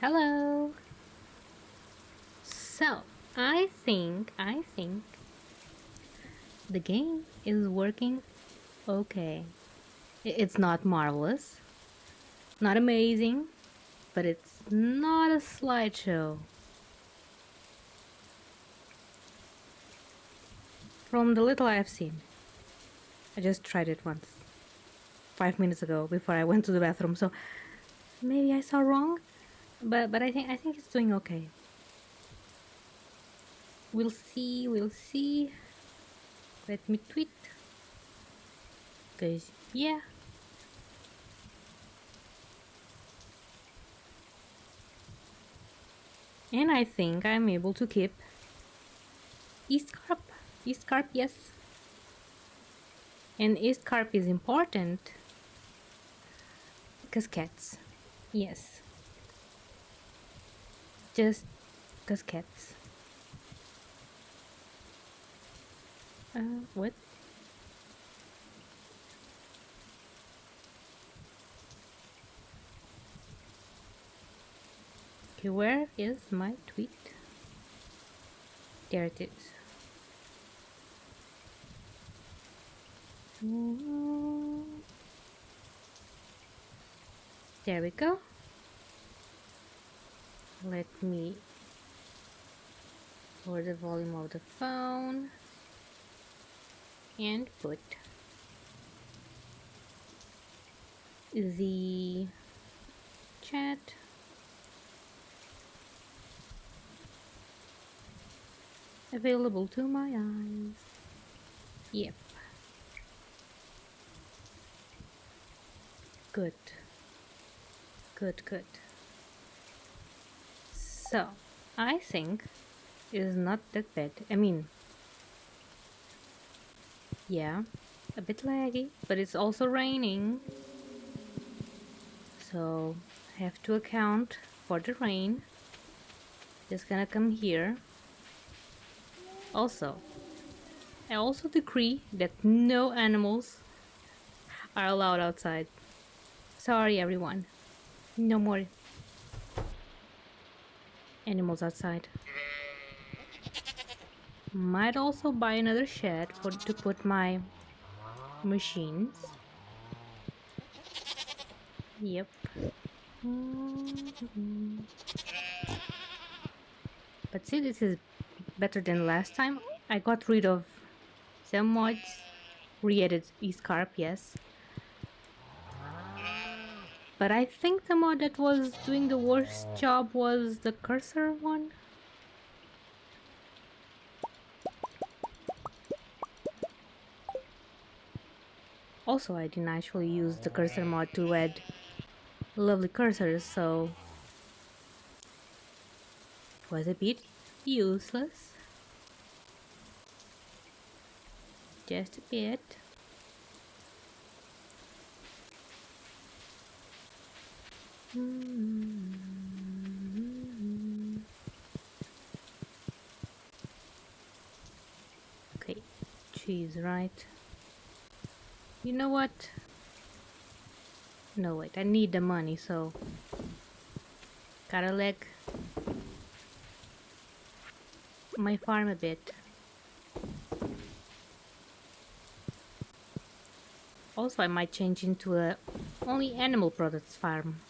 Hello. So, I think the game is working okay. It's not marvelous, not amazing, but it's not a slideshow. From the little I've seen, I just tried it once, 5 minutes ago, before I went to the bathroom. So maybe I saw wrong, but I think it's doing okay. We'll see. We'll see. Let me tweet. Cause yeah. And I think I'm able to keep East Carp. East Carp, yes. And East Carp is important because cats. Yes. Just because cats. What? Okay, where is my tweet? There it is. There we go. Let me lower the volume of the phone and put the chat. Available to my eyes. Yep. Good. Good. So, I think it is not that bad. I mean, yeah, a bit laggy, but it's also raining. So, I have to account for the rain. Just gonna come here. Also, I also decree that no animals are allowed outside. Sorry, everyone. No more animals outside. Might also buy another shed to put my machines. Yep. But see, this is better than last time. I got rid of some mods. Re-added Escarp, yes. But I think the mod that was doing the worst job was the cursor one. Also, I didn't actually use the cursor mod to add lovely cursors, so it was a bit useless. Just a bit. Okay, cheese, right? You know what? No, wait, I need the money, so gotta leg my farm a bit. Also, I might change into a only animal products farm.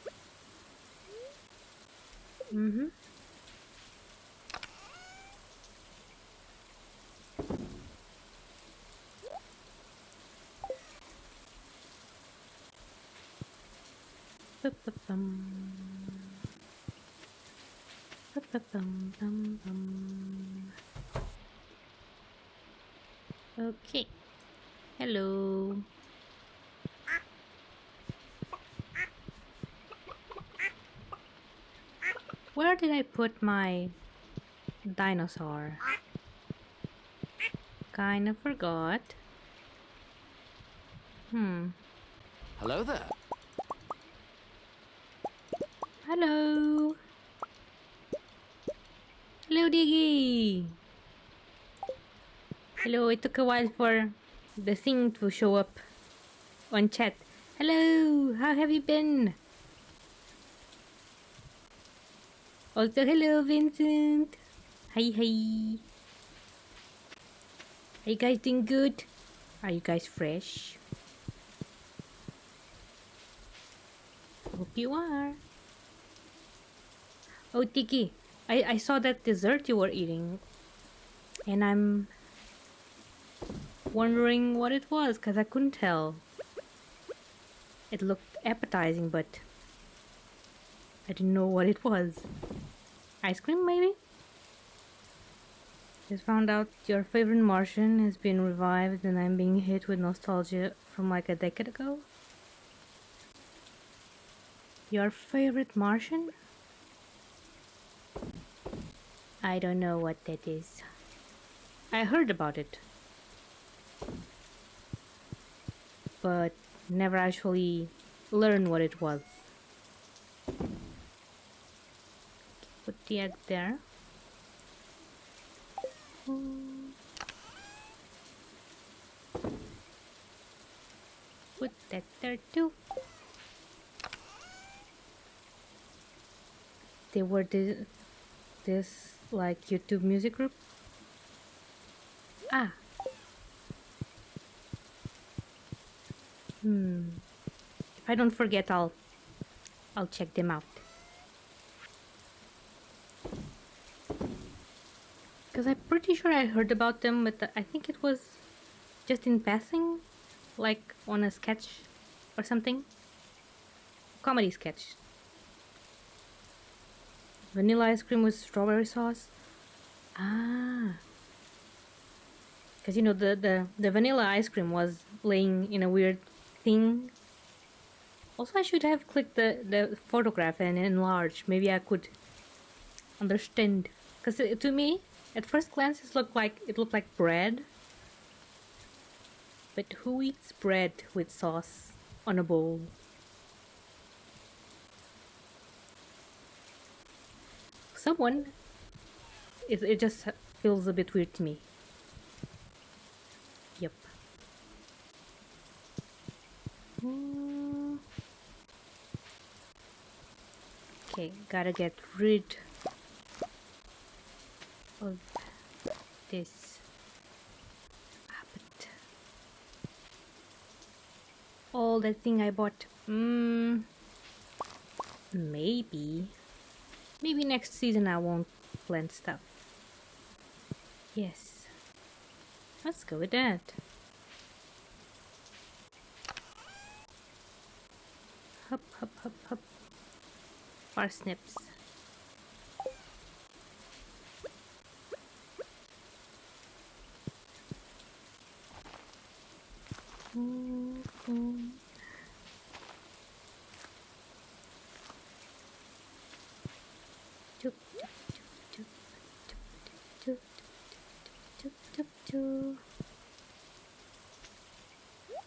Okay. Hello. Where did I put my dinosaur? Kinda forgot. Hello there. Hello. Hello, Diggy. Hello, it took a while for the thing to show up on chat. Hello, how have you been? Also, hello, Vincent. Hi, hi. Are you guys doing good? Are you guys fresh? Hope you are. Oh, Tiki, I saw that dessert you were eating, and I'm wondering what it was because I couldn't tell. It looked appetizing, but I didn't know what it was. Ice cream, maybe? Just found out your favorite Martian has been revived and I'm being hit with nostalgia from like a decade ago. Your favorite Martian? I don't know what that is. I heard about it, but never actually learned what it was. Put the egg there. Put that there too. They were this like YouTube music group. Ah. If I don't forget, I'll check them out. Because I'm pretty sure I heard about them, but I think it was just in passing, like on a sketch or something. Comedy sketch. Vanilla ice cream with strawberry sauce. Ah. Because you know the vanilla ice cream was laying in a weird thing. Also, I should have clicked the photograph and enlarged. Maybe I could understand. Because to me, at first glance, it looked like bread. But who eats bread with sauce on a bowl? Someone. It just feels a bit weird to me. Yep. Okay, gotta get rid of this habit. All that thing I bought. Maybe next season I won't plant stuff. Yes. Let's go with that. Hop, hop, hop, hop. Parsnips.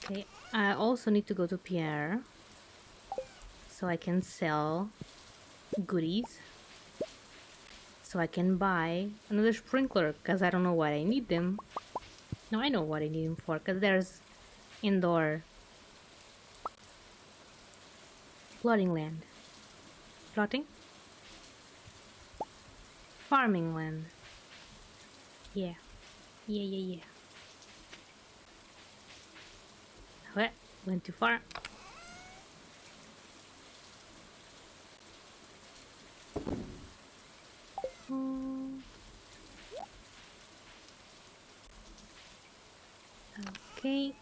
Okay, I also need to go to Pierre so I can sell goodies, so I can buy another sprinkler because I don't know why I need them. No, I know what I need them for because there's indoor plotting land. Plotting? Farming land. Yeah. Yeah. What? Went too far. Okay.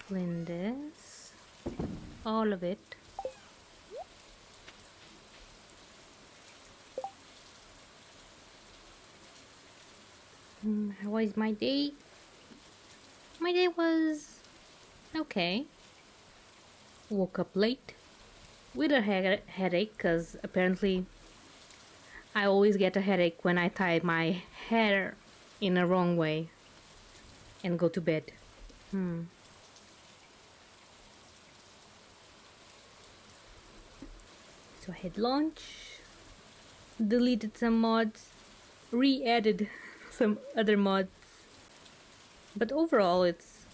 Clean this. All of it. How was my day? My day was okay. Woke up late with a headache because apparently I always get a headache when I tie my hair in a wrong way and go to bed. So I had lunch, deleted some mods, re-added some other mods, But overall, it's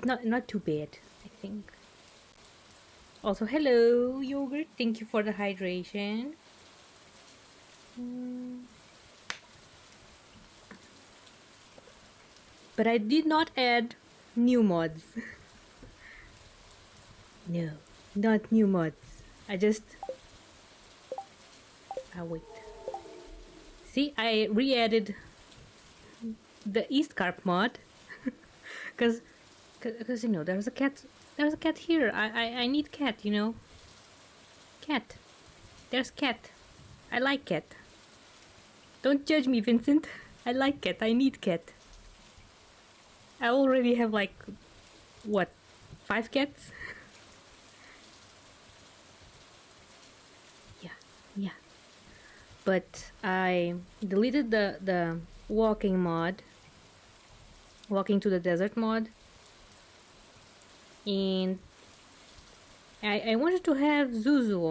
not too bad, I think. Also, hello, yogurt. Thank you for the hydration. But I did not add new mods. No, not new mods. I just... Ah, wait. See, I re-added the East Carp mod. Because, you know, there's a cat here. I need cat, you know. Cat. There's cat. I like cat. Don't judge me, Vincent. I like cat. I need cat. I already have like, what, 5 cats? Yeah. But I deleted the walking mod. Walking to the desert mod. And I wanted to have Zuzu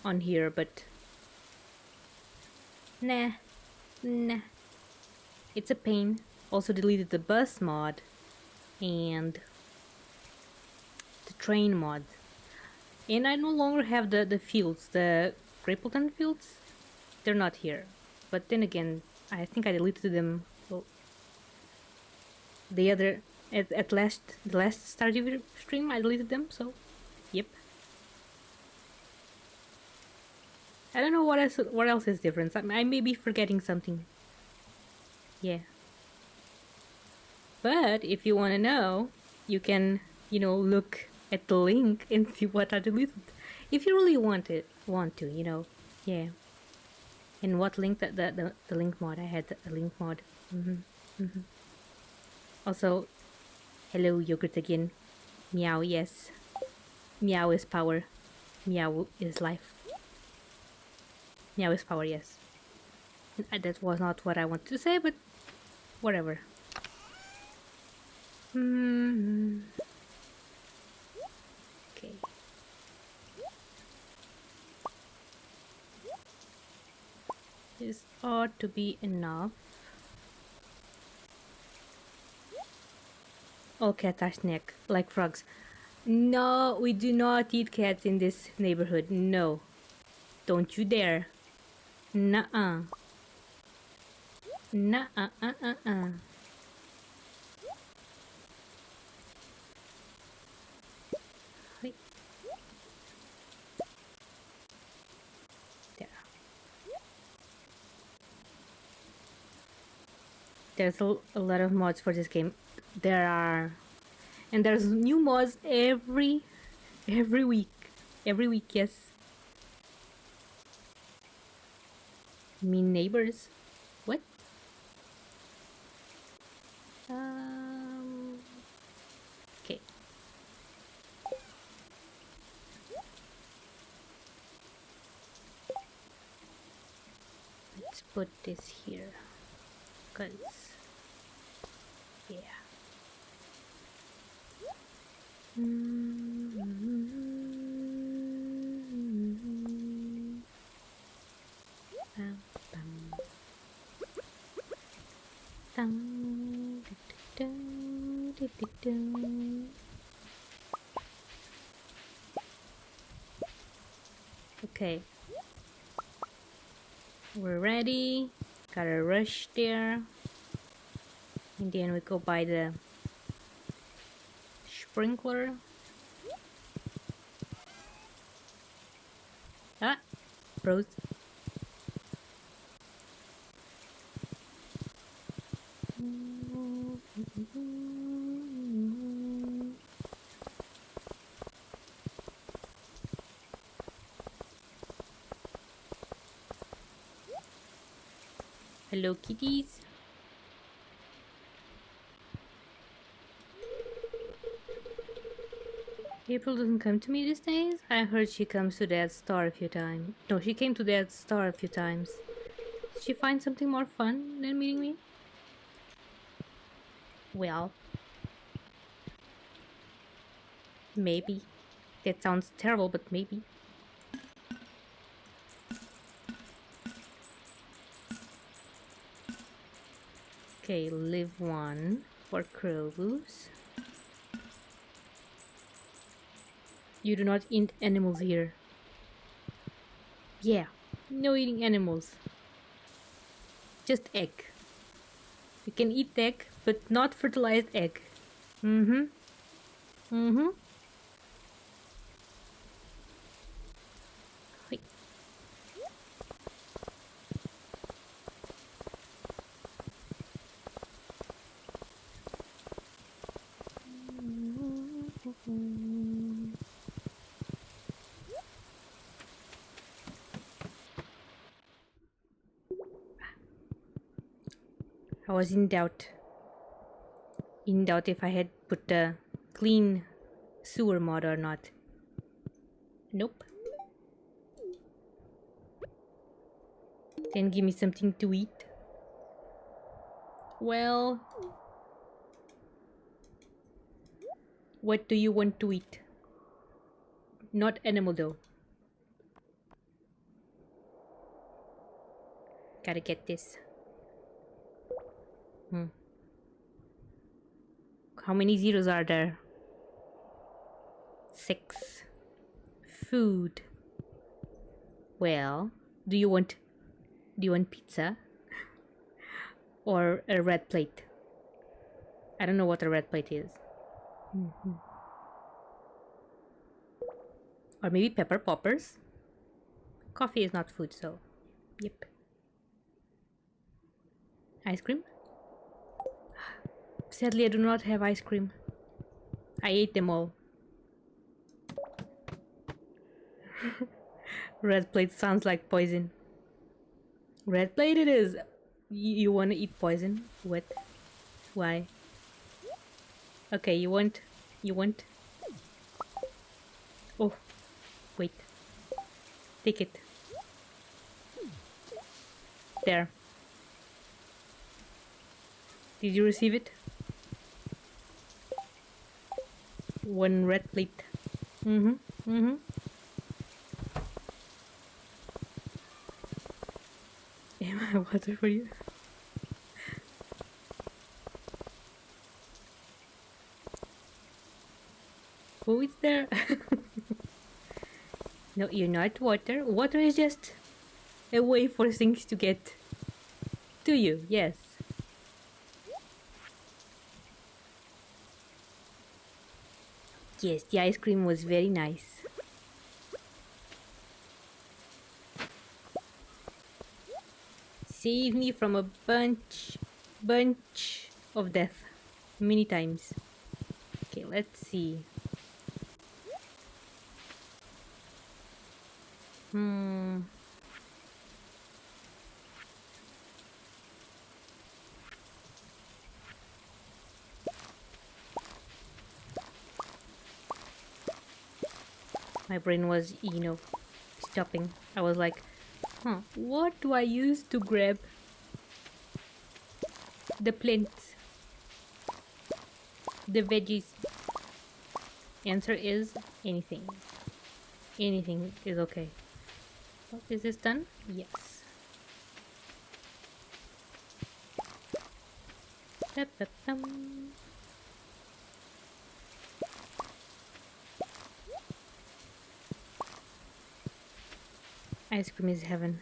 on here, but nah. It's a pain. Also deleted the bus mod and the train mod. And I no longer have the fields, the Crapleton fields. They're not here. But then again, I think I deleted them the last Stardew stream. I deleted them, so yep. I don't know what else is different. I may be forgetting something. Yeah. But if you want to know, you can, you know, look at the link and see what I deleted. If you really want to, you know. Yeah. And what link? The link mod. I had a link mod. Also, hello yogurt again. Meow, yes. Meow is power. Meow is life. Meow is power, yes. That was not what I wanted to say, but whatever. Okay. This ought to be enough. All cats are snack, like frogs. No, we do not eat cats in this neighborhood. No. Don't you dare. Nuh-uh. Nuh-uh. There. There's a lot of mods for this game. There are... And there's new mods every week. Every week, yes. Mean neighbors. What? Okay. Let's put this here. Cause yeah. Okay, we're ready. Gotta rush there, and then we go by the sprinkler. Ah, froze. Hello, kitties. April doesn't come to me these days. I heard she comes to Dad's store a few times. No, she came to Dad's store a few times. Did she find something more fun than meeting me? Well, maybe. That sounds terrible, but maybe. Okay, live one. for crows. You do not eat animals here. Yeah, no eating animals. Just egg. You can eat egg, but not fertilized egg. Mm-hmm. Mm-hmm. Wait. I was in doubt. In doubt if I had put the clean sewer mod or not. Nope. Then give me something to eat. Well, what do you want to eat? Not animal though. Gotta get this. How many zeros are there? 6. Food. Well, do you want pizza? Or a red plate? I don't know what a red plate is. Or maybe pepper poppers? Coffee is not food, so yep. Ice cream? Sadly, I do not have ice cream. I ate them all. Red plate sounds like poison. Red plate it is. You want to eat poison? What? Why? Okay, you want? Oh, wait. Take it. There. Did you receive it? One red plate. Am I water for you? Who is there? No, you're not water. Water is just a way for things to get to you, yes. Yes, the ice cream was very nice. Save me from a bunch of death many times. Okay, let's see. My brain was, stopping. I was like, what do I use to grab the plants? The veggies? Answer is anything. Anything is okay. Oh, is this done? Yes. Da-ba-bum. Ice cream is heaven.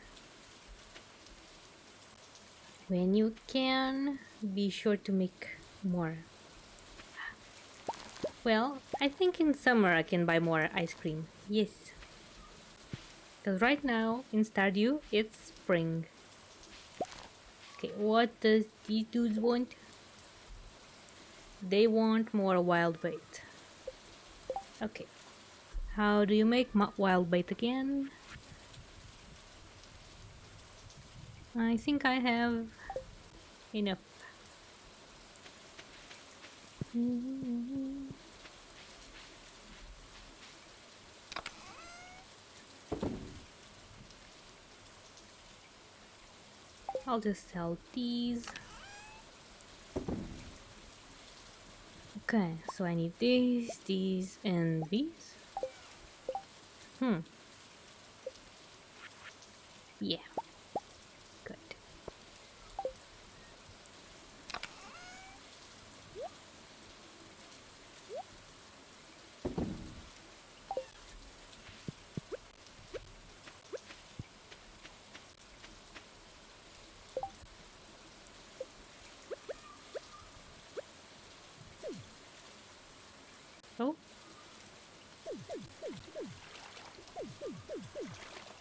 When you can, be sure to make more. Well, I think in summer I can buy more ice cream. Yes. Because right now in Stardew it's spring. Okay, what does these dudes want? They want more wild bait. Okay. How do you make wild bait again? I think I have enough. I'll just sell these. Okay, so I need these, and these. Yeah. Good.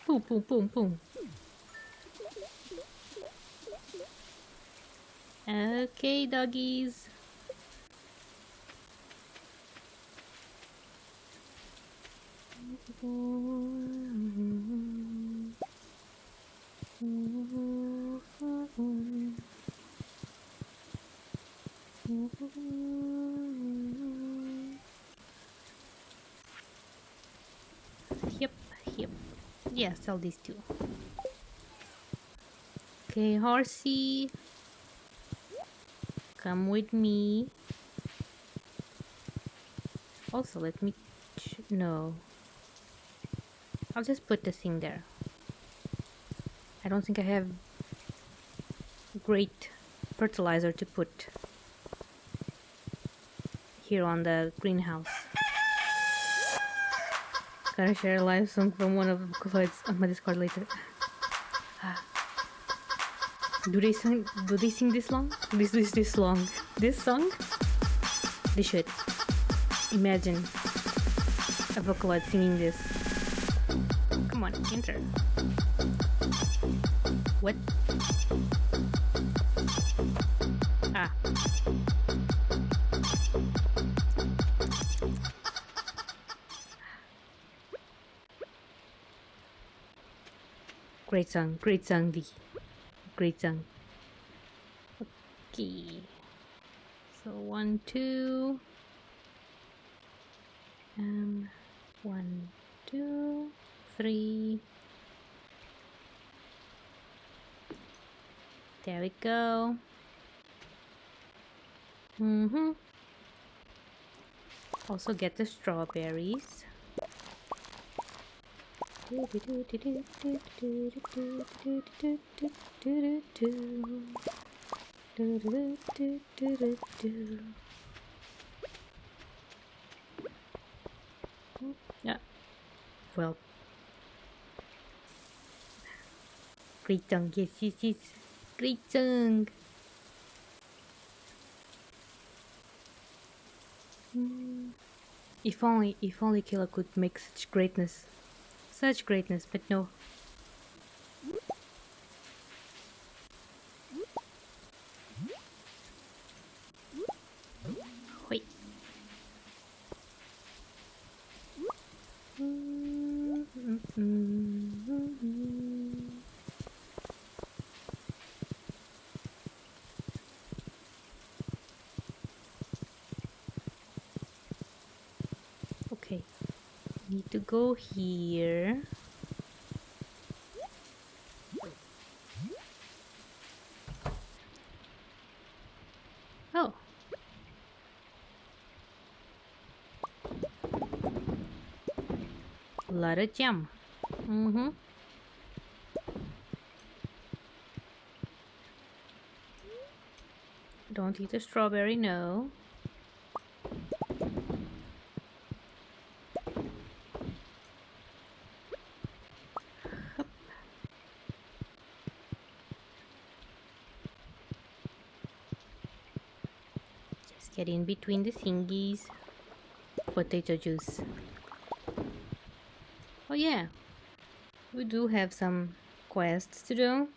Boom, boom, boom, boom. Okay, doggies. Yep, yep. Yeah, sell these two. Okay, horsey. Come with me. Also, let me... no. I'll just put the thing there. I don't think I have great fertilizer to put here on the greenhouse. Gotta share a live song from one of the colloids on my Discord later. Do they sing this long? This long? This song? They should. Imagine a Vocaloid singing this. Come on, enter. What? Ah. Great song, D. Great song. Okay. So 1, 2. 1, 2, 3. There we go. Also get the strawberries. Yeah. Well. Great song. Yes. Great song. If only Kylla could make such greatness. Such greatness, but no. Wait. Okay. Need to go here. Oh. A lot of jam. Don't eat the strawberry, no. Just get in between the thingies. Potato juice. Oh yeah, we do have some quests to do.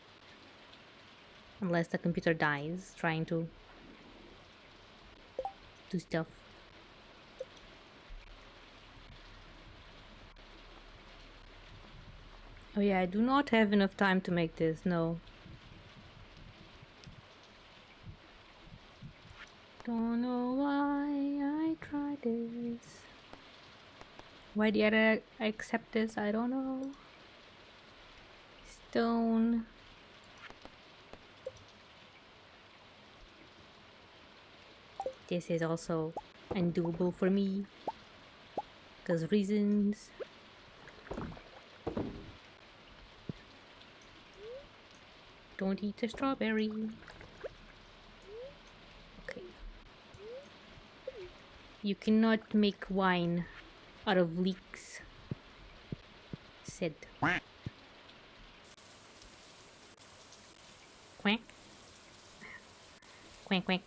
Unless the computer dies trying to do stuff. Oh yeah, I do not have enough time to make this, no. Don't know why I tried this. Why did I accept this? I don't know. Stone. This is also undoable for me. Because reasons. Don't eat the strawberry. Okay. You cannot make wine out of leeks. Said. Quack. Quack, quack.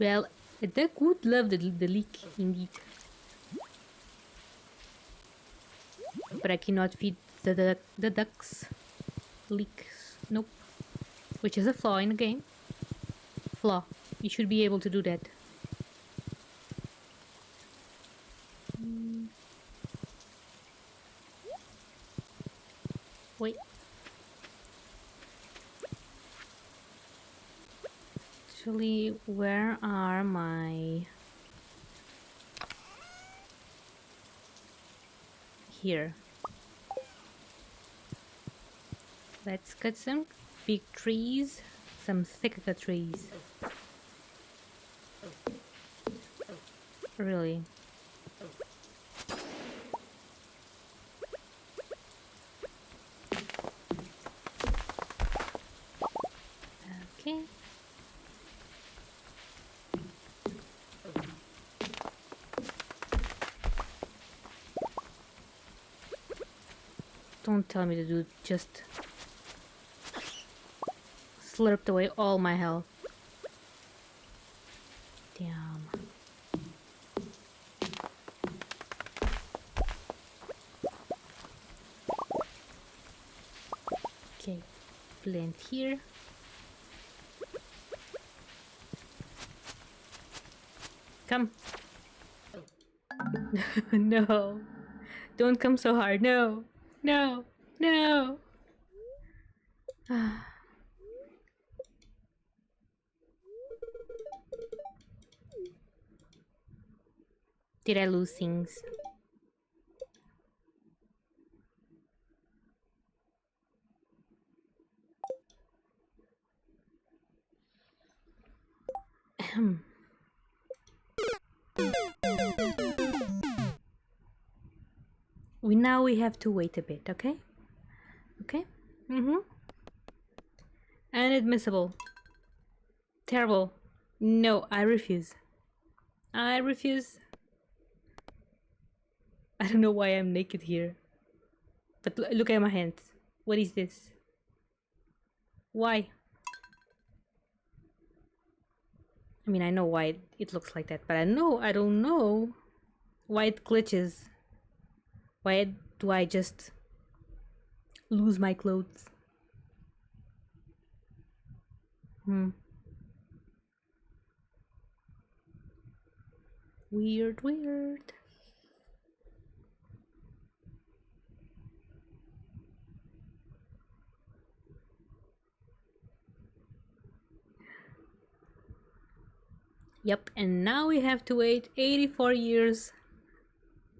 Well, the duck would love the leek, indeed. but I cannot feed the ducks. Leaks. Nope. Which is a flaw in the game. Flaw. You should be able to do that. Wait. Actually, where are my... Here. Let's cut some big trees, some thicker trees. Really. Okay. Don't tell me to do just slurped away all my health. Damn. Okay, plant here. Come. No. Don't come so hard. No. No. No. Did I lose things? We have to wait a bit, okay? Okay? Inadmissible. Terrible. No, I refuse. I refuse. I don't know why I'm naked here. But look at my hands. What is this? Why? I mean, I know why it looks like that, but I don't know why it glitches. Why do I just lose my clothes? Weird, weird. Yep, and now we have to wait 84 years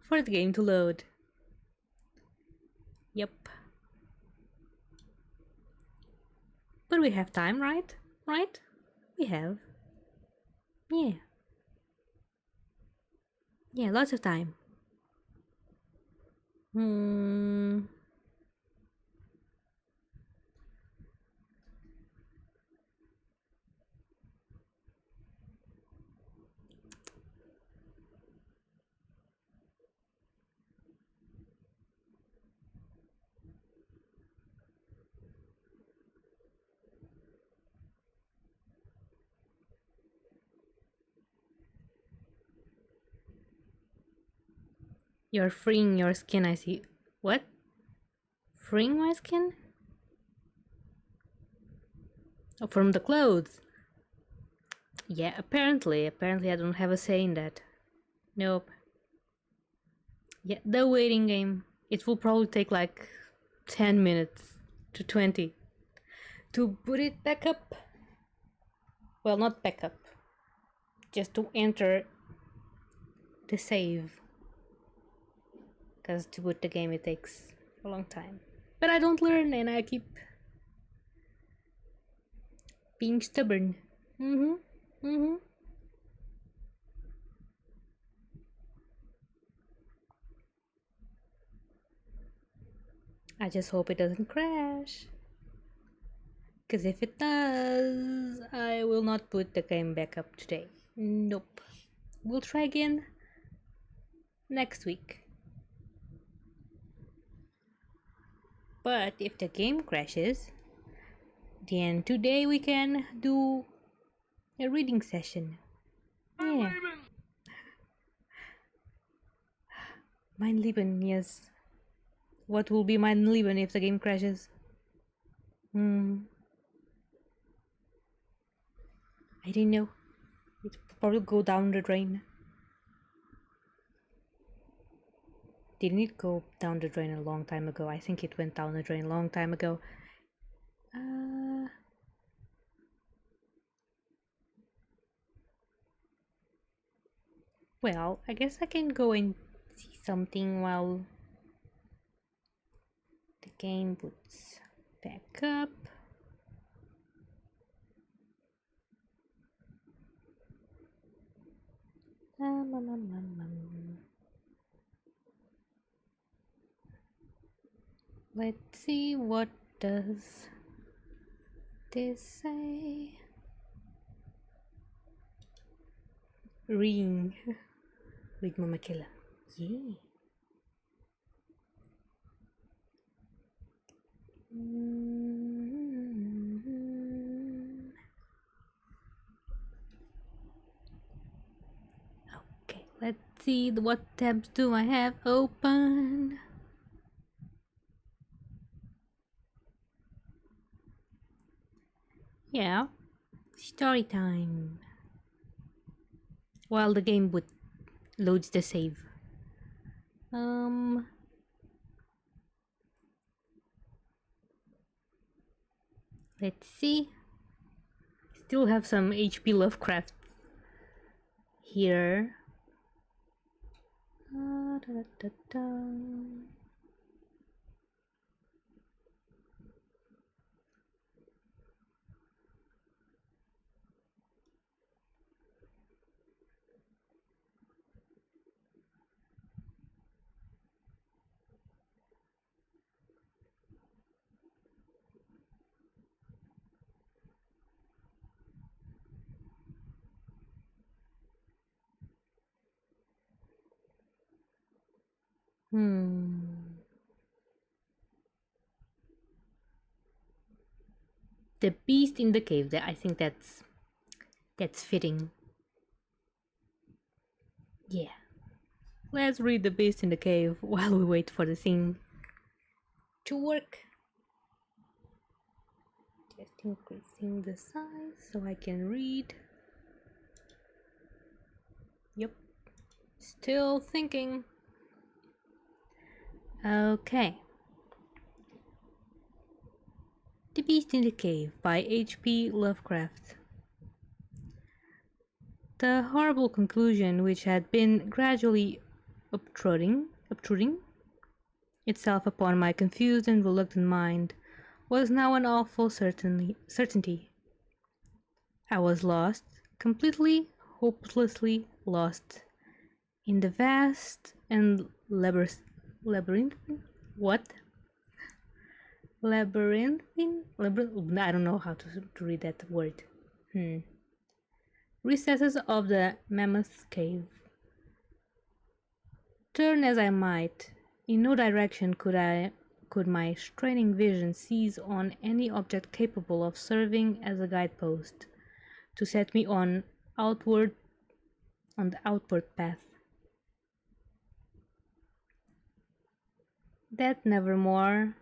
for the game to load. Yep. But we have time, right? Right? We have. Yeah. Yeah, lots of time. You're freeing your skin, I see. What? Freeing my skin? Oh, from the clothes. Yeah, apparently. Apparently I don't have a say in that. Nope. Yeah, the waiting game. It will probably take like 10 minutes to 20 to put it back up. Well, not back up. Just to enter the save. Because to boot the game it takes a long time. But I don't learn and I keep being stubborn. I just hope it doesn't crash. Because if it does, I will not put the game back up today. Nope. We'll try again next week. But if the game crashes, then today we can do a reading session. Yeah. Mein Lieben, yes. What will be my living if the game crashes? I didn't know. It probably go down the drain. Didn't it go down the drain a long time ago? I think it went down the drain a long time ago. Well, I guess I can go and see something while the game boots back up. Let's see, what does this say? Ring with Mama Kylla. Yay. Okay, let's see what tabs do I have open. Yeah, story time. While the game boot loads the save. Let's see. Still have some HP Lovecraft here. The beast in the cave. I think that's fitting. Yeah. Let's read The Beast in the Cave while we wait for the thing to work. Just increasing the size so I can read. Yep. Still thinking. Okay. The Beast in the Cave by H.P. Lovecraft. The horrible conclusion, which had been gradually obtruding itself upon my confused and reluctant mind, was now an awful certainty. I was lost, completely, hopelessly lost, in the vast and labyrinthine? What? Labyrinthine? I don't know how to read that word. Recesses of the Mammoth Cave. Turn as I might, in no direction could my straining vision seize on any object capable of serving as a guidepost to set me on the outward path. That nevermore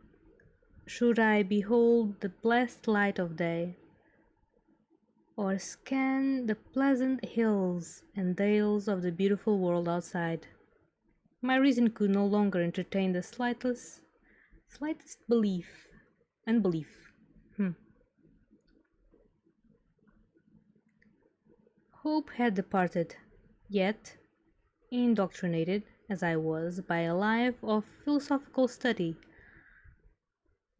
should I behold the blessed light of day, or scan the pleasant hills and dales of the beautiful world outside. My reason could no longer entertain the slightest unbelief. Hope had departed, yet, indoctrinated as I was by a life of philosophical study,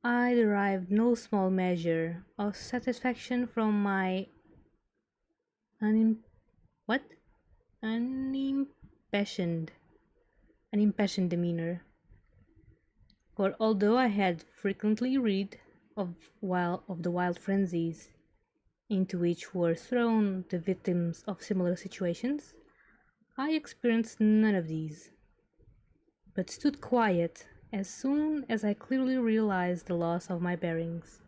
I derived no small measure of satisfaction from my unimpassioned demeanor. For although I had frequently read of the wild frenzies into which were thrown the victims of similar situations, I experienced none of these, but stood quiet as soon as I clearly realized the loss of my bearings.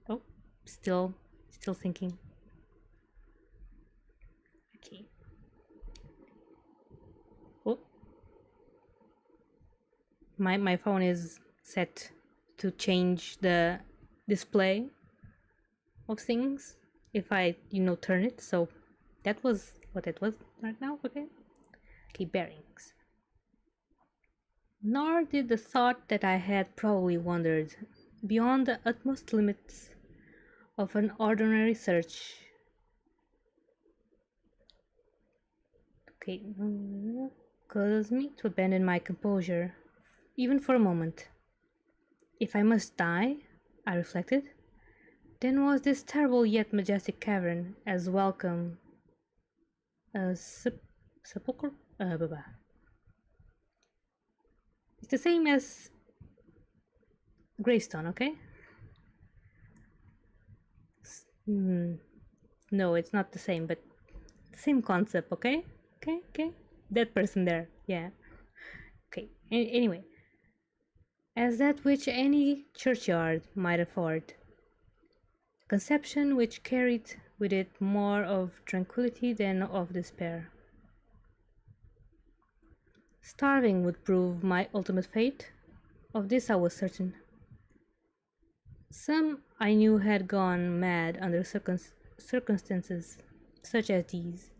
Oh, still thinking. Okay. My phone is set to change the display of things if I turn it. So that was what it was right now. Okay, bearings. Nor did the thought that I had probably wandered beyond the utmost limits of an ordinary search. Okay, cause me to abandon my composure, even for a moment. If I must die, I reflected, then was this terrible yet majestic cavern as welcome as sepulchre? Baba. It's the same as gravestone, okay? No, it's not the same, but the same concept, okay? Okay. That person there, yeah. Okay, anyway. As that which any churchyard might afford. A conception which carried with it more of tranquility than of despair. Starving would prove my ultimate fate. Of this I was certain. Some I knew had gone mad under circumstances such as these,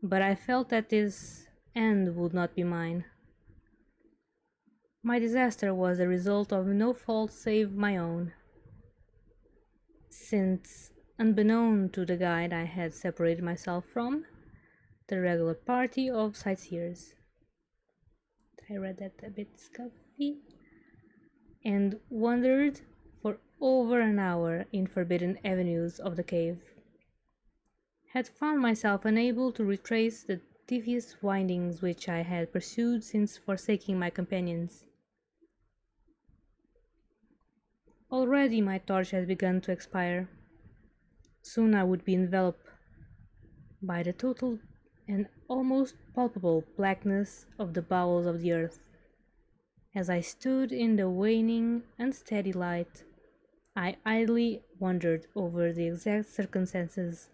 but I felt that this end would not be mine. My disaster was the result of no fault save my own, since, unbeknown to the guide, I had separated myself from the regular party of sightseers. I read that a bit scuffy. And wandered for over an hour in forbidden avenues of the cave. Had found myself unable to retrace the devious windings which I had pursued since forsaking my companions. Already my torch had begun to expire. Soon I would be enveloped by the total and almost palpable blackness of the bowels of the earth. As I stood in the waning, unsteady light, I idly wondered over the exact circumstances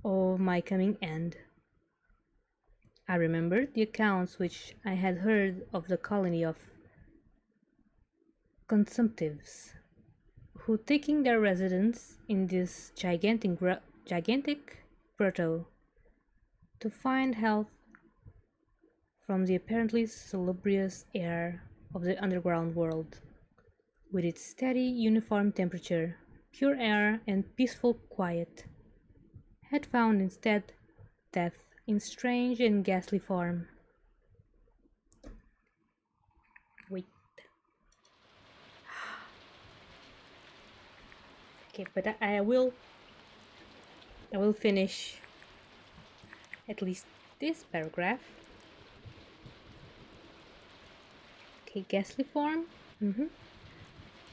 of my coming end. I remembered the accounts which I had heard of the colony of consumptives, who, taking their residence in this gigantic grotto, to find health from the apparently salubrious air of the underground world, with its steady, uniform temperature, pure air, and peaceful quiet, had found instead death in strange and ghastly form. Wait. Okay, but I will finish at least this paragraph. Okay, ghastly form.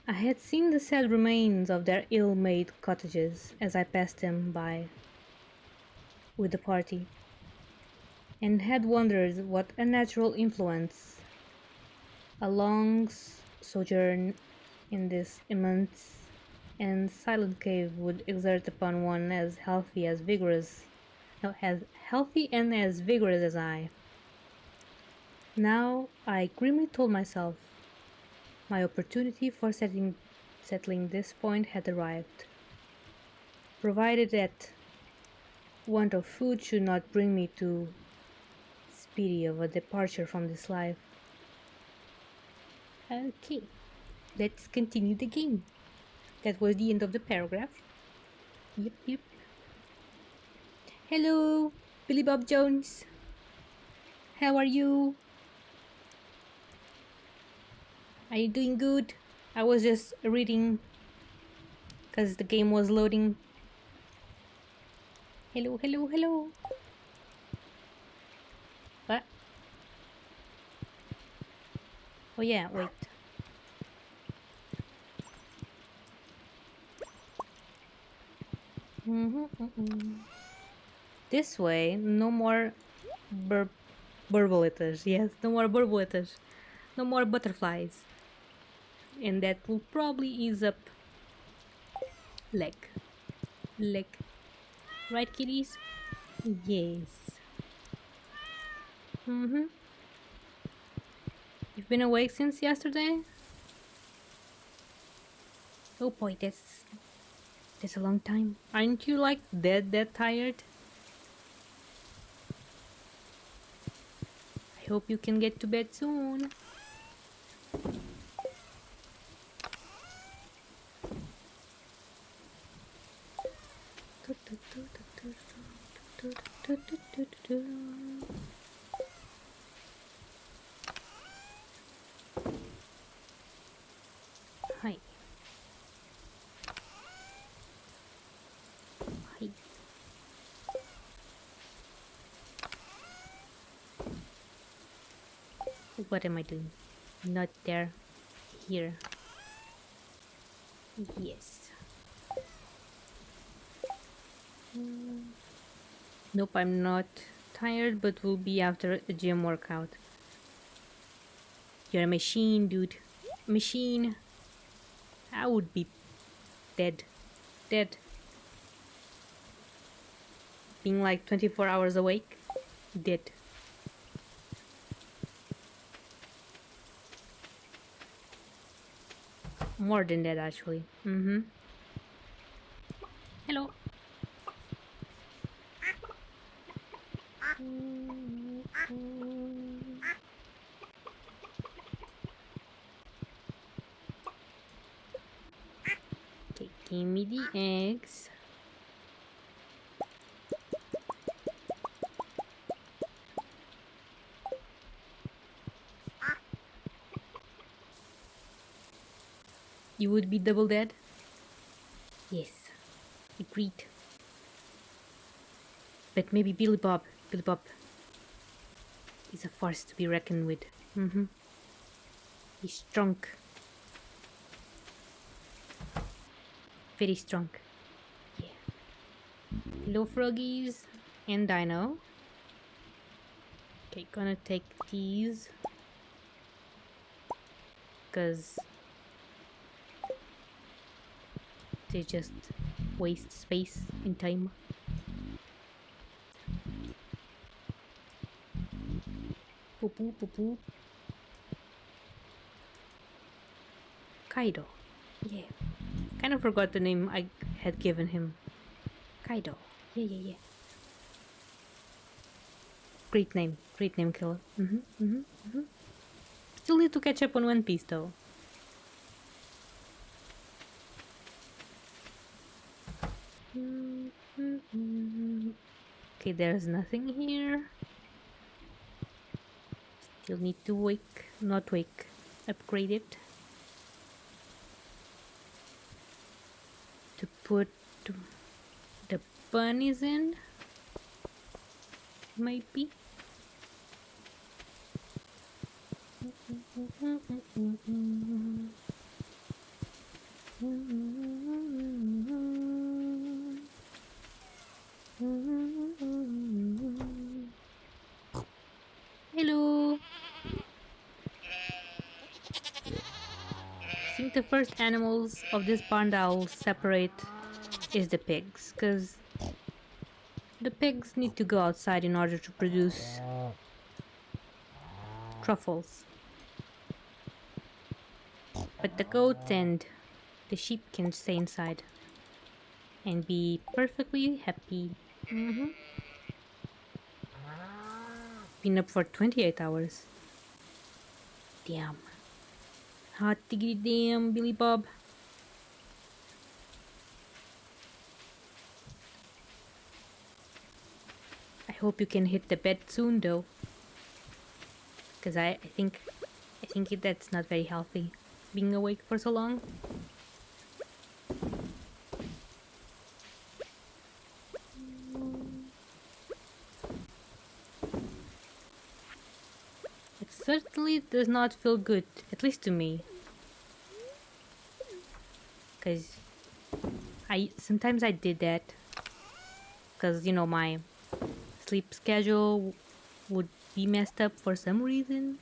I had seen the sad remains of their ill-made cottages as I passed them by with the party, and had wondered what unnatural influence a long sojourn in this immense and silent cave would exert upon one as healthy and as vigorous as I. Now I grimly told myself my opportunity for settling this point had arrived, provided that want of food should not bring me too speedy of a departure from this life. Okay, let's continue the game. That was the end of the paragraph. Yep. Hello, Billy Bob Jones. How are you? Are you doing good? I was just reading because the game was loading. Hello. What? Oh yeah, wait. This way, no more burbulators. Yes, no more burbulators. No more butterflies. And that will probably ease up leg. Right, kitties? Yes. You've been awake since yesterday? Oh boy, that's a long time. Aren't you like dead tired? I hope you can get to bed soon. Hi. Hi. What am I doing? Not there. Here. Yes. Nope, I'm not tired, but will be after a gym workout. You're a machine, dude. Machine. I would be dead. Dead. Being like 24 hours awake. Dead. More than that, actually. Hello. Okay, give me the eggs. You would be double dead? Yes. Agreed. But maybe Billy Bob is a force to be reckoned with. He's strong. Very strong. Yeah. Hello, froggies and Dino. Okay, gonna take these. Because they just waste space and time. Poo poo. Kaido. Yeah. Kind of forgot the name I had given him. Kaido. Yeah. Great name, Kylla. Still need to catch up on One Piece though. Okay, there's nothing here. Still need to upgrade it. To put the bunnies in, maybe. Hello. I think the first animals of this barn that I'll separate is the pigs, because the pigs need to go outside in order to produce truffles. But the goats and the sheep can stay inside and be perfectly happy. Been up for 28 hours. Damn. Hot diggity damn, Billy Bob. I hope you can hit the bed soon though. Because I think that's not very healthy. Being awake for so long. It certainly does not feel good, at least to me. Because sometimes I did that. Because, you know, my sleep schedule would be messed up for some reason.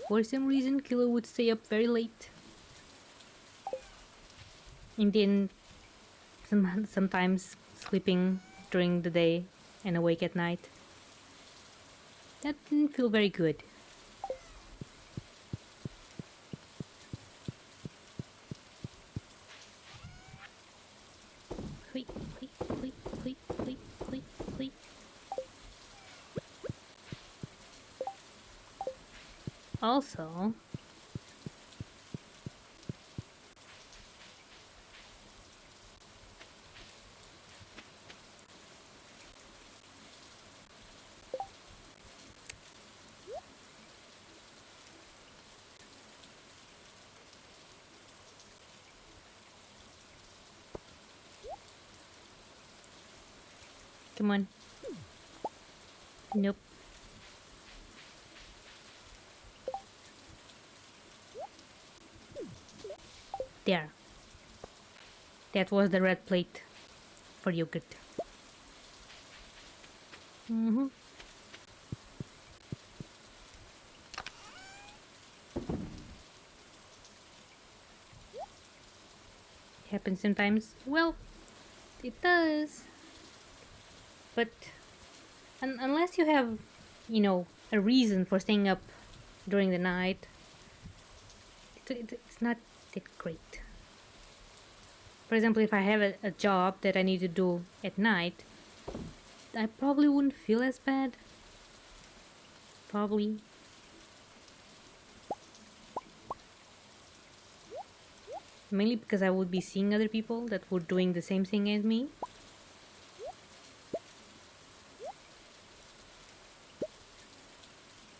For some reason, Kylla would stay up very late. And then sometimes sleeping during the day and awake at night. That didn't feel very good. Also, come on. Nope. There. That was the red plate for yogurt. Mm-hmm. Happens sometimes. Well, it does. But unless you have, a reason for staying up during the night, it's not that great. For example, if I have a job that I need to do at night, I probably wouldn't feel as bad. Probably. Mainly because I would be seeing other people that were doing the same thing as me.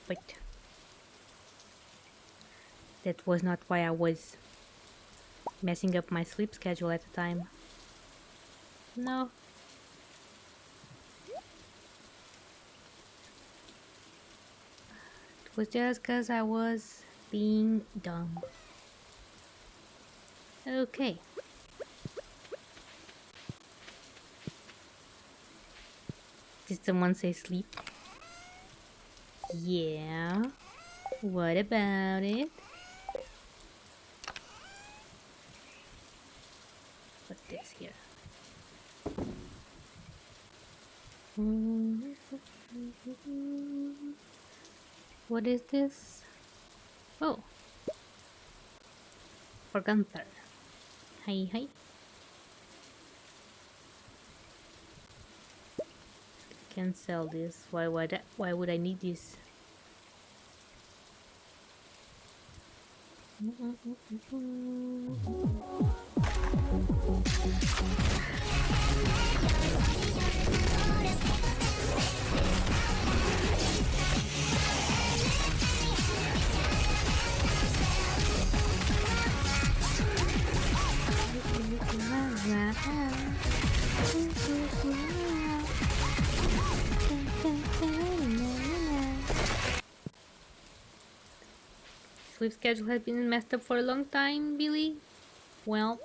Wait. That was not why I was messing up my sleep schedule at the time. No. It was just because I was being dumb. Okay. Did someone say sleep? Yeah. What about it? What's this here? What is this? Oh. For Gunther. Hi, hi. Can't sell this. Why would I need this? Sleep schedule has been messed up for a long time, Billy. Well,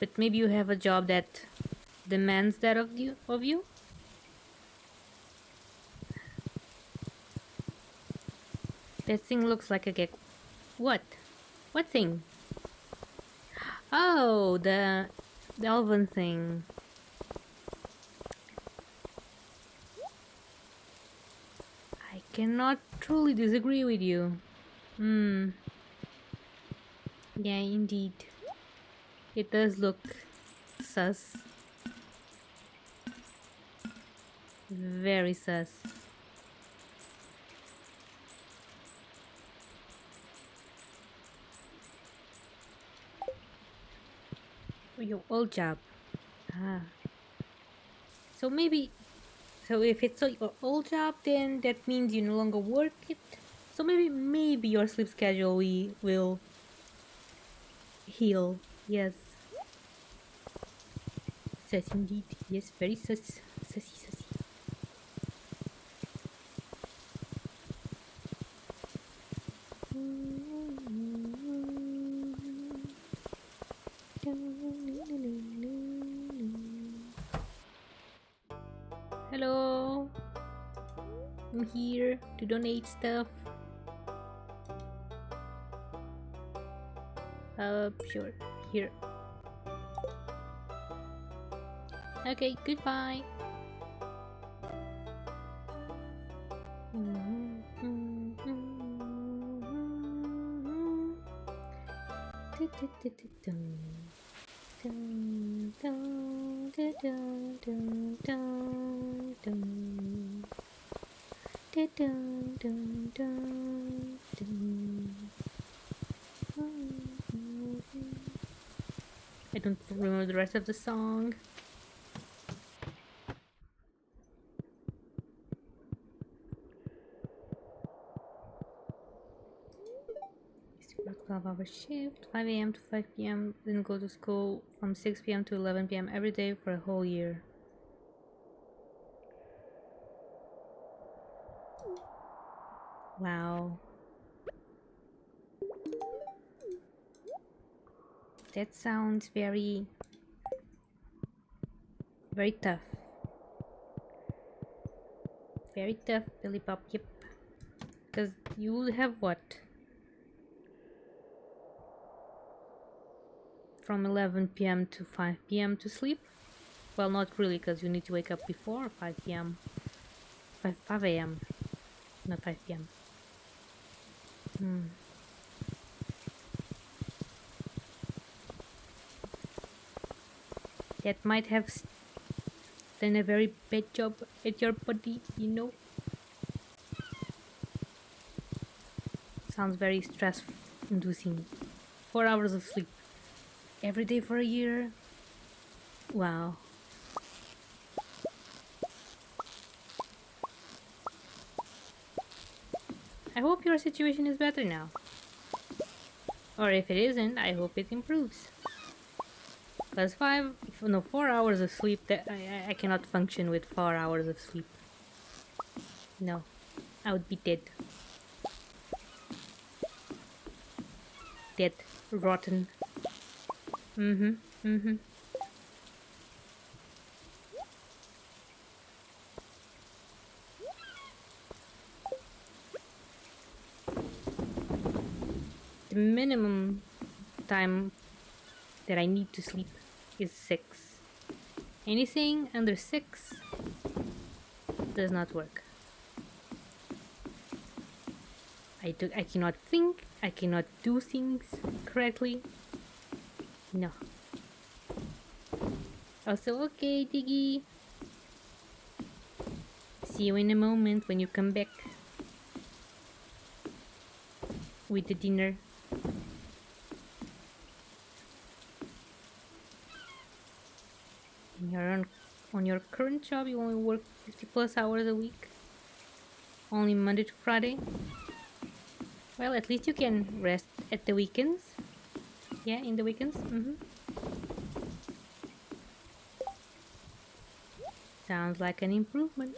but maybe you have a job that demands that of you. That thing looks like a gecko. What? What thing? Oh, the elven thing. I cannot truly disagree with you. Yeah, indeed. It does look sus. Very sus. For your old job. Ah. So maybe... So if it's your old job, then that means you no longer work it. So maybe your sleep schedule will heal. Yes. Sus indeed. Yes, very sus. Sussy. Hello. I'm here to donate stuff. Sure. Here. Okay, goodbye. Dun, dun, dun, dun. I don't remember the rest of the song. 12-hour shift, 5 a.m. to 5 p.m. Then go to school from 6 p.m. to 11 p.m. every day for a whole year. Wow. That sounds very tough. Very tough, Billy Pop, yep. Because you have what? From 11 p.m. to 5 p.m. to sleep? Well, not really, because you need to wake up before 5 p.m. 5 a.m. Not 5 p.m. That might have done a very bad job at your body, you know? Sounds very stress inducing. 4 hours of sleep every day for a year. Wow. I hope your situation is better now. Or if it isn't, I hope it improves. Plus 4 hours of sleep, that I cannot function with 4 hours of sleep. No, I would be dead. Dead, rotten. The minimum time that I need to sleep is 6. Anything under 6 does not work. I cannot think, I cannot do things correctly. No. Also, okay, Tiggy. See you in a moment when you come back with the dinner. You're on your current job, you only work 50 plus hours a week. Only Monday to Friday. Well, at least you can rest at the weekends. Yeah, in the weekends. Sounds like an improvement.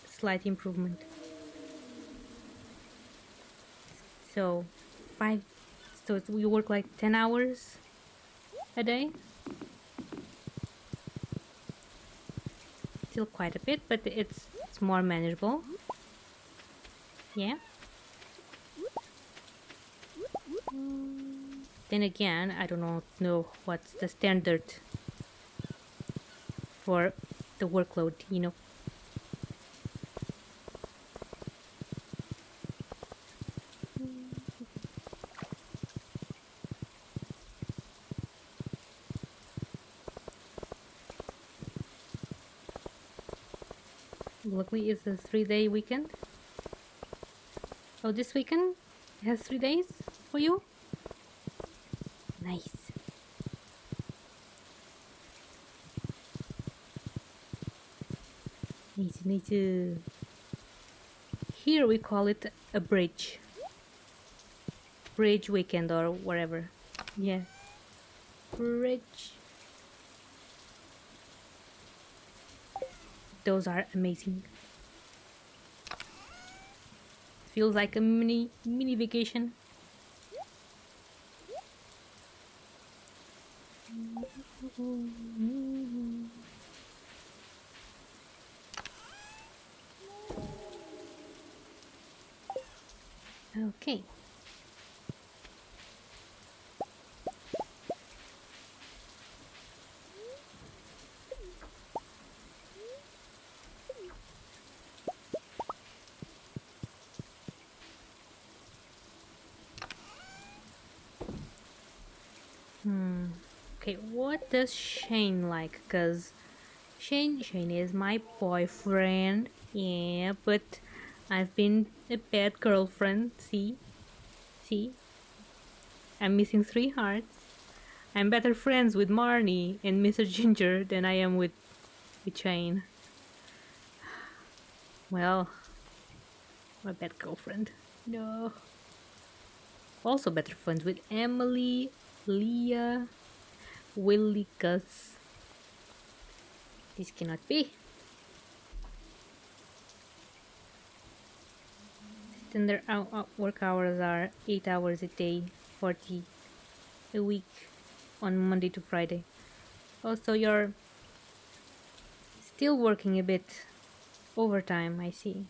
Slight improvement. So, you work like 10 hours a day? Still quite a bit, but it's more manageable. Yeah. Then again, I don't know what's the standard for the workload, you know. Luckily, it's a 3-day weekend. Oh, this weekend has 3 days for you? Nice. Nice. Here we call it a bridge weekend or whatever. Yeah. Bridge. Those are amazing. Feels like a mini vacation. Okay. Okay, what does Shane like? Because Shane is my boyfriend. Yeah, but I've been a bad girlfriend. See? I'm missing 3 hearts. I'm better friends with Marnie and Mr. Ginger than I am with Shane. Well, my bad girlfriend. No. Also better friends with Emily, Leah, Willie, Gus. This cannot be. Standard work hours are 8 hours a day, 40 a week on Monday to Friday. Also, you're still working a bit overtime, I see.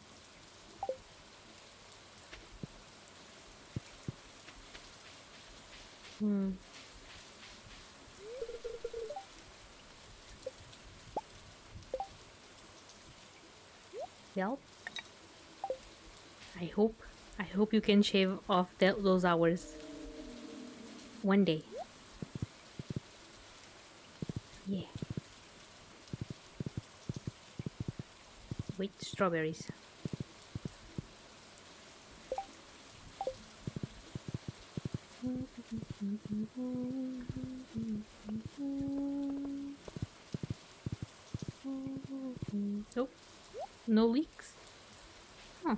Well, I hope you can shave off those hours one day. Yeah. Wait, strawberries. Nope. No leaks. Huh.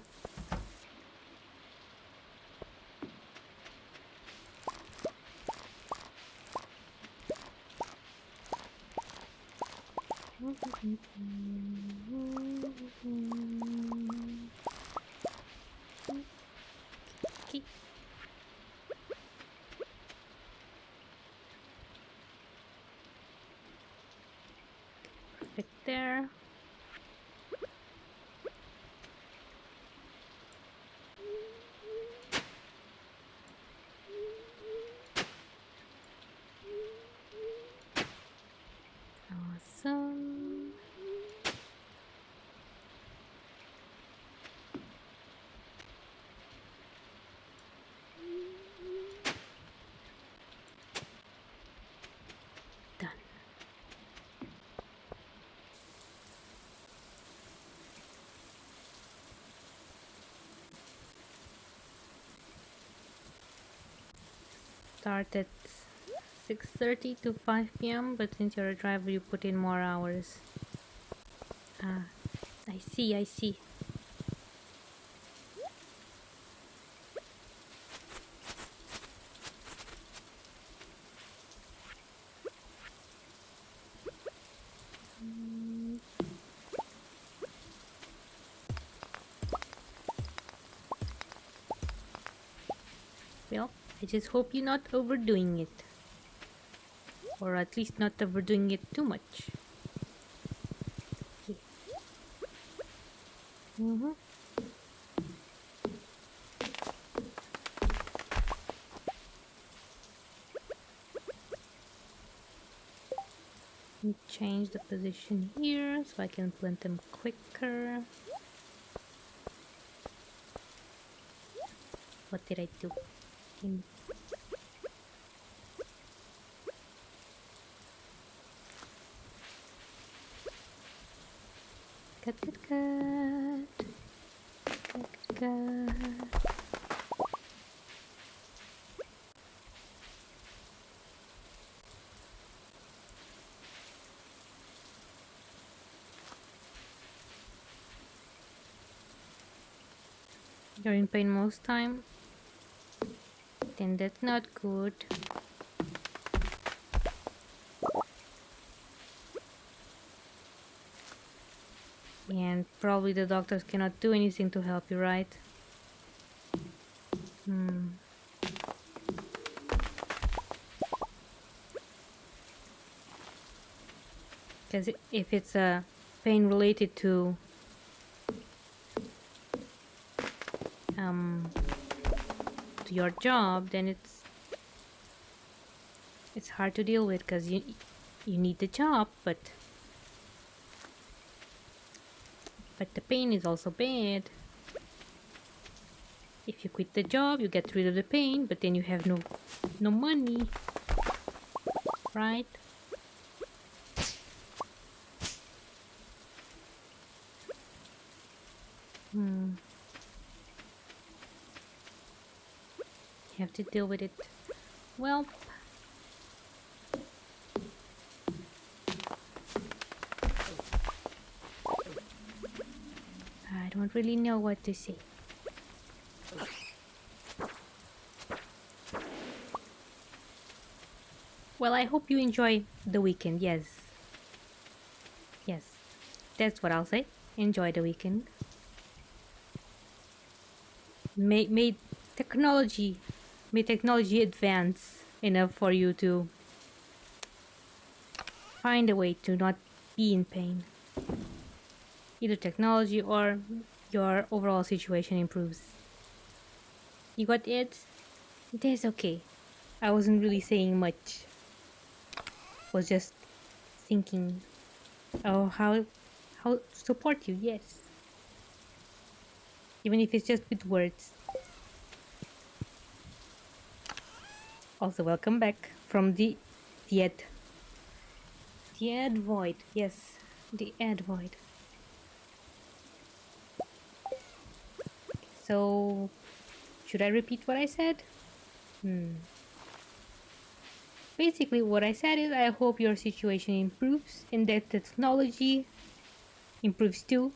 Okay. Perfect there. Awesome. Done. Start at 6:30 to 5 p.m. but since you're a driver you put in more hours. Ah, I see. Well, I just hope you're not overdoing it. Or at least not overdoing it too much. Yeah. Change the position here so I can plant them quicker. What did I do? Cut. You're in pain most time? Then that's not good. And probably the doctors cannot do anything to help you, right? Because if it's a pain related to your job, then it's hard to deal with because you need the job, but the pain is also bad. If you quit the job, you get rid of the pain, but then you have no money, right? Have to deal with it. Well, I don't really know what to say. Well, I hope you enjoy the weekend. Yes. Yes. That's what I'll say. Enjoy the weekend. May technology advance enough for you to find a way to not be in pain. Either technology or your overall situation improves. You got it? That's okay. I wasn't really saying much. Was just thinking, oh, how to support you. Yes, even if it's just with words. Also, welcome back from the ad. The ad void. Yes, the ad void. So, should I repeat what I said? Basically, what I said is I hope your situation improves and that the technology improves too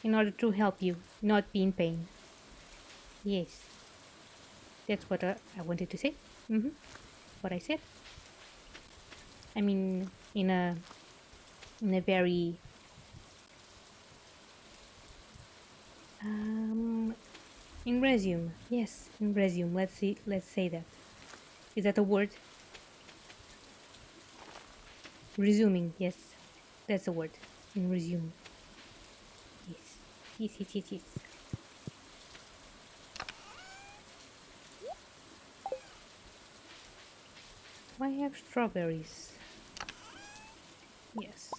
in order to help you not be in pain. Yes, that's what I wanted to say. What I said. I mean, in a very in resume. Yes, in resume. Let's say that. Is that a word? Resuming. Yes, that's a word. In resume. Yes. Yes. I have strawberries. Yes.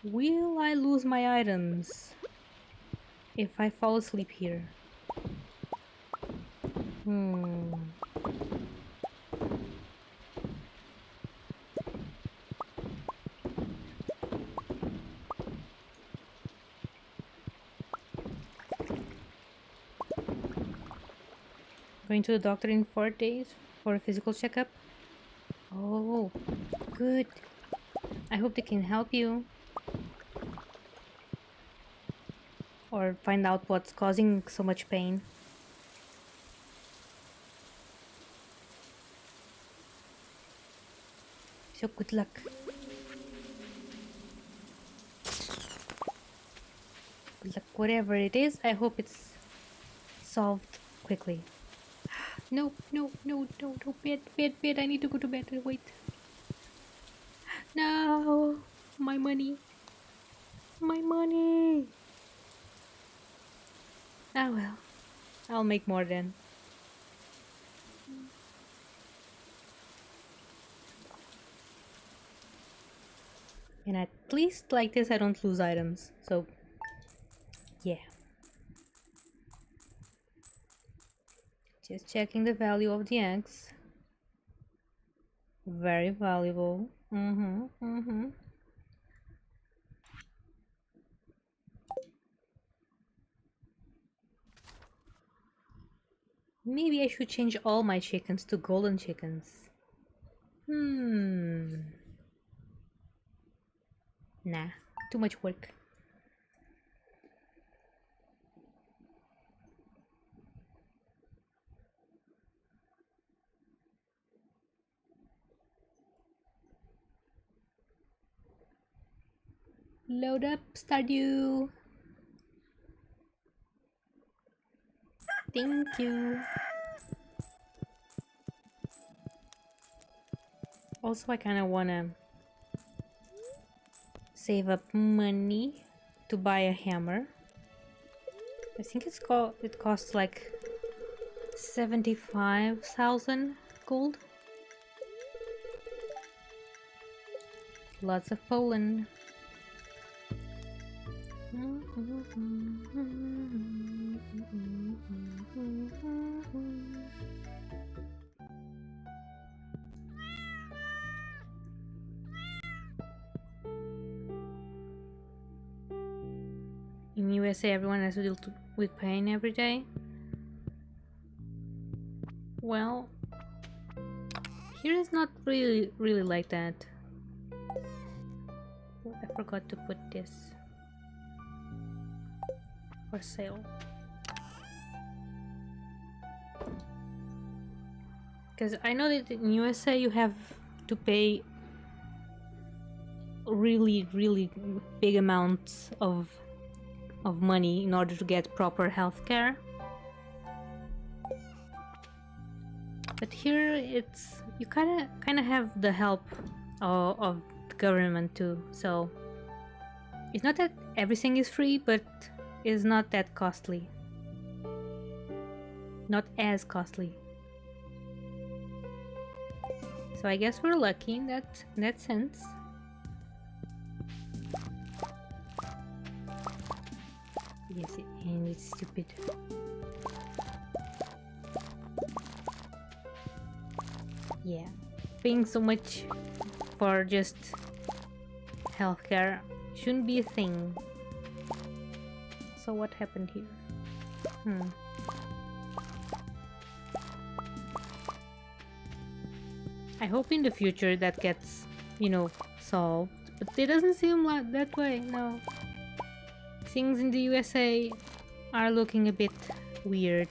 Will I lose my items if I fall asleep here? Going to the doctor in 4 days for a physical checkup? Oh, good. I hope they can help you. Or find out what's causing so much pain. So good luck. Good luck, whatever it is. I hope it's solved quickly. No, bed. I need to go to bed. Wait. No, my money. Ah well, I'll make more then. And at least like this I don't lose items. So, yeah. Just checking the value of the eggs. Very valuable. Maybe I should change all my chickens to golden chickens. Nah, too much work. Load up, Stardew. Thank you. Also, I kind of want to save up money to buy a hammer. I think it costs like 75,000 gold. Lots of pollen. In USA, everyone has to deal with pain every day. Well, here is not really like that. Oh, I forgot to put this for sale. Because I know that in USA you have to pay really big amounts of money in order to get proper health care. But here it's you kind of have the help of the government too. So it's not that everything is free, but it's not that costly. Not as costly. So I guess we're lucky in that sense. Yes, and it's stupid. Yeah, paying so much for just healthcare shouldn't be a thing. So what happened here? I hope in the future that gets, solved. But it doesn't seem like that way, no. Things in the USA are looking a bit weird.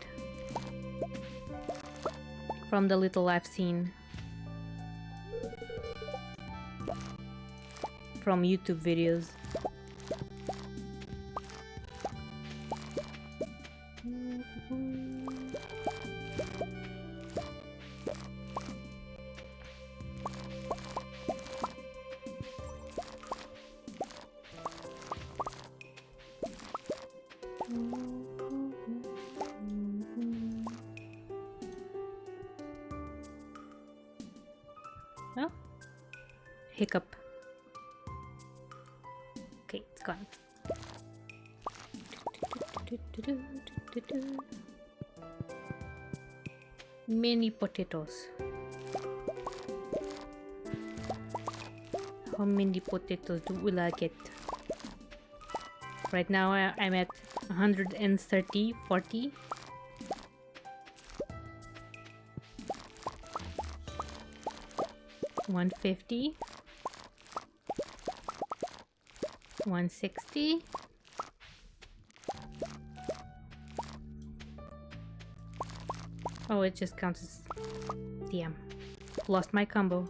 From the little I've seen. From YouTube videos. Oh, hiccup. Okay, it's gone. Many potatoes. How many potatoes will I get? Right now I'm at 130, 40. $150, $160, oh, it just counts as damn. Lost my combo.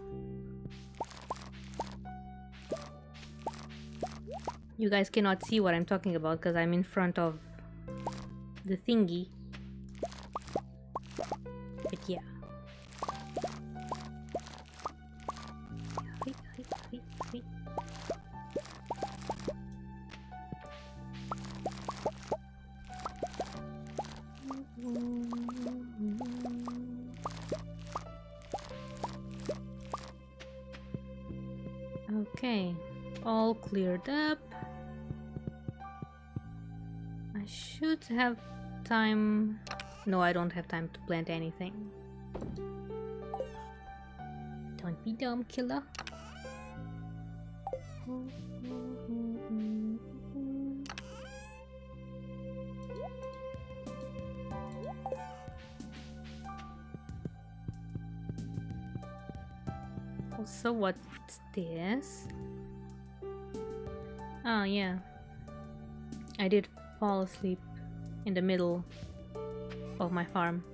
You guys cannot see what I'm talking about because I'm in front of the thingy. But yeah. Okay, all cleared up. I should have time. No, I don't have time to plant anything. Don't be dumb, Kylla. Also, what's this? Oh, yeah. I did fall asleep in the middle of my farm.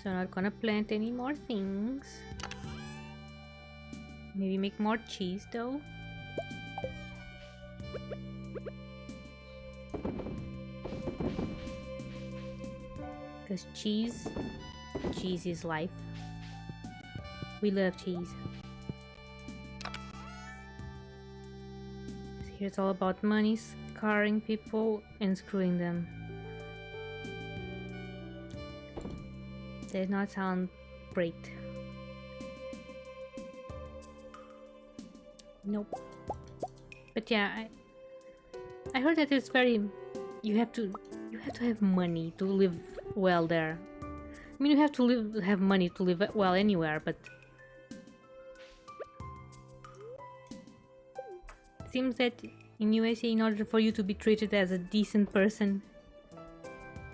So not gonna plant any more things. Maybe make more cheese though. Because cheese is life. We love cheese. Here it's all about money, scarring people, and screwing them. Does not sound great. Nope. But yeah, I heard that it's very. You have to have money to live well there. I mean, you have to have money to live well anywhere, but it seems that in USA, in order for you to be treated as a decent person,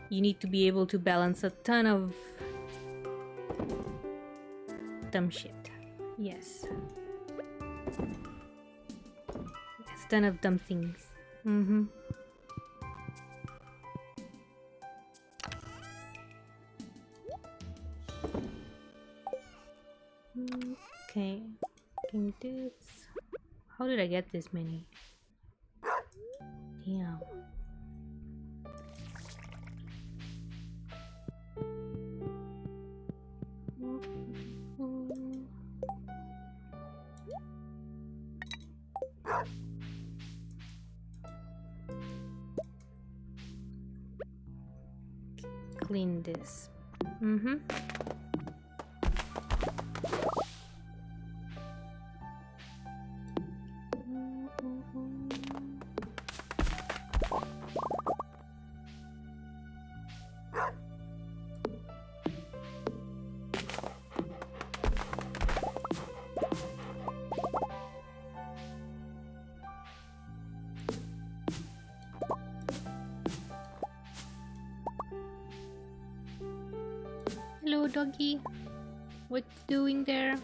you need to be able to balance a ton of dumb shit. Yes. Yes, a ton of dumb things. Mm-hmm. Okay. Give me this. How did I get this many? Damn. Clean this. Mm-hmm. Hello, doggy. What you doing there?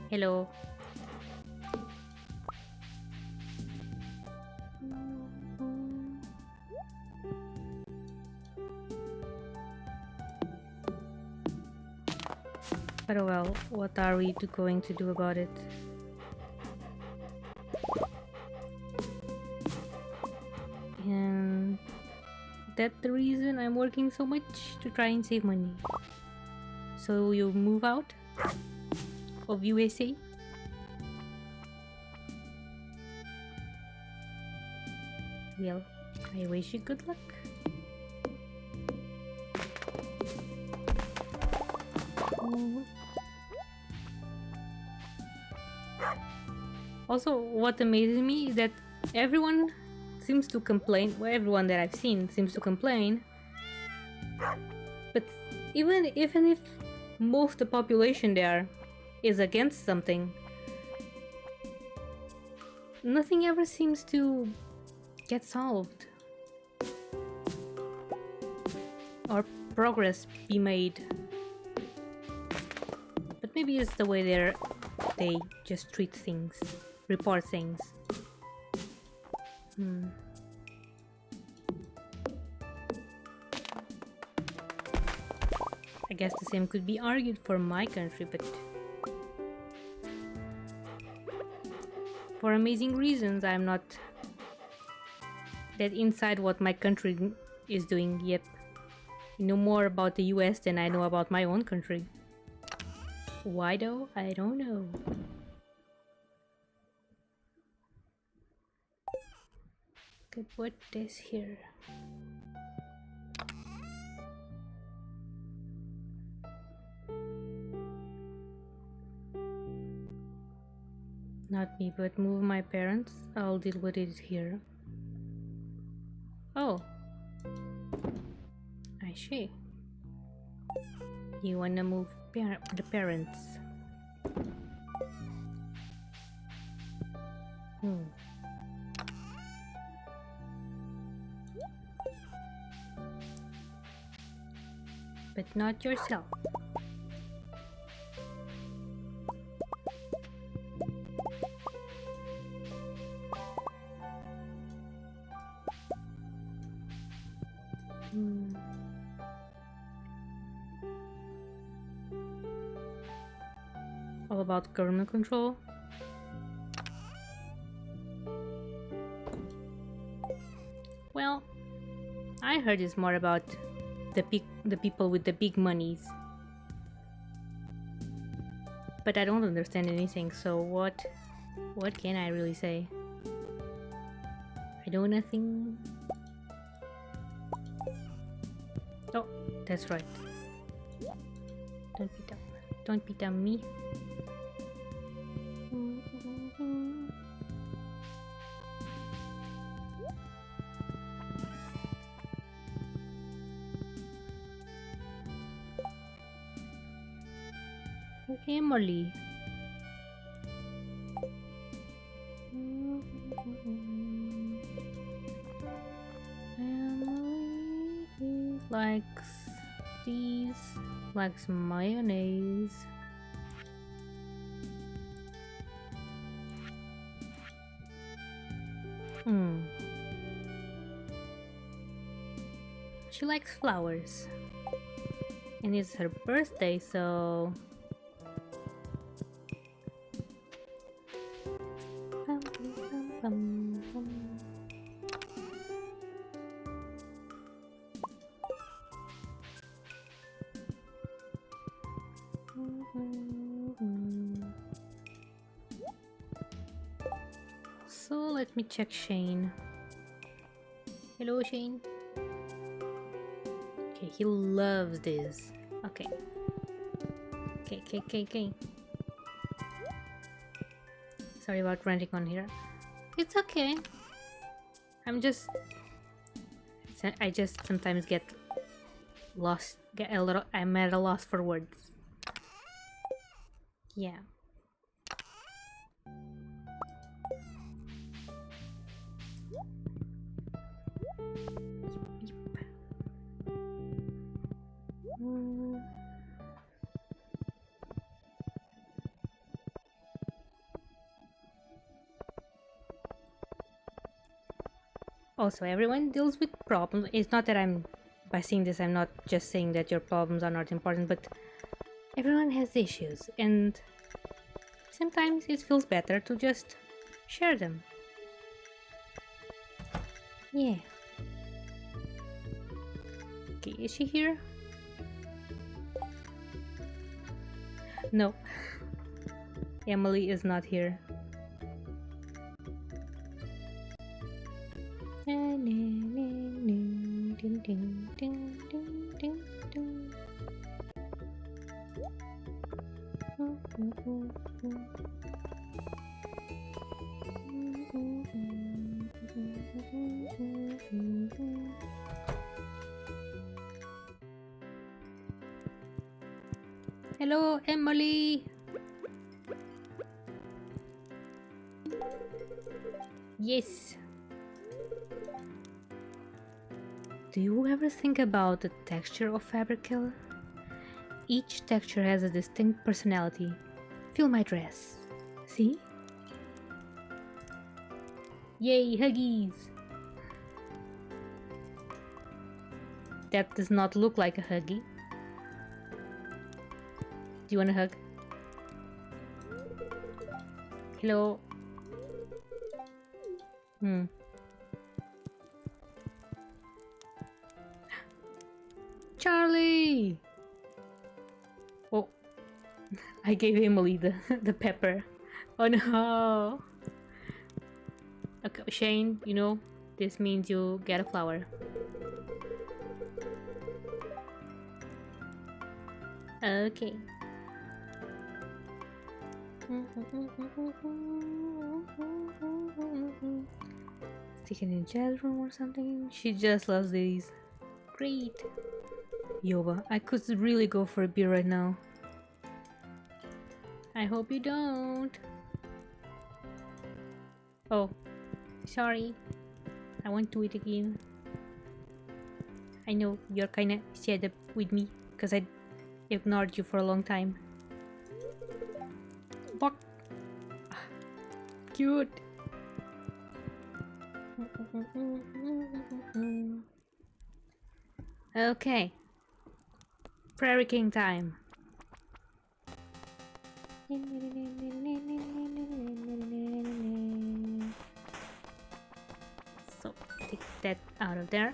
Hello. But oh well, what are we going to do about it? And that's the reason I'm working so much, to try and save money. So you move out of USA? Well, I wish you good luck. Also, what amazes me is that everyone seems to complain, well, everyone that I've seen seems to complain, but even if most of the population there is against something, nothing ever seems to get solved or progress be made. But maybe it's the way they just treat things, report things. I guess the same could be argued for my country, but for amazing reasons I'm not that inside what my country is doing yet. I know more about the US than I know about my own country. Why though? I don't know. Could put this here. Not me, but move my parents. I'll deal with it here. Oh. I see. You wanna move the parents. But not yourself. All about government control. Well, I heard it's more about the people with the big monies. But I don't understand anything, so what can I really say? I know nothing. Oh, that's right. Don't be dumb me. Emily. Emily likes these, likes mayonnaise. She likes flowers. And it's her birthday, so... So let me check Shane. Hello, Shane. Okay, he loves this. Okay. Okay. Sorry about ranting on here. It's okay. I just sometimes get lost. I'm at a loss for words. Yeah. Also, everyone deals with problems. It's not that by saying this, I'm not just saying that your problems are not important, but everyone has issues, and sometimes it feels better to just share them. Yeah. Okay, is she here? No. Emily is not here. Hello, Emily. Yes. Do you ever think about the texture of fabric, Kylla? Each texture has a distinct personality. Feel my dress. See? Yay, huggies! That does not look like a huggy. Do you want a hug? Hello? Charlie! Oh, I gave Emily the pepper. Oh no! Okay, Shane, you know, this means you get a flower. Okay. Sticking in jazz room or something? She just loves these. Great. Yoba, I could really go for a beer right now. I hope you don't. Oh, sorry. I won't do it again. I know you're kinda sad with me because I ignored you for a long time. Fuck. Cute. Okay. Prairie King time. So take that out of there.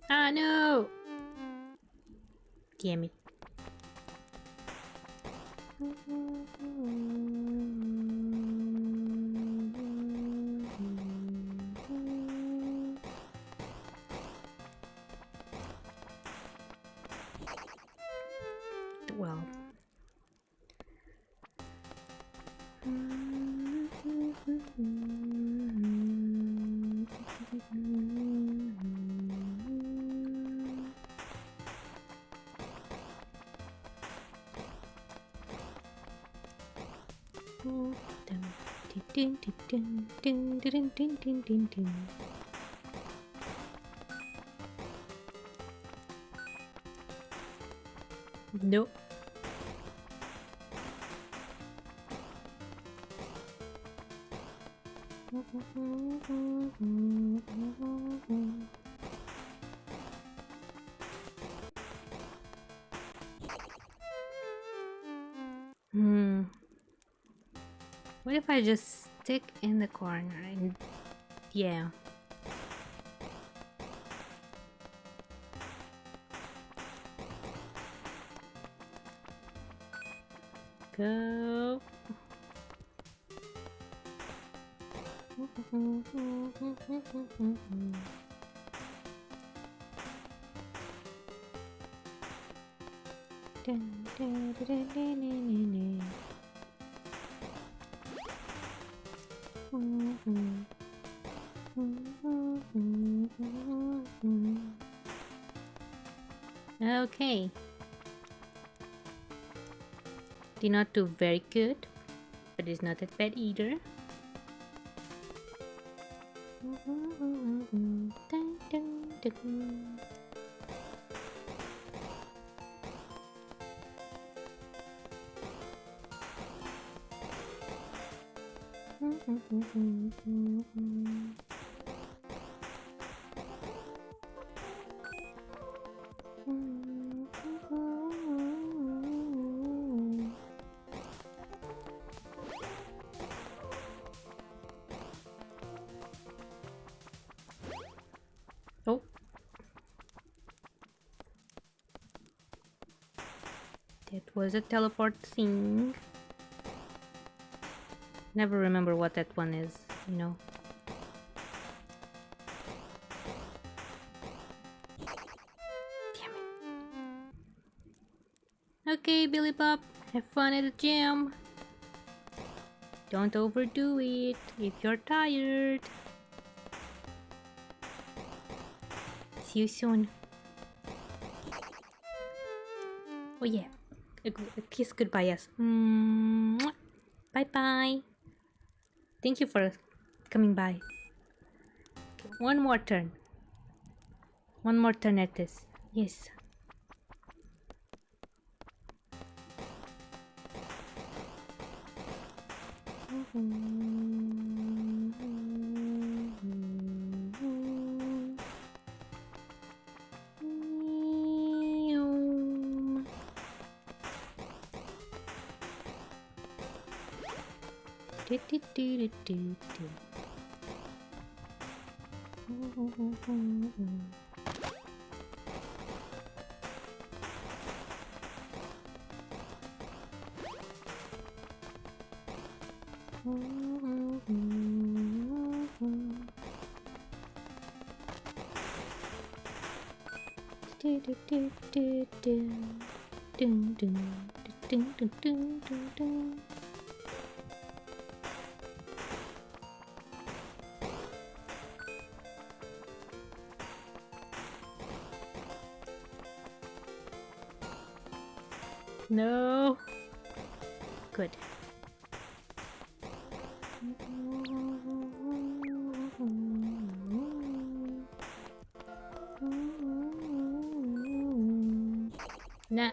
Ah no! Damn it. Well, Nope. What if I just stick in the corner and yeah. Go. Okay. Did not do very good, but it's not that bad either. Oh. That was a teleport thing. Never remember what that one is, you know. Damn it. Okay, Billy Bob, have fun at the gym. Don't overdo it if you're tired. See you soon. Oh yeah, a kiss goodbye, yes. Bye bye. Thank you for coming by. Okay, one more turn. One more turn at this. Yes. No. Good. Nah.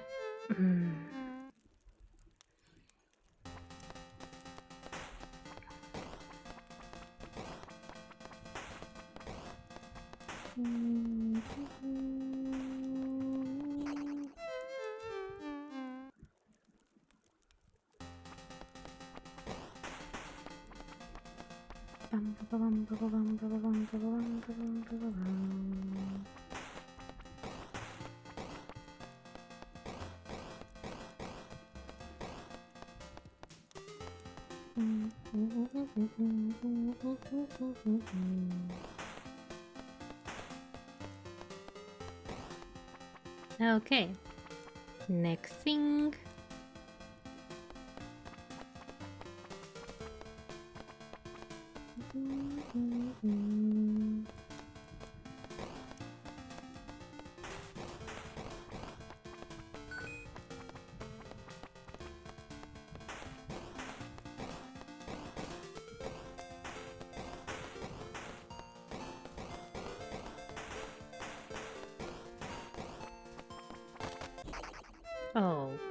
Okay. Next thing.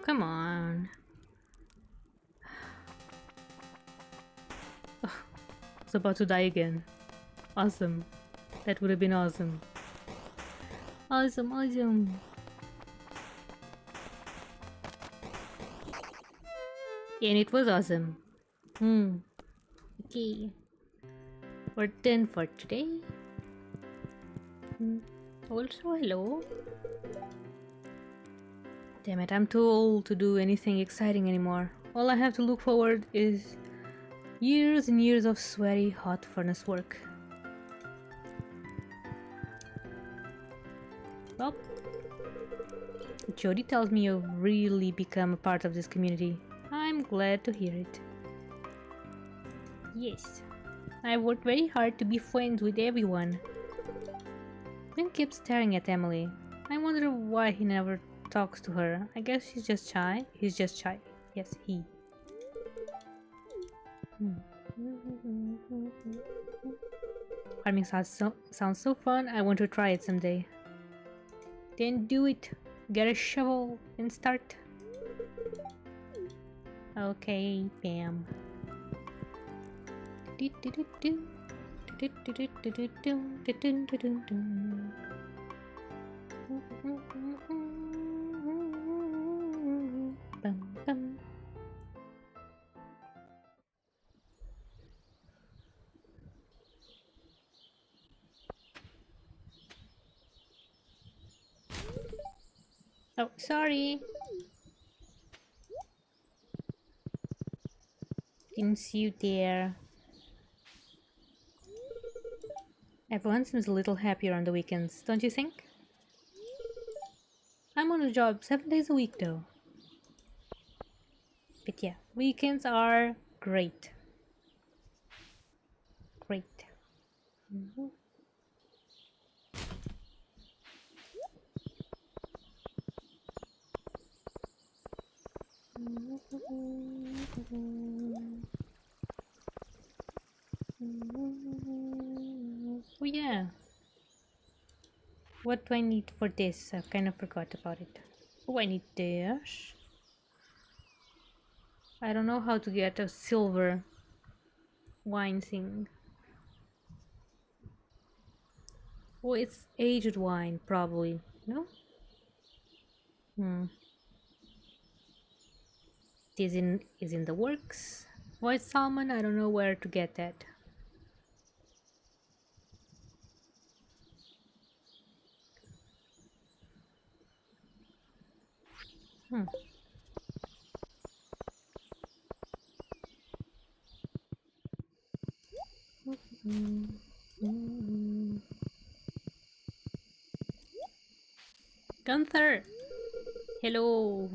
come on. I was about to die again. Awesome. That would have been awesome. Awesome, awesome. And it was awesome. Okay. We're done for today. Also, hello. Damn it, I'm too old to do anything exciting anymore. All I have to look forward is years and years of sweaty, hot furnace work. Well, Jody tells me you've really become a part of this community. I'm glad to hear it. Yes, I worked very hard to be friends with everyone. Clint keeps staring at Emily. I wonder why he never talks to her. I guess he's just shy. He's just shy. Yes, he. Farming sounds so fun. I want to try it someday. Then do it. Get a shovel and start. Okay, bam. Oh, sorry. Didn't see you there. Everyone seems a little happier on the weekends, don't you think? I'm on a job 7 days a week though. But yeah, weekends are great. Great. Oh yeah. What do I need for this? I kind of forgot about it. Oh, I need this. I don't know how to get a silver wine thing. Oh, it's aged wine, probably. No? Is in the works. White salmon, I don't know where to get that. Gunther! Hello!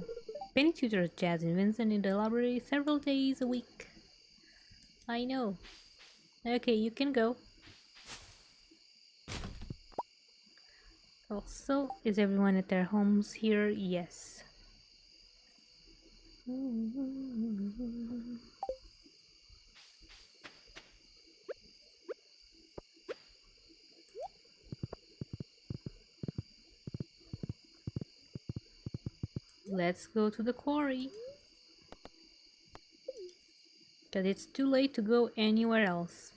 Penny tutors Jazz and Vincent in the library several days a week. I know. Okay, you can go. Also, is everyone at their homes here? Yes. Let's go to the quarry. Because it's too late to go anywhere else.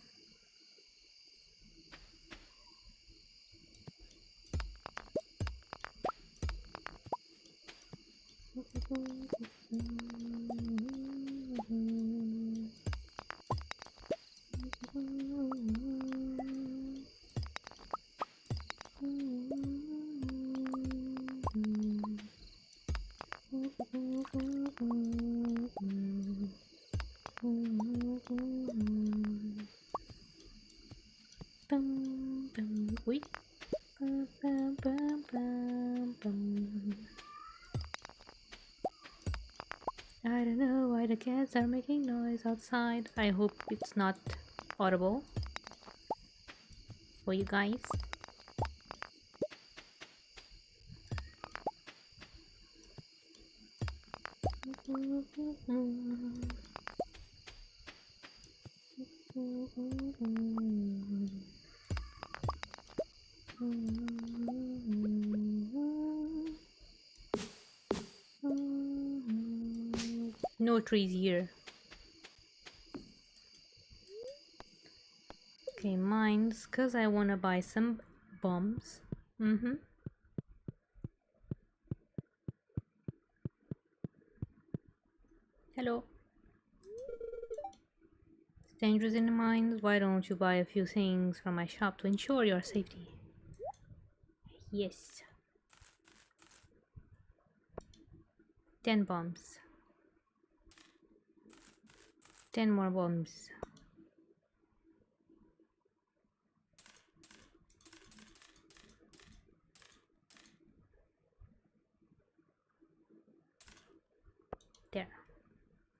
Wait. I don't know why the cats are making noise outside. I hope it's not audible for you guys. no trees here. Okay, mines, cause I wanna buy some bombs. Hello. It's dangerous in the mines. Why don't you buy a few things from my shop to ensure your safety? Yes. 10 bombs. 10 more bombs. There.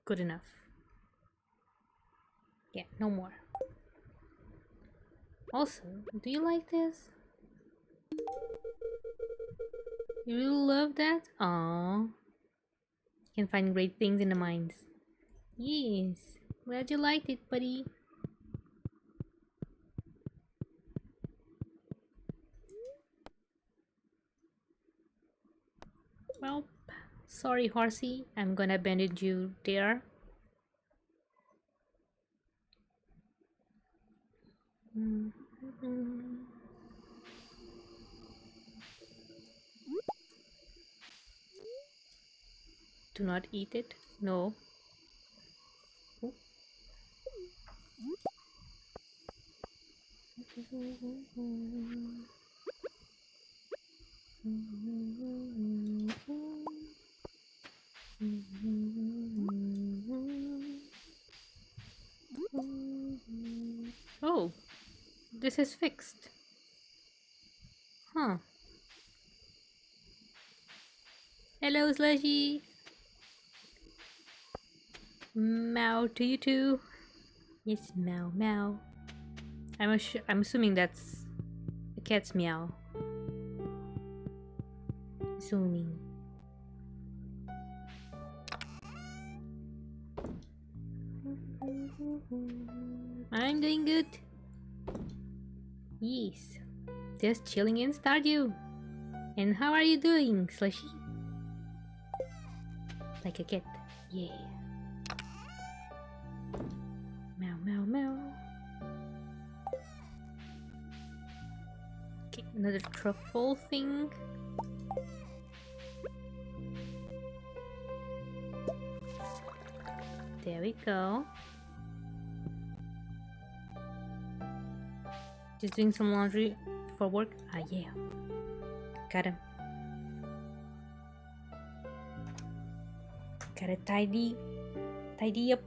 Good enough. Yeah, no more. Also, do you like this? You really love that? Aww. You can find great things in the mines. Yes. Glad you liked it, buddy. Well, sorry, horsey. I'm gonna abandon you there. Do not eat it. No. Oh, this is fixed. Huh. Hello, Slushy. Meow to you too. Yes, meow, meow. I'm assuming that's a cat's meow. Assuming. I'm doing good. Yes. Just chilling in Stardew. And how are you doing, Slushy? Like a cat. Yeah. Meow, meow, meow. Okay, another truffle thing. There we go. Just doing some laundry for work. Ah, yeah. Got him. Gotta tidy up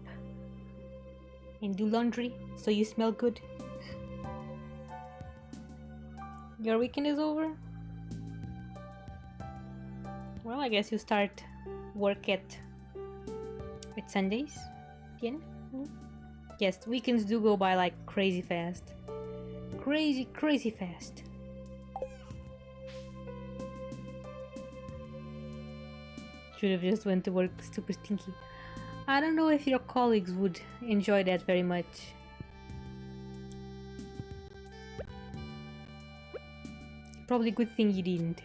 and do laundry so you smell good. Your weekend is over? Well, I guess you start work at Sundays again. Yes, weekends do go by like crazy fast. Crazy fast. Should have just went to work super stinky. I don't know if your colleagues would enjoy that very much. Probably good thing you didn't.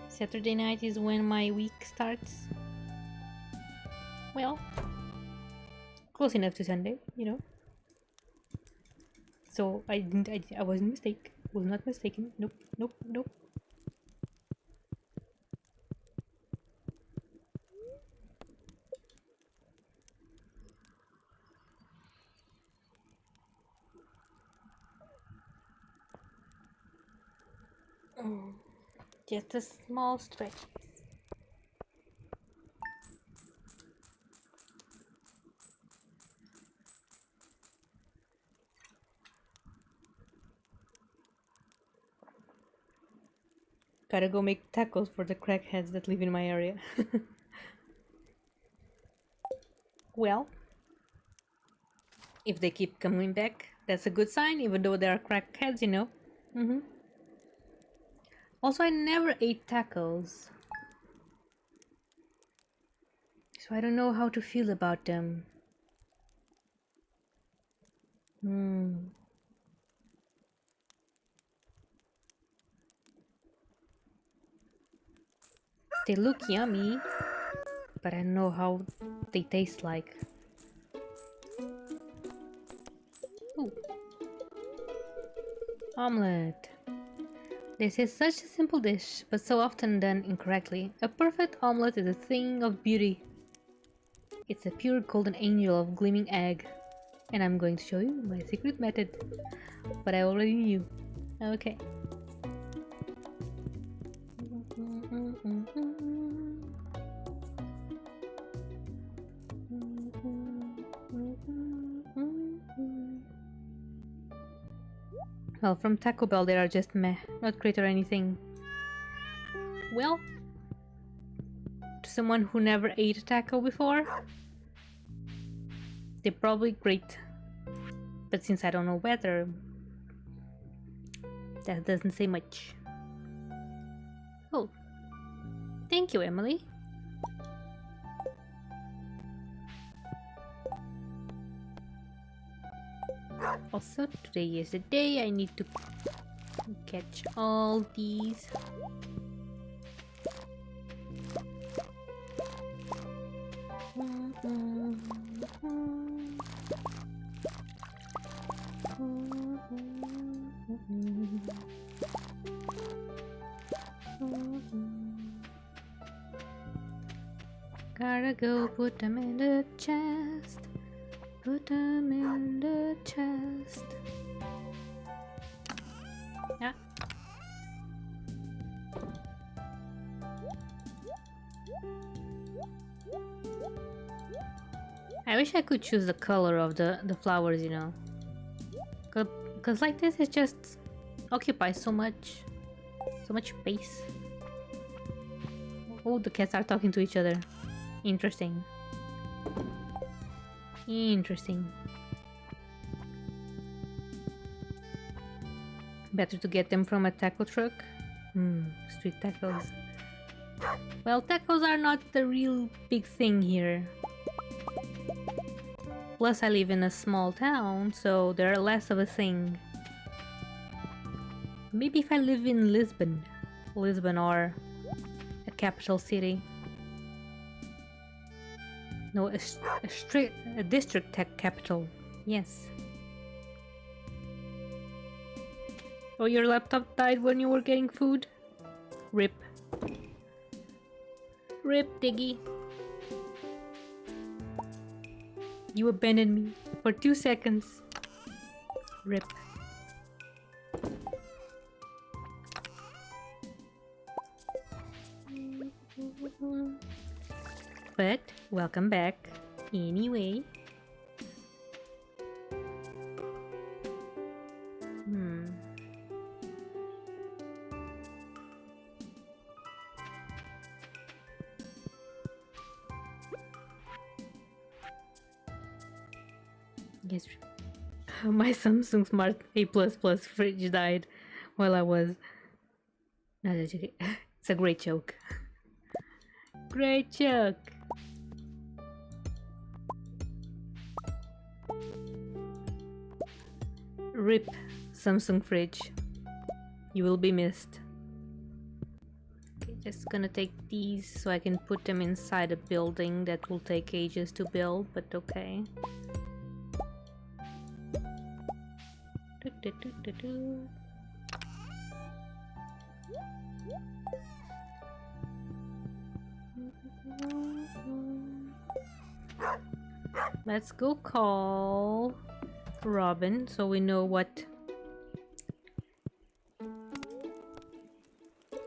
Saturday night is when my week starts. Well, close enough to Sunday, you know. So I wasn't was not mistaken. Nope. Just a small stretch. Gotta go make tacos for the crackheads that live in my area. Well, if they keep coming back, that's a good sign, even though they are crackheads, you know. Also, I never ate tacos, so I don't know how to feel about them. They look yummy, but I don't know how they taste like. Ooh. Omelette. This is such a simple dish, but so often done incorrectly. A perfect omelette is a thing of beauty. It's a pure golden angel of gleaming egg. And I'm going to show you my secret method. But I already knew. Okay. Well, from Taco Bell they are just meh, not great or anything. Well, to someone who never ate a taco before, they're probably great. But since I don't know better, that doesn't say much. Oh, thank you, Emily. Also, today is the day I need to catch all these. Gotta go put them in the chest. Put them in the chest. Yeah. I wish I could choose the color of the flowers, you know. Cause like this it just occupies so much space. Oh, the cats are talking to each other. Interesting. Interesting. Better to get them from a taco truck. Street tacos. Well, tacos are not the real big thing here. Plus, I live in a small town, so they're less of a thing. Maybe if I live in Lisbon or a capital city. No, a district tech capital. Yes. Oh, your laptop died when you were getting food? Rip. Rip, Diggy. You abandoned me for 2 seconds. Rip. But, welcome back. Anyway. Yes. My Samsung Smart A++ fridge died while I was... No, that's okay. It's a great joke. Great joke. RIP Samsung fridge. You will be missed. Okay, just gonna take these so I can put them inside a building that will take ages to build, but okay. Let's go call Robin so we know what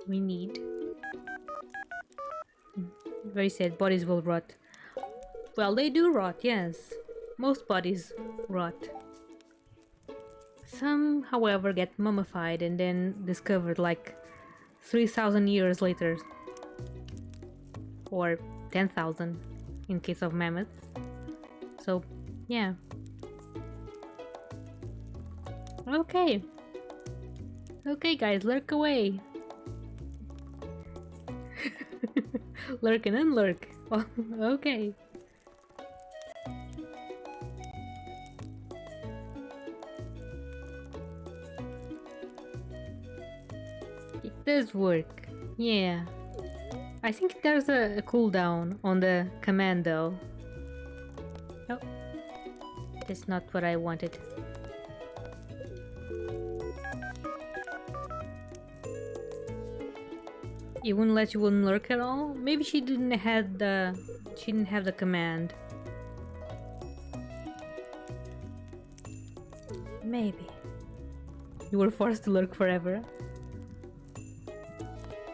we need. Very sad, bodies will rot. Well, they do rot, yes. Most bodies rot. Some, however, get mummified and then discovered like 3,000 years later. Or 10,000 in case of mammoths. So, yeah. Okay. Okay, guys, lurk away. Lurk and unlurk. Okay. It does work. Yeah. I think there's a cooldown on the command though. Oh, that's not what I wanted. It wouldn't let you lurk at all? Maybe she didn't have the command. Maybe. You were forced to lurk forever.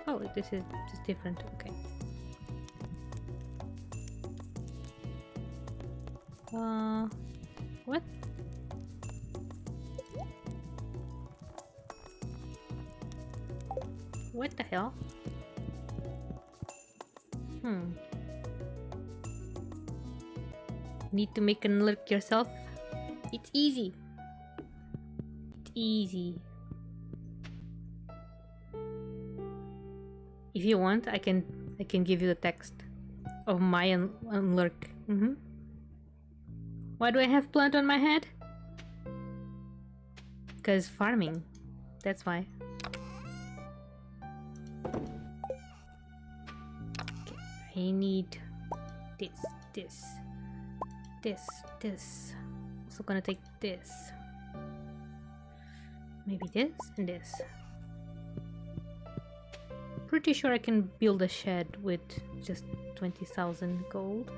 Oh, this is just different. Okay. What? What the hell? Need to make an alert yourself? It's easy. It's easy. If you want, I can give you the text of my unlurk. Why do I have plant on my head? Because farming. That's why. Okay, I need this. Also gonna take this. Maybe this and this. Pretty sure I can build a shed with just 20,000 gold.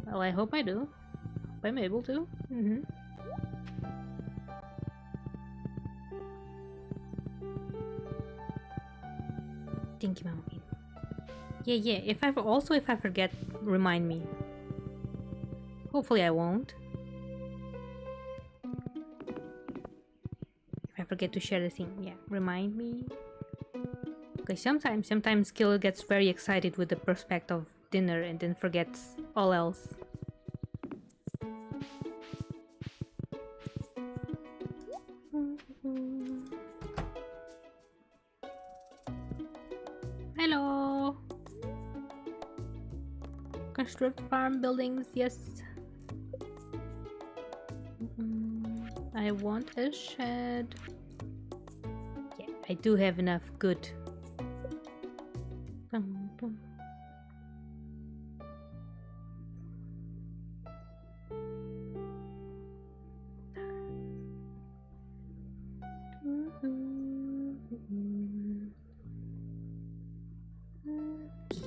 Well, I hope I do. Hope I'm able to. Thank you, Mama. Yeah. If I forget, remind me. Hopefully I won't. If I forget to share the thing, yeah, remind me. Okay, sometimes Kylla gets very excited with the prospect of dinner and then forgets all else. Hello! Construct farm buildings, yes. I want a shed. Yeah, I do have enough. Good.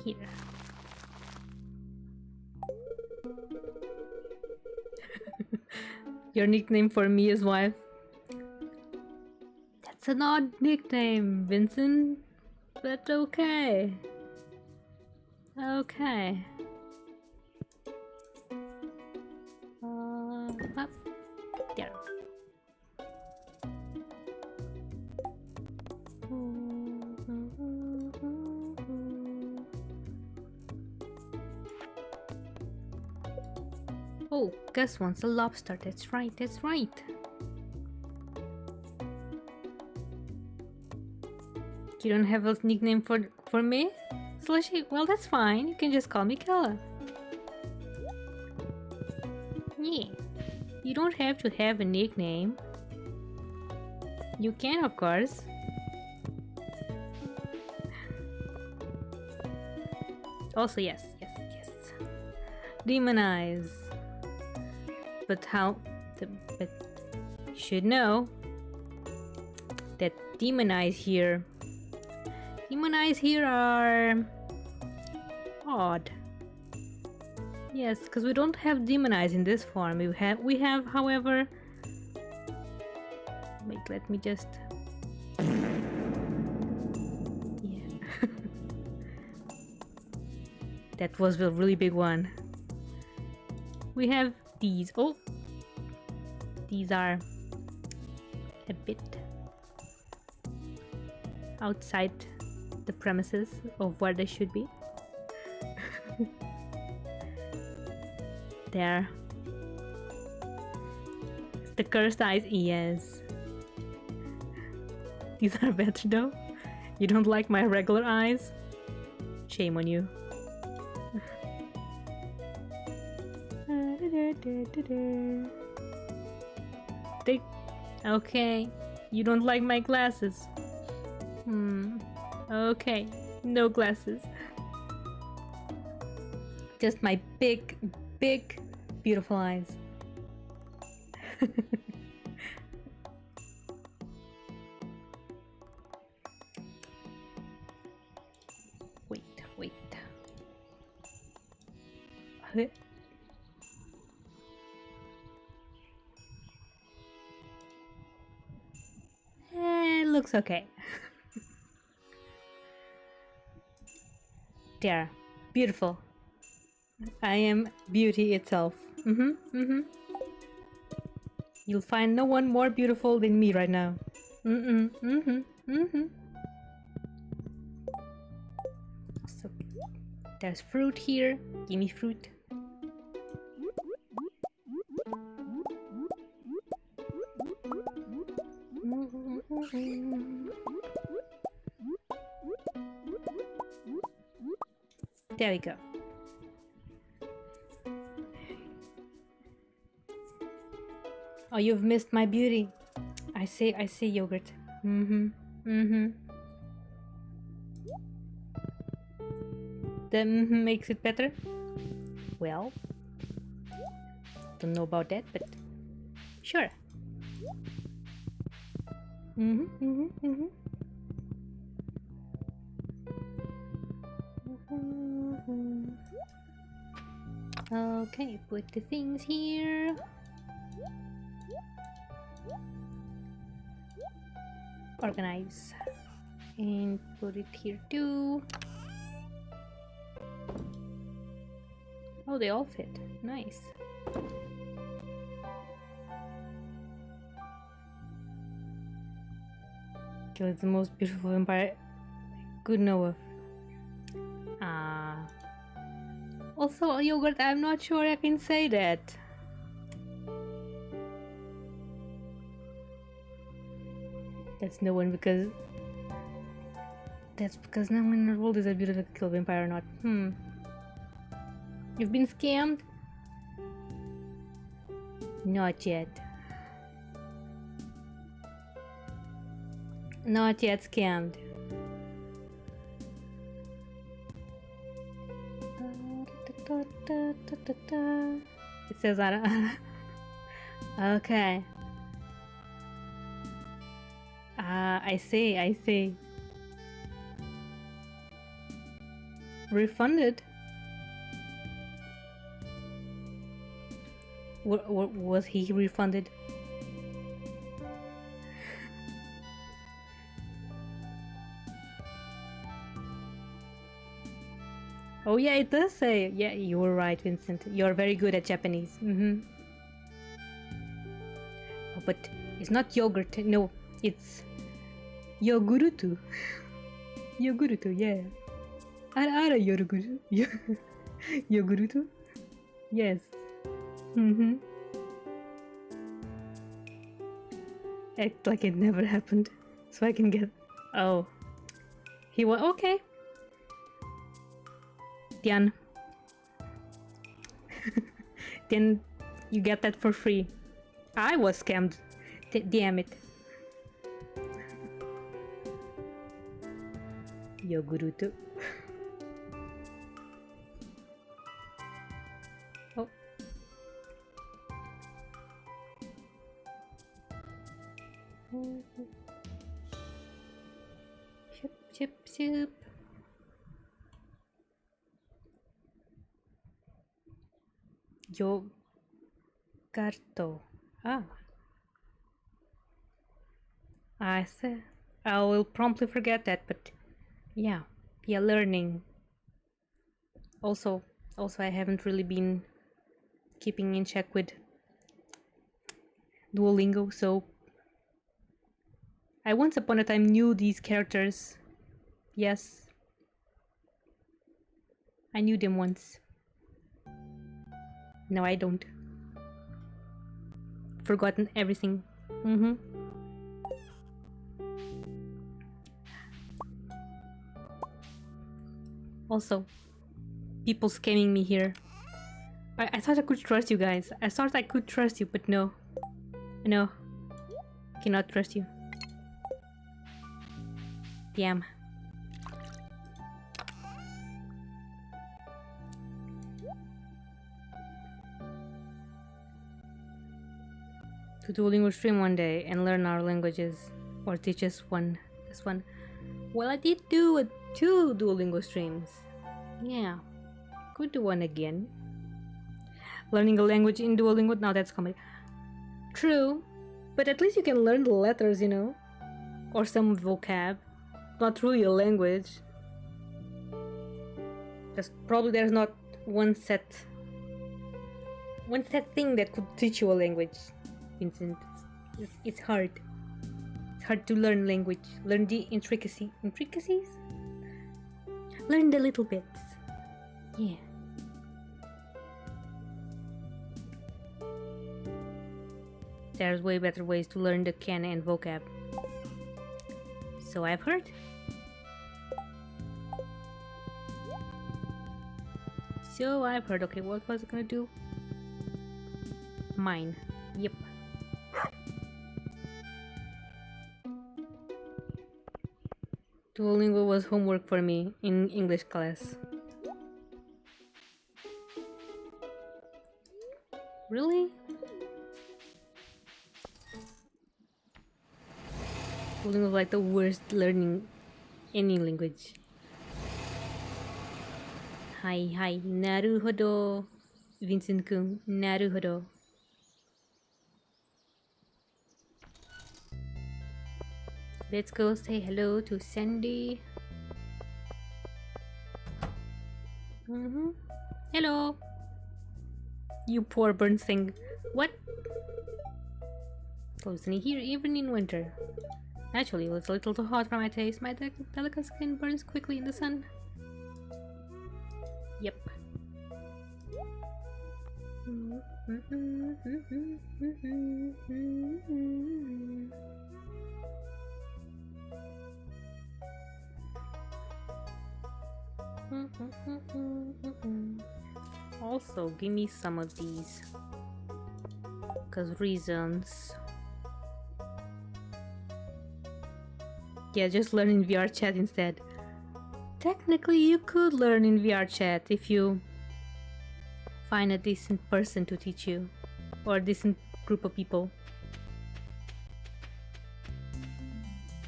Here. Your nickname for me is wife. That's an odd nickname, Vincent. But okay. Okay. Up there. Oh, Gus wants a lobster. That's right. That's right. You don't have a nickname for me? Slushy? Well, that's fine. You can just call me Kylla. Yeah. You don't have to have a nickname. You can, of course. Also, yes. Demonize. But but you should know that demonize here are odd. Yes, because we don't have demonize in this form. We have, however. Wait, let me just. Yeah. That was a really big one. We have these. Oh, these are a bit outside the premises of where they should be. There. The cursed eyes, yes. These are better though. You don't like my regular eyes? Shame on you. Okay, you don't like my glasses. Okay, No glasses. Just my big, big, beautiful eyes. Wait. Looks okay. There. Beautiful. I am beauty itself. You'll find no one more beautiful than me right now. So, there's fruit here. Give me fruit. There we go. Oh, you've missed my beauty. I say yogurt. That makes it better. Well, don't know about that, but sure. Okay, put the things here. Organize and put it here too. Oh, they all fit. Nice. Kylla is the most beautiful vampire I could know of. Also, yogurt, I'm not sure I can say that. That's no one because... That's because no one in the world is as beautiful as Kylla vampire or not. You've been scammed? Not yet. Not yet scammed. It says that. Okay. I see. Refunded? Was he refunded? Oh yeah, it does say. Yeah, you were right, Vincent. You're very good at Japanese. Oh, but it's not yogurt. No, it's yogurutu. Yogurutu, yeah. Ara yogurutu. Yogurutu? Yes. Act like it never happened, so I can get. Oh, he was okay. Dian. Then you get that for free. I was scammed. Damn it. Yogurutu. Oh. Ship. Yogarto. I said I will promptly forget that, but yeah, learning. Also, I haven't really been keeping in check with Duolingo, so I once upon a time knew these characters. Yes, I knew them once. No, I don't. Forgotten everything. Also, people scamming me here. I thought I could trust you guys. I thought I could trust you, but no. No. Cannot trust you. Damn. to Duolingo stream one day and learn our languages, or teach us one. This one. Well, I did do 2 Duolingo streams. Yeah, could do one again. Learning a language in Duolingo, now that's comedy. True, but at least you can learn the letters, you know, or some vocab. Not really a language. Just probably there's not one set thing that could teach you a language, Vincent. It's hard. It's hard to learn language. Learn the intricacies? Learn the little bits. Yeah. There's way better ways to learn the can and vocab. So I've heard. Okay, what was it gonna do? Mine. Yep. Duolingo was homework for me in English class. Really? Duolingo was like the worst learning any language. Hi, naruhodo. Vincent-kun, naruhodo. Let's go say hello to Sandy. Hello. You poor burnt thing. What? Closing here even in winter. Actually, it was a little too hot for my taste. My delicate skin burns quickly in the sun. Yep. Also, give me some of these. 'Cause reasons. Yeah, just learn in VR chat instead. Technically, you could learn in VR chat if you find a decent person to teach you, or a decent group of people.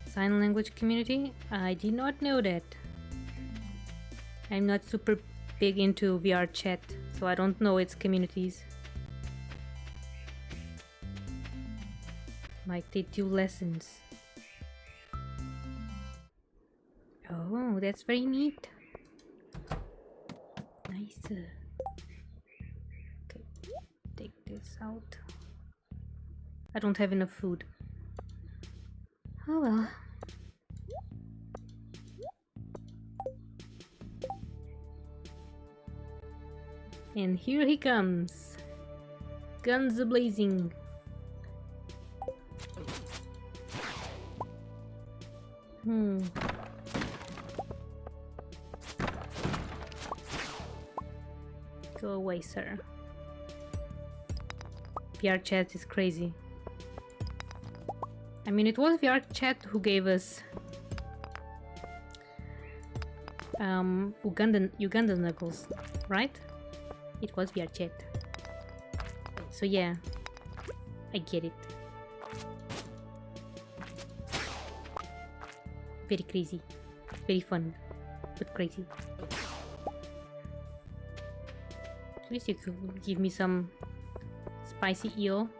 Sign language community? I did not know that. I'm not super big into VR chat, so I don't know its communities. Like they do lessons. Oh, that's very neat. Nice. Okay, take this out. I don't have enough food. Oh well. And here he comes. Guns a-blazing. Go away, sir. VR chat is crazy. I mean, it was VR chat who gave us Ugandan knuckles, right? It was VR chat. So yeah, I get it. Very crazy, very fun, but crazy. At least you could give me some spicy eel.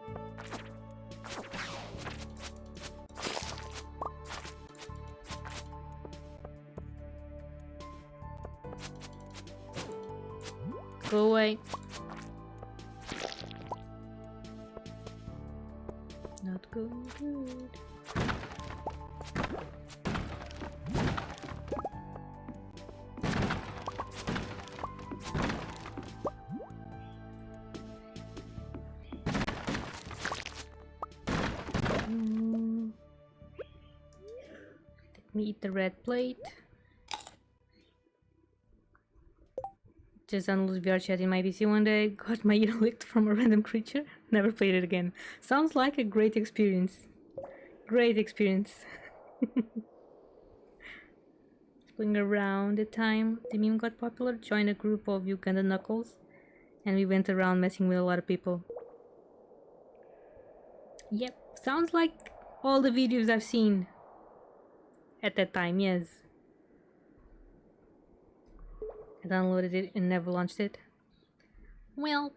Go away. Not going good. Let me eat the red plate. Just downloaded VR chat in my PC one day, got my ear licked from a random creature, never played it again. Sounds like a great experience. Great experience. Going around the time the meme got popular, joined a group of Uganda knuckles, and we went around messing with a lot of people. Yep, sounds like all the videos I've seen at that time, yes. I downloaded it and never launched it. Well,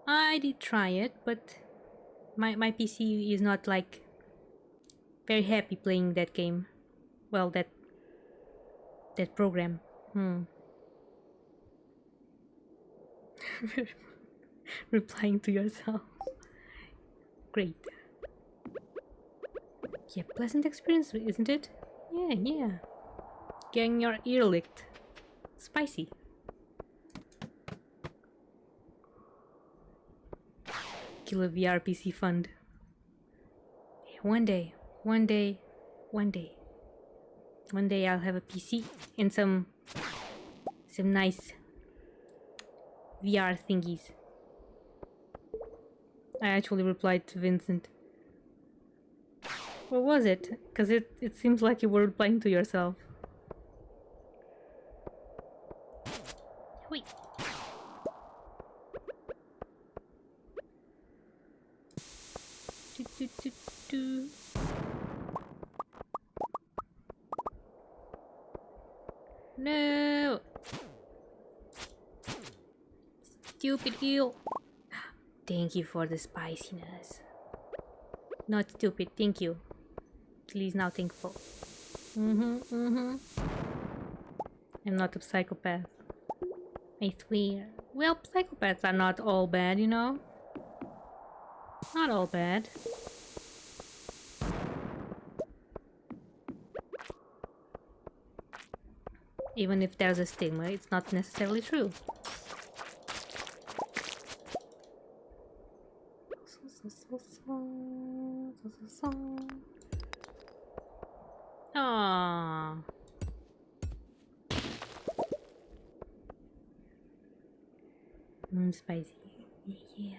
I did try it, but my PC is not like very happy playing that game. Well, that program. Replying to yourself. Great. Yeah, pleasant experience, isn't it? Yeah. Getting your ear licked. Spicy. Kylla VR PC fund. One day I'll have a PC and some nice VR thingies. I actually replied to Vincent. What was it? Because it seems like you were replying to yourself. Wait. Do. No! Stupid eel! Thank you for the spiciness. Not stupid, thank you. Please now thankful. I'm not a psychopath. I swear. Well, psychopaths are not all bad, you know? Not all bad. Even if there's a stigma, it's not necessarily true. Aww. Spicy. Yeah.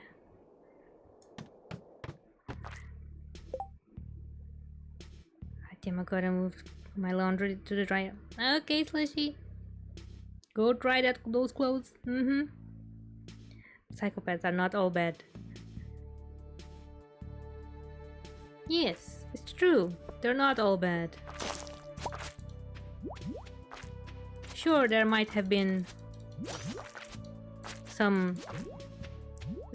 I think I gotta move my laundry to the dryer. Okay, Slushy. Go dry those clothes. Psychopaths are not all bad. Yes, it's true. They're not all bad. Sure, there might have been some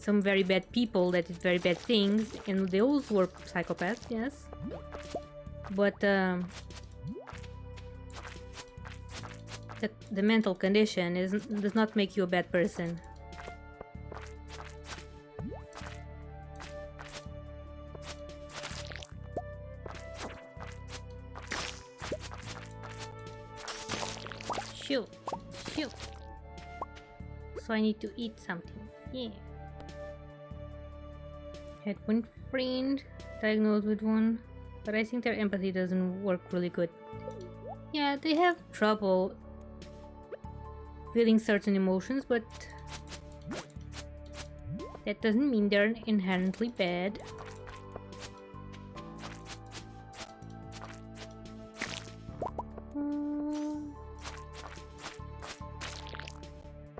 very bad people that did very bad things, and those were psychopaths, yes. But the mental condition does not make you a bad person. Shoot. So I need to eat something. Yeah. Had one friend diagnosed with one, but I think their empathy doesn't work really good. Yeah, they have trouble feeling certain emotions, but that doesn't mean they're inherently bad.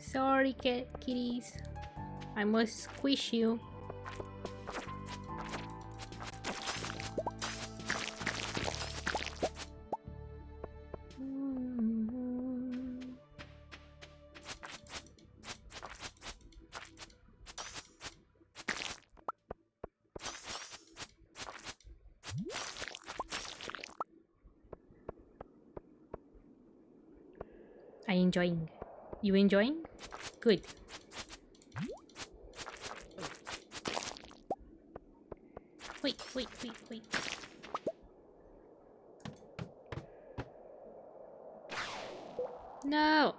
Sorry, kitties. I must squish you. I enjoying. You enjoying? Good. Wait. No!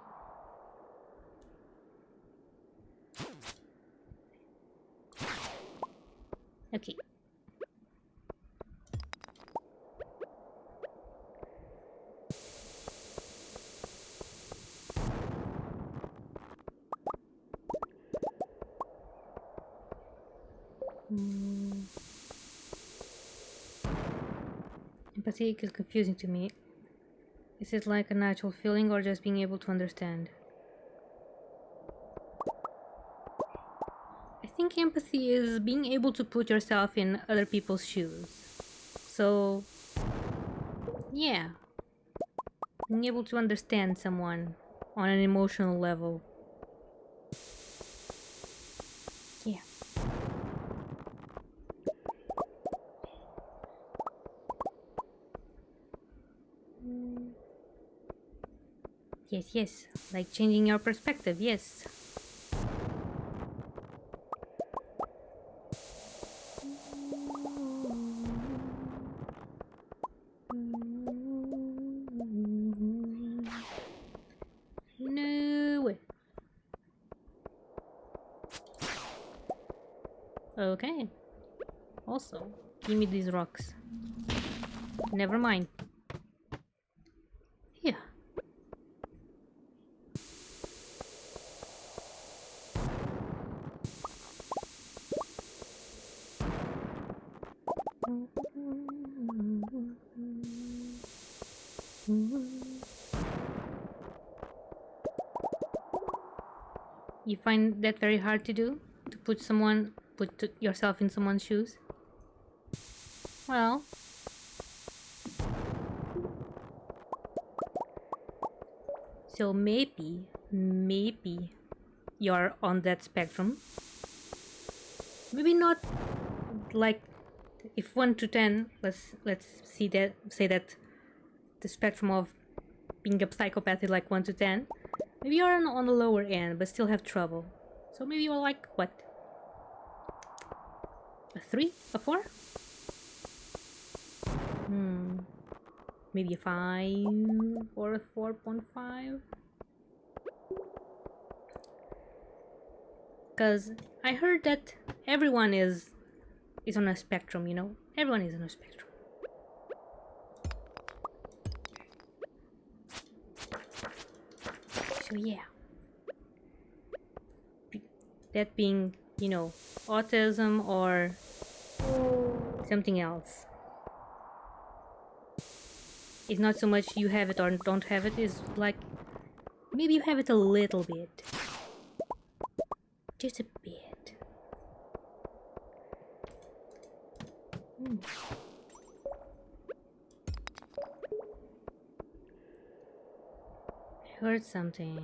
Okay. Empathy is confusing to me. Is it like a natural feeling or just being able to understand? I think empathy is being able to put yourself in other people's shoes. So, yeah, being able to understand someone on an emotional level. Yeah. Yes, yes, like changing your perspective, yes. No way. Okay. Also, give me these rocks. Never mind. Here. You find that very hard to do? To put yourself in someone's shoes? Well, so maybe you're on that spectrum. Maybe not like if 1 to 10, let's say that the spectrum of being a psychopath is like 1 to 10. Maybe you're on the lower end but still have trouble. So maybe you're like what? A 3? A 4? Maybe a 5 or a 4.5? Because I heard that everyone is on a spectrum, you know? Everyone is on a spectrum. So yeah. That being, you know, autism or something else. It's not so much you have it or don't have it, it's like maybe you have it a little bit. Just a bit. I heard something.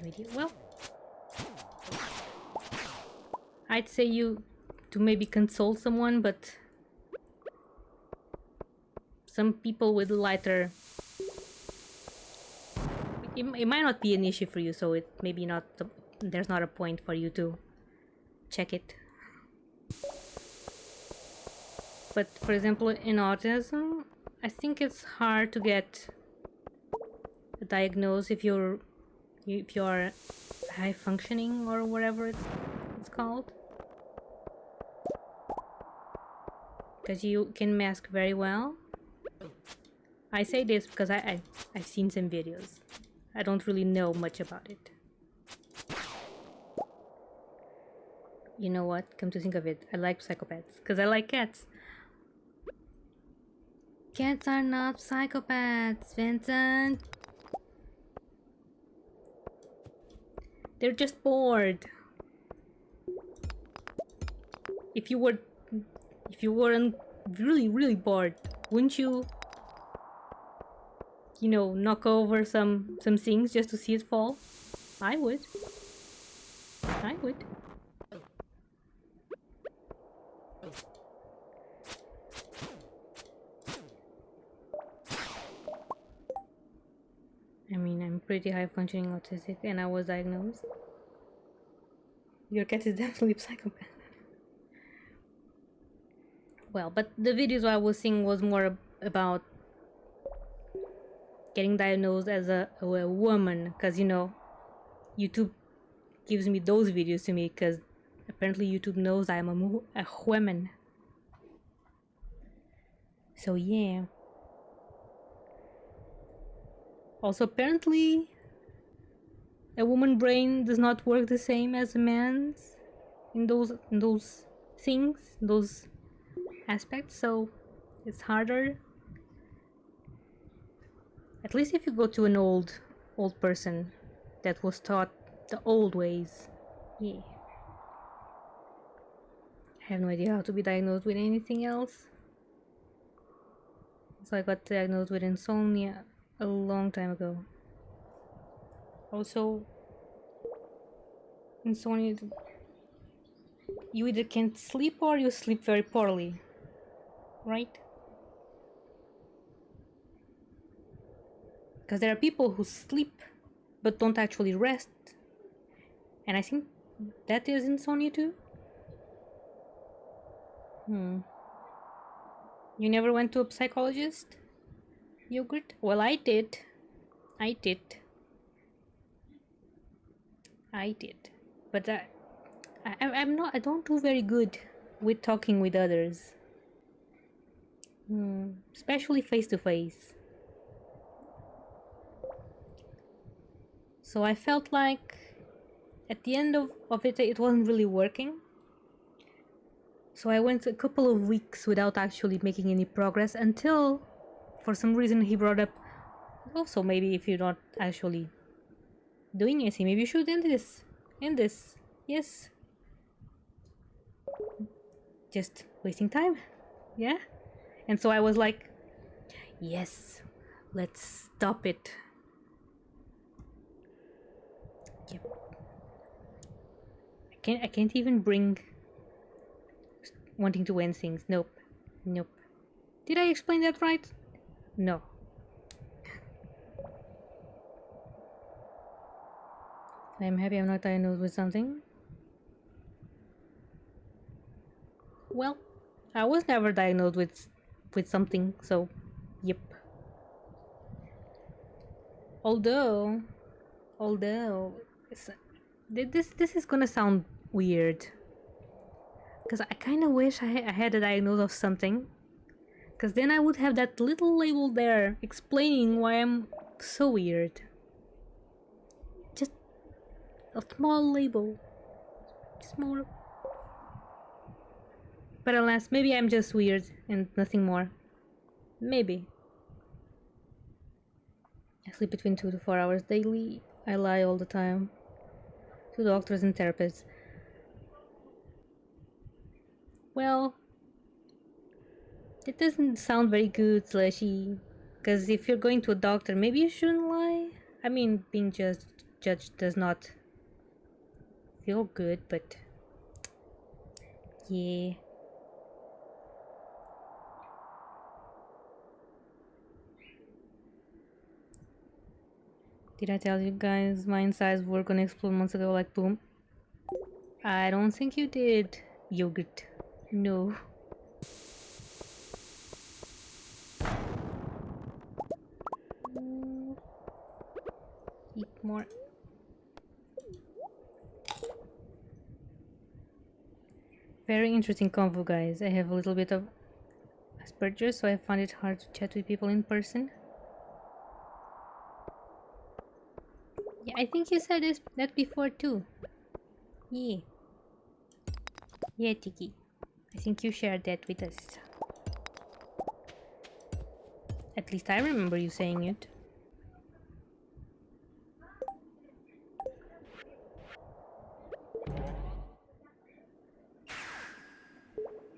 Video. Well, I'd say you to maybe consult someone, but some people with lighter, it might not be an issue for you, so it maybe not there's not a point for you to check it. But for example, in autism, I think it's hard to get diagnosed if you're high functioning or whatever it's called, because you can mask very well. I say this because I've seen some videos. I don't really know much about it. You know what? Come to think of it, I like psychopaths because I like cats. Cats are not psychopaths, Vincent. They're just bored. If you weren't really bored, wouldn't you know, knock over some things just to see it fall? I would. I mean, I'm pretty high functioning autistic and I was diagnosed. Your cat is definitely a psychopath. Well, but the videos I was seeing was more about getting diagnosed as a woman, because, you know, YouTube gives me those videos to me because apparently YouTube knows I'm a woman. So yeah. Also, apparently a woman's brain does not work the same as a man's in those things, those aspects. So It's harder. At least if you go to an old person that was taught the old ways. Yeah. I have no idea how to be diagnosed with anything else. So I got diagnosed with insomnia a long time ago. Also, insomnia, you either can't sleep or you sleep very poorly, right? Because there are people who sleep but don't actually rest, and I think that is insomnia too. You never went to a psychologist, Yogurt? Well, I did. I did. I did. But I'm not. I don't do very good with talking with others, especially face to face. So I felt like at the end of it, it wasn't really working. So I went a couple of weeks without actually making any progress until, for some reason, he brought up, also maybe if you're not actually doing anything, maybe you should end this. End this. Yes. Just wasting time. Yeah? And so I was like, yes, let's stop it. Yep. I can't even bring wanting to end things. Nope. Nope. Did I explain that right? No. I'm happy I'm not diagnosed with something. Well, I was never diagnosed with something, so yep. Although this is gonna sound weird, because I kind of wish I had a diagnosis of something, because then I would have that little label there explaining why I'm so weird. Just a small label, small. But alas, maybe I'm just weird and nothing more. Maybe. I sleep between 2 to 4 hours daily. I lie all the time to doctors and therapists. Well, it doesn't sound very good, Slashy. Because if you're going to a doctor, maybe you shouldn't lie. I mean, being judged does not feel good, but yeah. Did I tell you guys my insides were gonna explode months ago, like boom? I don't think you did, Yogurt. No. Eat more. Very interesting convo, guys. I have a little bit of Asperger's, so I find it hard to chat with people in person. Yeah, I think you said that before too. Yeah. Yeah, Tiki. I think you shared that with us. At least I remember you saying it.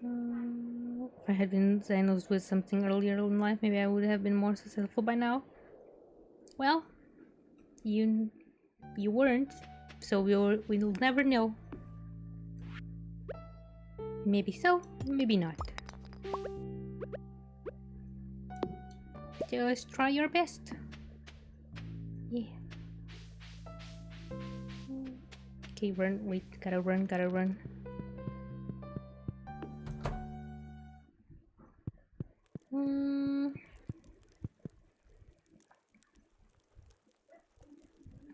If I had been diagnosed with something earlier in life, maybe I would have been more successful by now. Well, you weren't, so we'll never know. Maybe so, maybe not. Just try your best. Yeah. Okay, run. Wait, gotta run.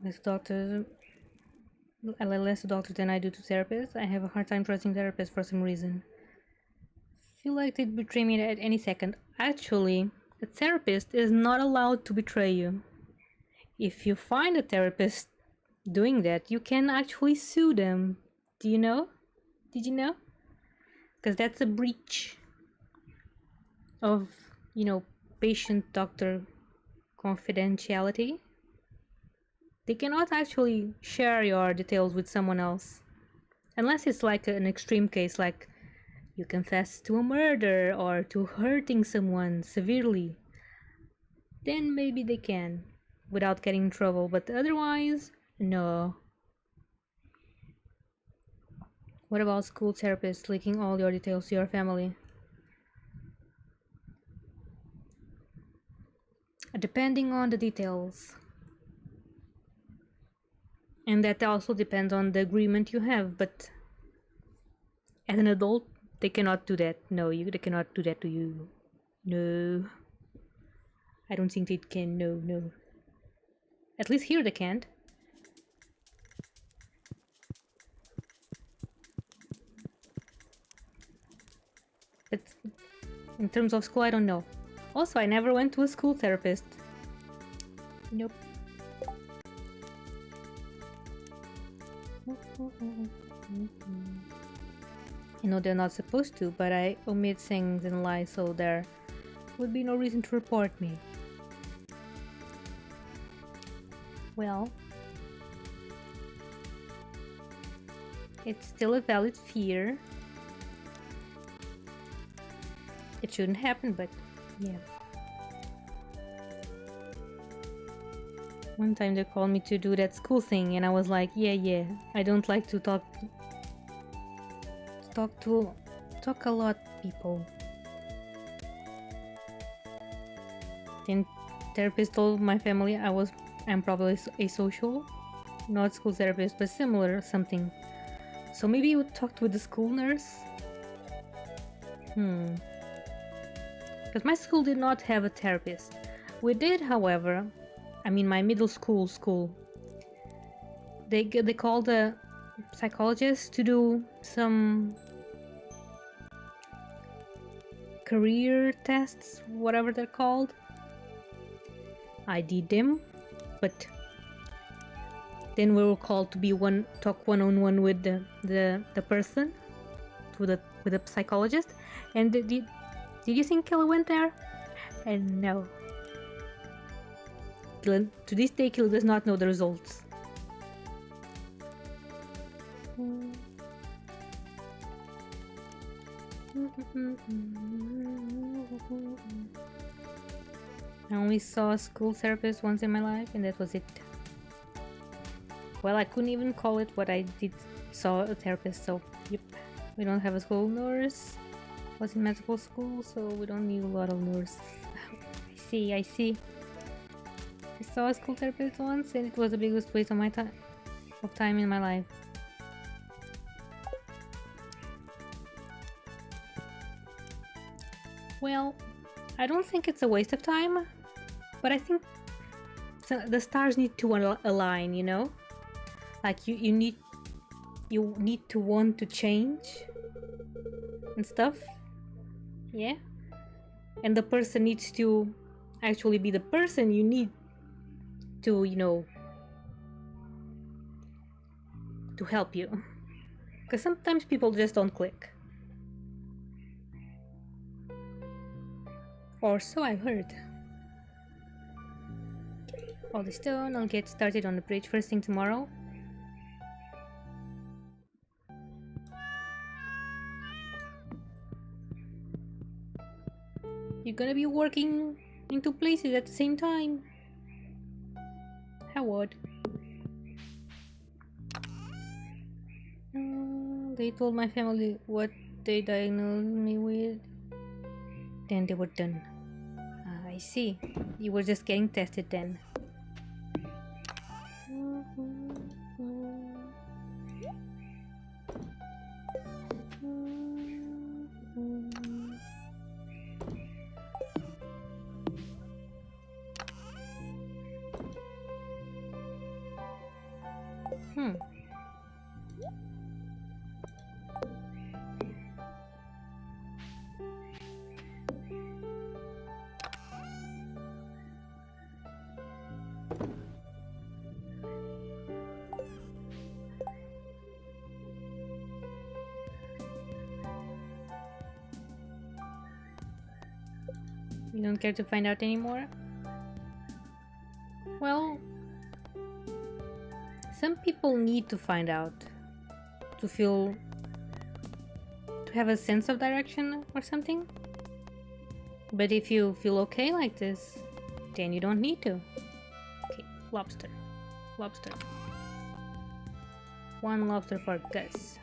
Less doctors. I let less to doctors than I do to therapists. I have a hard time trusting therapists for some reason. Feel like they'd betray me at any second. Actually, a therapist is not allowed to betray you. If you find a therapist doing that, you can actually sue them. Do you know? Did you know? Because that's a breach. of, patient-doctor confidentiality. They cannot actually share your details with someone else. Unless it's like an extreme case, like you confess to a murder or to hurting someone severely. Then maybe they can, without getting in trouble. But otherwise, no. What about school therapists leaking all your details to your family? Depending on the details. And that also depends on the agreement you have, but as an adult, they cannot do that. No, they cannot do that to you. No. I don't think they can. No, no. At least here they can't. But in terms of school, I don't know. Also, I never went to a school therapist. Nope. I know they're not supposed to, but I omit things and lie, so there would be no reason to report me. Well, it's still a valid fear. It shouldn't happen, but yeah. One time they called me to do that school thing, and I was like, yeah, I don't like to talk a lot people. Then therapist told my family I'm probably asocial, not school therapist, but similar something. So maybe you talked with the school nurse? Because my school did not have a therapist. We did, however, my middle school. They called a psychologist to do some career tests, whatever they're called. I did them, but then we were called to talk one-on-one with the person, with the psychologist. And did you think Kylla went there? And no. To this day, Kylla does not know the results. I only saw a school therapist once in my life, and that was it. Well, I couldn't even call it what I did saw a therapist, so yep. We don't have a school nurse. Was in medical school, so we don't need a lot of nurses. I see. I saw a school therapist once, and it was the biggest waste of my time in my life. Well, I don't think it's a waste of time, but I think the stars need to align, you know? Like you need to want to change and stuff. Yeah? And the person needs to actually be the person you need to, to help you. Because sometimes people just don't click. Or so I've heard. All the stone, I'll get started on the bridge first thing tomorrow. You're gonna be working in two places at the same time. How odd. They told my family what they diagnosed me with. Then they were done. I see. You were just getting tested then. You don't care to find out anymore? Well, some people need to find out to have a sense of direction or something. But if you feel okay like this, then you don't need to. Okay, lobster. Lobster. One lobster for Gus.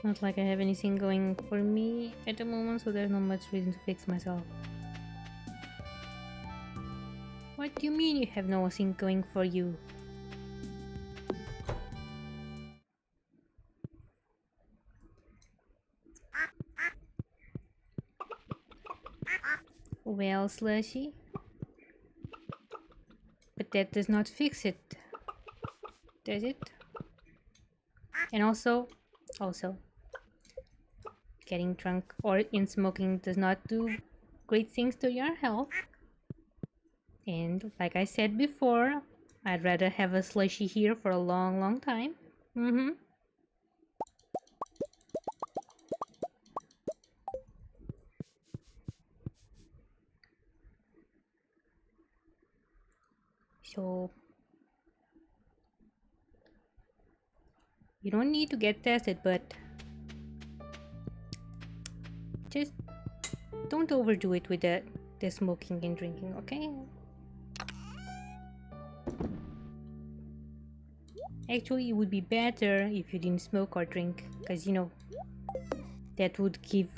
Not like I have anything going for me at the moment, so there's not much reason to fix myself. What do you mean you have nothing going for you? Well, Slushy. But that does not fix it, does it? And also, getting drunk or in smoking does not do great things to your health. And like I said before, I'd rather have a slushy here for a long, long time. So you don't need to get tested, but just don't overdo it with the smoking and drinking, okay? Actually, it would be better if you didn't smoke or drink, because you know, that would give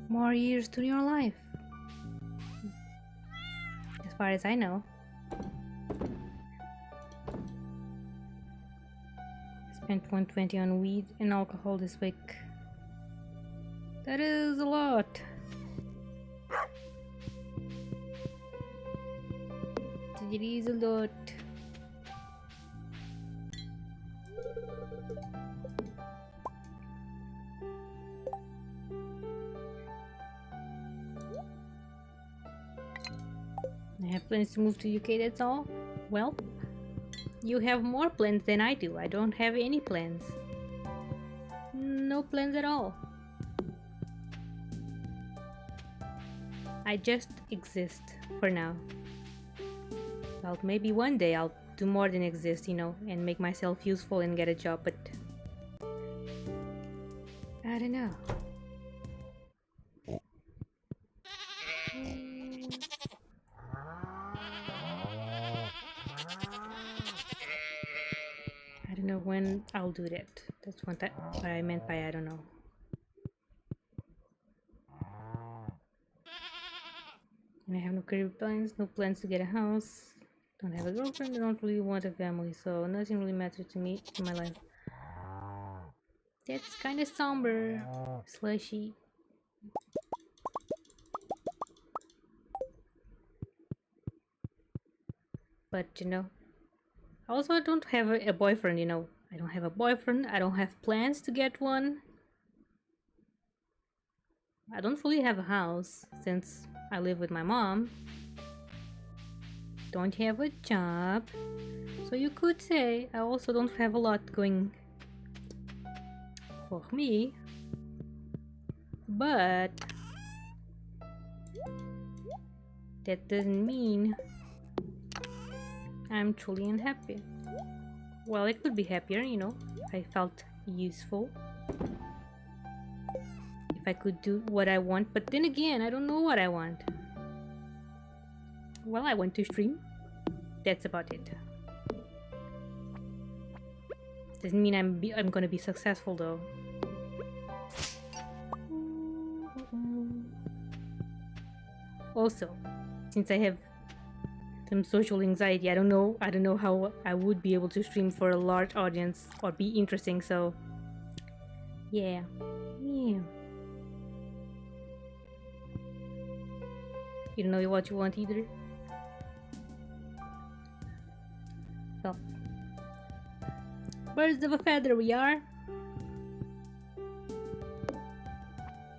more years to your life. As far as I know. I spent 120 on weed and alcohol this week. That is a lot. It is a lot. I have plans to move to UK, that's all. Well, you have more plans than I do. I don't have any plans. No plans at all. I just exist for now. Well, maybe one day I'll do more than exist, you know, and make myself useful and get a job, but I don't know. I don't know when I'll do that. That's what I meant by I don't know. And I have no career plans, no plans to get a house. Don't have a girlfriend, I don't really want a family, so nothing really matters to me in my life. That's kind of somber, Slushy. But you know, also I don't have a boyfriend, you know. I don't have a boyfriend, I don't have plans to get one. I don't really have a house since I live with my mom. Don't have a job. So you could say I also don't have a lot going for me. But that doesn't mean I'm truly unhappy. Well, I could be happier, you know, if I felt useful. If I could do what I want, but then again, I don't know what I want. Well, I want to stream. That's about it. Doesn't mean I'm gonna be successful though. Also, since I have some social anxiety, I don't know how I would be able to stream for a large audience or be interesting, so yeah. You don't know what you want either? Well, birds of a feather we are.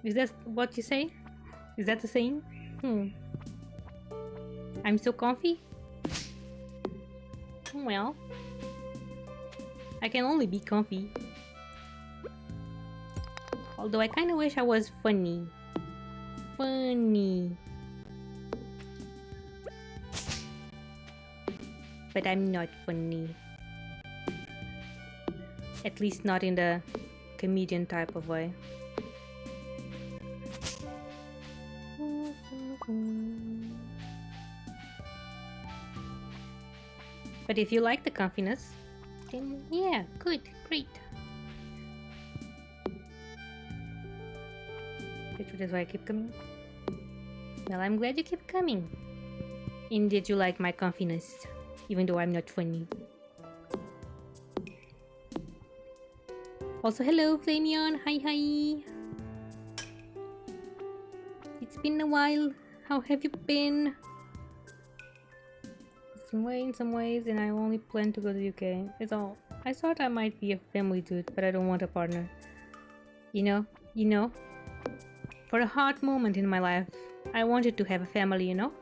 Is that what you say? Is that the saying? I'm so comfy? Well, I can only be comfy. Although I kinda wish I was funny. Funny. But I'm not funny. At least not in the comedian type of way. But if you like the comfiness, then yeah, good, great. Which is why I keep coming. Well, I'm glad you keep coming. Indeed, you like my comfiness, even though I'm not funny. Also, hello, Flamion. Hi, hi. It's been a while. How have you been? In some ways, and I only plan to go to the UK. It's all. I thought I might be a family dude, but I don't want a partner. You know. For a hot moment in my life, I wanted to have a family, you know?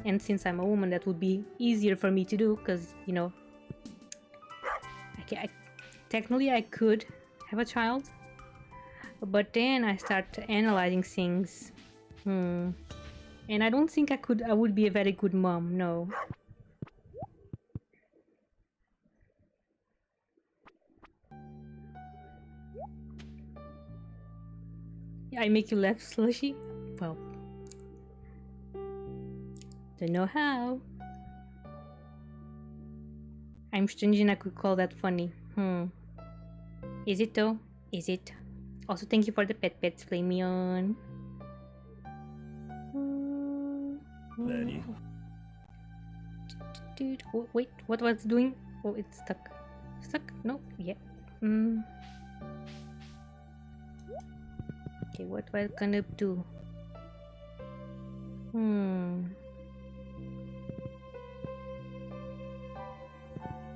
And since I'm a woman, that would be easier for me to do, because, you know, technically I could have a child, but then I start analyzing things. And I don't think I would be a very good mom, no. I make you laugh, Slushy? Well, don't know how. I'm strange and I could call that funny. Is it though? Is it? Also, thank you for the pets, Flamion. Ready? Dude, wait, what was it doing? Oh, it's stuck. Stuck? No, yeah. Okay, what was I gonna do?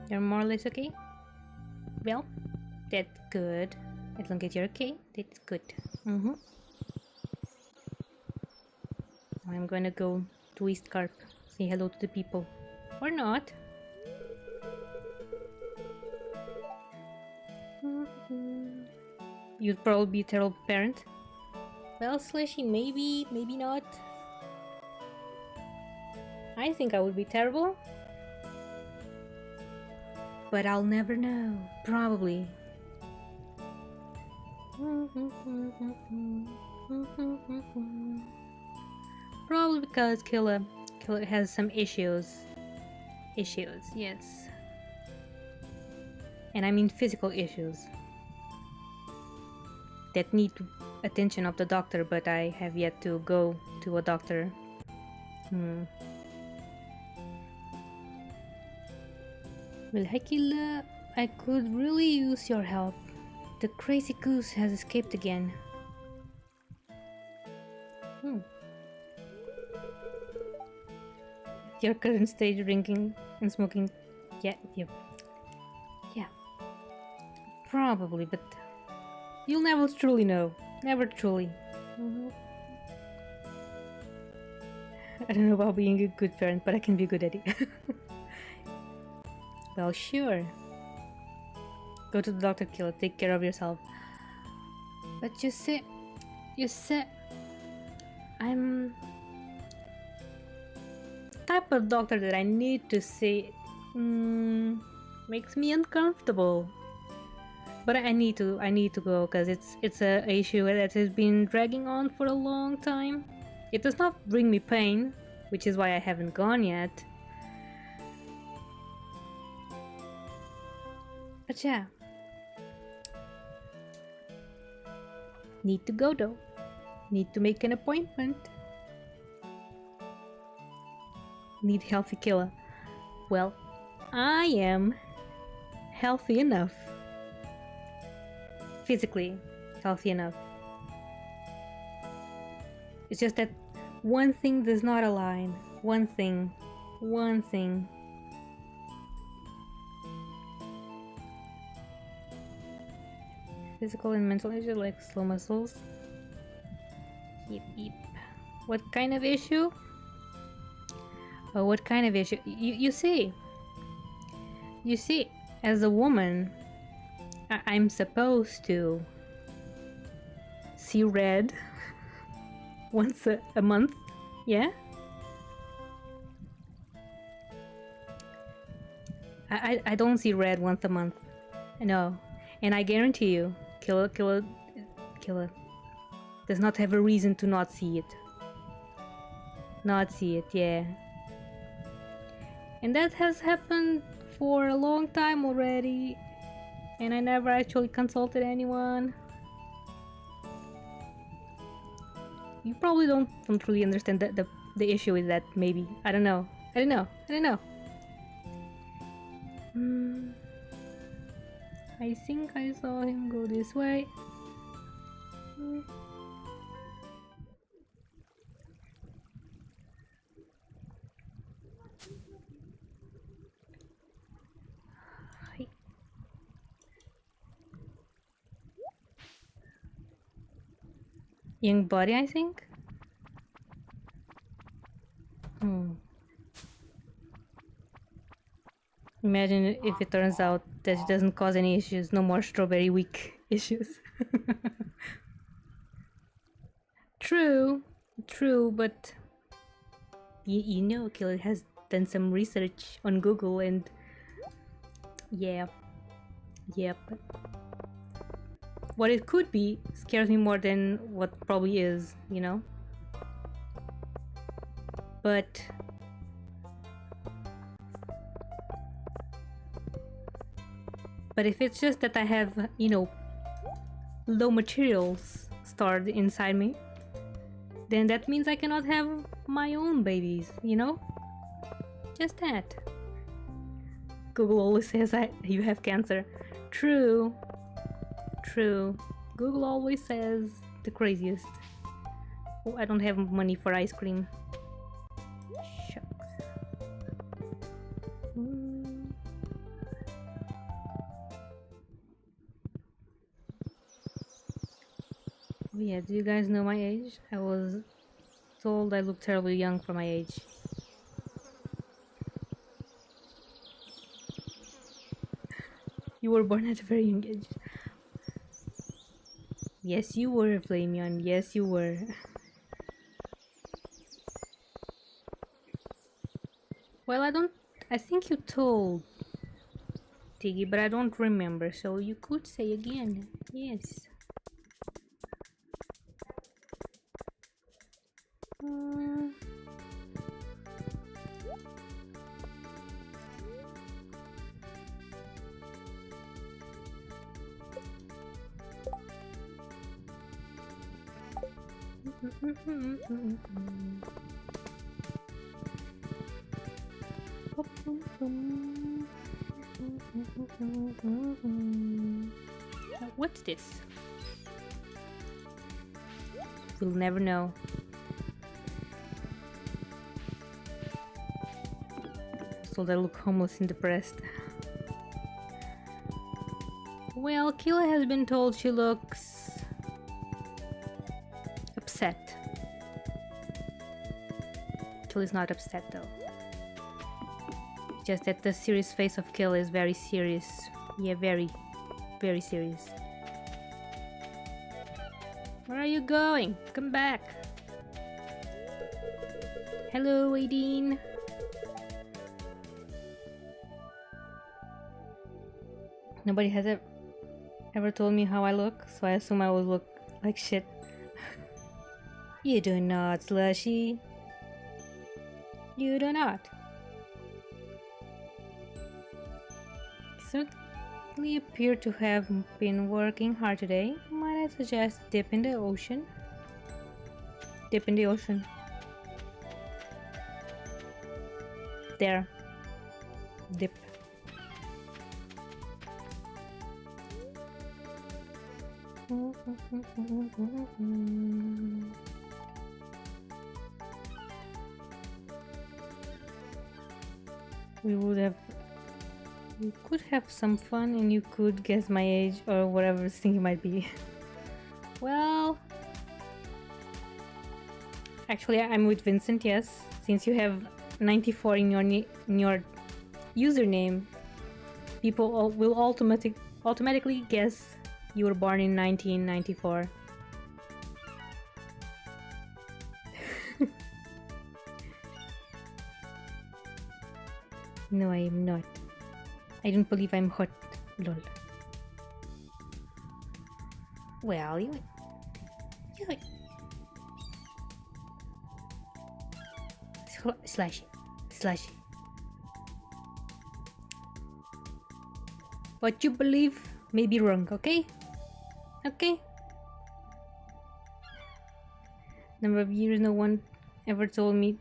You're more or less okay? Well, that's good. As long as you're okay, that's good. I'm gonna go to East Carp, say hello to the people. Or not. You'd probably be a terrible parent. Well, Slushy, maybe, maybe not. I think I would be terrible. But I'll never know. Probably. Probably because Kylla has some issues. Issues, yes. And I mean physical issues. That need attention of the doctor, but I have yet to go to a doctor. Well, hi Kylla, I could really use your help. The crazy goose has escaped again. Your current stage, drinking and smoking. Yeah. Probably, but you'll never truly know. Never truly. I don't know about being a good parent, but I can be good at it. Well, sure. Go to the doctor, Kylla. Take care of yourself. But you said I'm the type of doctor that I need to see. Makes me uncomfortable. But I need to go because it's a issue that has been dragging on for a long time. It does not bring me pain, which is why I haven't gone yet. But yeah. Need to go though. Need to make an appointment. Need healthy Kylla. Well, I am healthy enough. Physically healthy enough. It's just that one thing does not align. One thing. Physical and mental issues like slow muscles. Yep. What kind of issue? Oh, what kind of issue? You see, as a woman, I'm supposed to see red once a month, yeah? I don't see red once a month, no. And I guarantee you, Kylla does not have a reason to not see it. Not see it, yeah. And that has happened for a long time already, and I never actually consulted anyone. You probably don't really understand the issue with that, maybe. I don't know. I think I saw him go this way. Young body, I think? Imagine if it turns out that it doesn't cause any issues. No more strawberry week issues. True, but you know, Kylla has done some research on Google, and yeah, but what it could be scares me more than what probably is, you know? But if it's just that I have, you know, low materials stored inside me, then that means I cannot have my own babies, you know? Just that. Google always says you have cancer. True. Google always says the craziest. Oh, I don't have money for ice cream. Shucks. Oh yeah, do you guys know my age? I was told I look terribly young for my age. You were born at a very young age. Yes, you were, Flameon. Yes, you were. Well, I think you told Tiggy, but I don't remember, so you could say again. Yes. What's this? We'll never know. So they look homeless and depressed. Well, Kylla has been told she looks upset. Kylla's not upset though. Just that the serious face of Kylla is very serious. Yeah, very serious. Where are you going? Come back. Hello, Aideen. Nobody has ever told me how I look, so I assume I will look like shit. You do not, Slushy. You do not. Certainly appear to have been working hard today. Might I suggest dip in the ocean? Dip in the ocean. There. Dip. We could have some fun and you could guess my age or whatever this thing might be. Well, actually I'm with Vincent, yes, since you have 94 in your username, people will automatically guess you were born in 1994. No, I am not. I don't believe I'm hot. Lol. Well, you slash. What you believe may be wrong, okay? Okay? Number of years no one ever told me.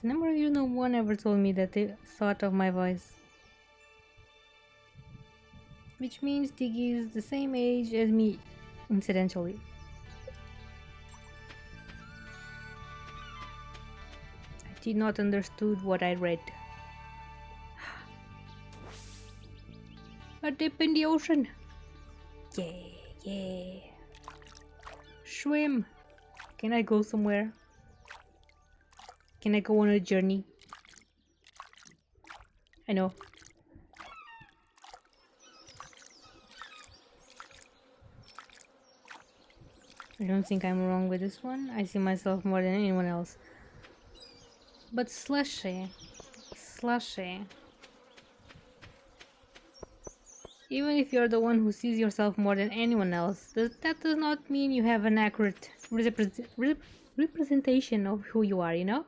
The number of years no one ever told me that they thought of my voice. Which means Diggy is the same age as me, incidentally. I did not understood what I read. A dip in the ocean. Yeah. Swim. Can I go somewhere? Can I go on a journey? I know. I don't think I'm wrong with this one. I see myself more than anyone else. But slushy. Even if you're the one who sees yourself more than anyone else, that does not mean you have an accurate representation of who you are, you know?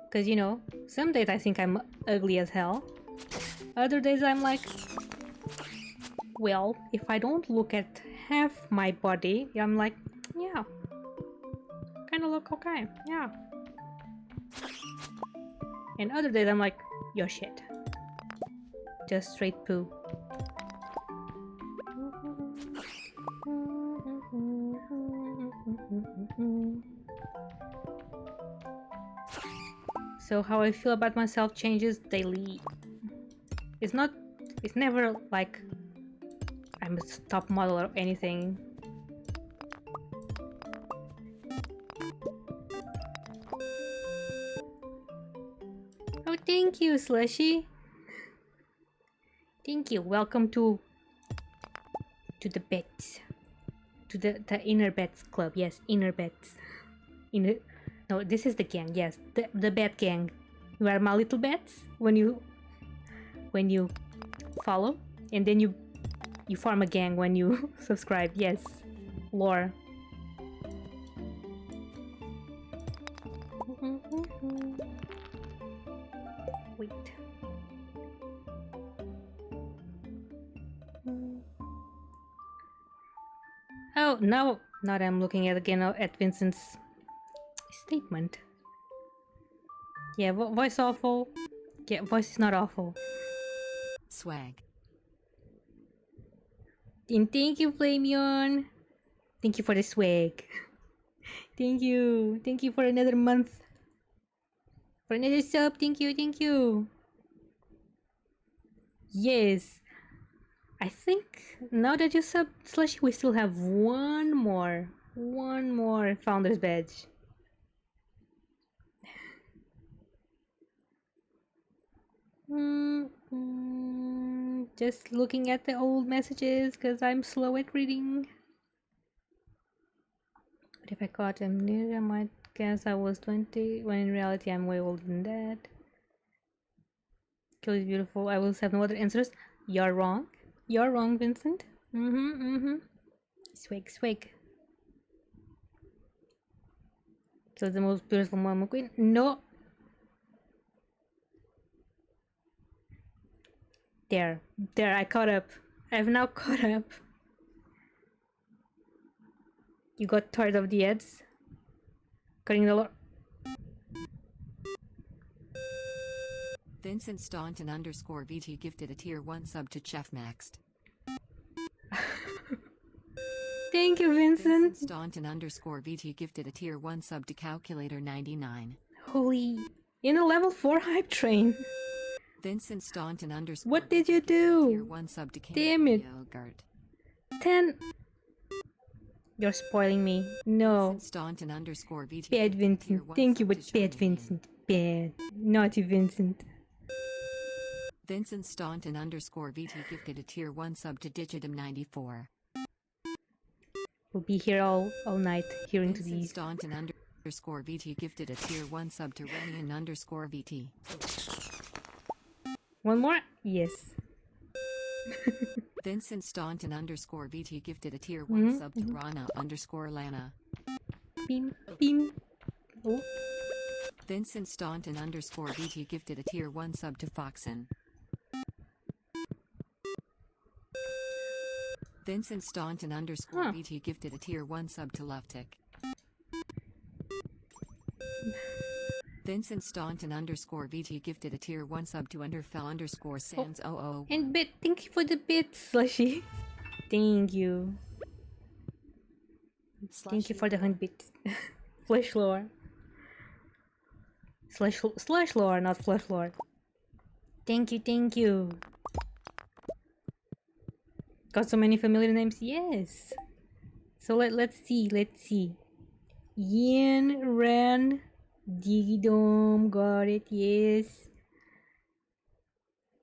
Because, you know, some days I think I'm ugly as hell. Other days I'm like, well, if I don't look at half my body, I'm like, yeah, kind of look okay, yeah. And other days I'm like, you're shit. Just straight poo. So how I feel about myself changes daily. It's never like I'm a top model or anything. Oh, thank you, Slushy. Thank you. Welcome to the beds. To the inner beds club. Yes, inner beds. No, this is the gang. Yes, the bed gang. You are my little beds when you follow, and then you form a gang when you subscribe. Yes, lore. Wait. Oh no! Now that I'm looking at Vincent's statement. Yeah, voice awful. Yeah, voice is not awful. Swag. And thank you, Flameon. Thank you for the swag. Thank you. Thank you for another month. For another sub. Thank you. Yes. I think now that you sub Slushy, we still have one more founder's badge. Just looking at the old messages because I'm slow at reading. But if I caught amnesia, I might guess I was 20, when in reality I'm way older than that. Kill is beautiful. I will have no other answers. You're wrong. You're wrong, Vincent. Swag. Kill is the most beautiful mama queen. No. There, I caught up. I've now caught up. You got tired of the ads? Cutting the lore. Vincent Staunton _VT gifted a tier 1 sub to Chef Maxed. Thank you, Vincent. Staunton _VT gifted a tier 1 sub to Calculator 99. Holy, in a level 4 hype train. Vincent Staunton underscore. What did you Tier do? 1 sub to King Damn it. Yogurt. 10. You're spoiling me. No. Vincent Staunton underscore VT. Bad Tier Vincent. 1 Thank you, sub to but bad Shining Vincent. Bad. Naughty Vincent. Vincent Staunton underscore VT gifted a tier 1 sub to Digitum 94. We'll be here all night hearing to Vincent these. Staunton underscore VT gifted a tier 1 sub to Renian underscore VT. One more? Yes. Vincent Staunton underscore VT gifted a tier 1 sub to Rana underscore Lana. Beam. Beam. Oh. Vincent Staunton underscore VT gifted a tier 1 sub to Foxen. Vincent Staunton underscore VT gifted a tier 1 sub to Luftic. Vincent Staunton underscore VT gifted a tier 1 sub to Underfell underscore Sans 001. And thank you for the bits, Slushy. Thank you. Thank you for the 100 bits. Flesh lore. Slash lore, not flesh lore. Thank you, thank you. Got so many familiar names? Yes. So let's see. Yin, Ren, Digidom, got it, yes.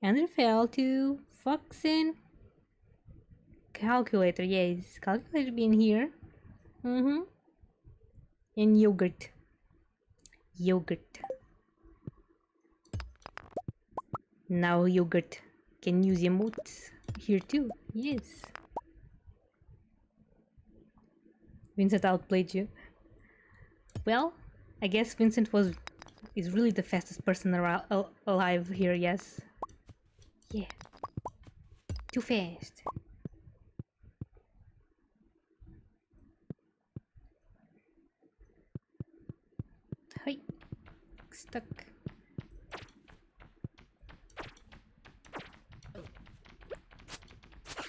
Underfell too. Foxen. Calculator, yes. Calculator being here. And yogurt. Yogurt. Now yogurt can use emotes here too. Yes. Vincent outplayed you. Well, I guess Vincent is really the fastest person alive here, yes. Yeah. Too fast. Hi. Stuck.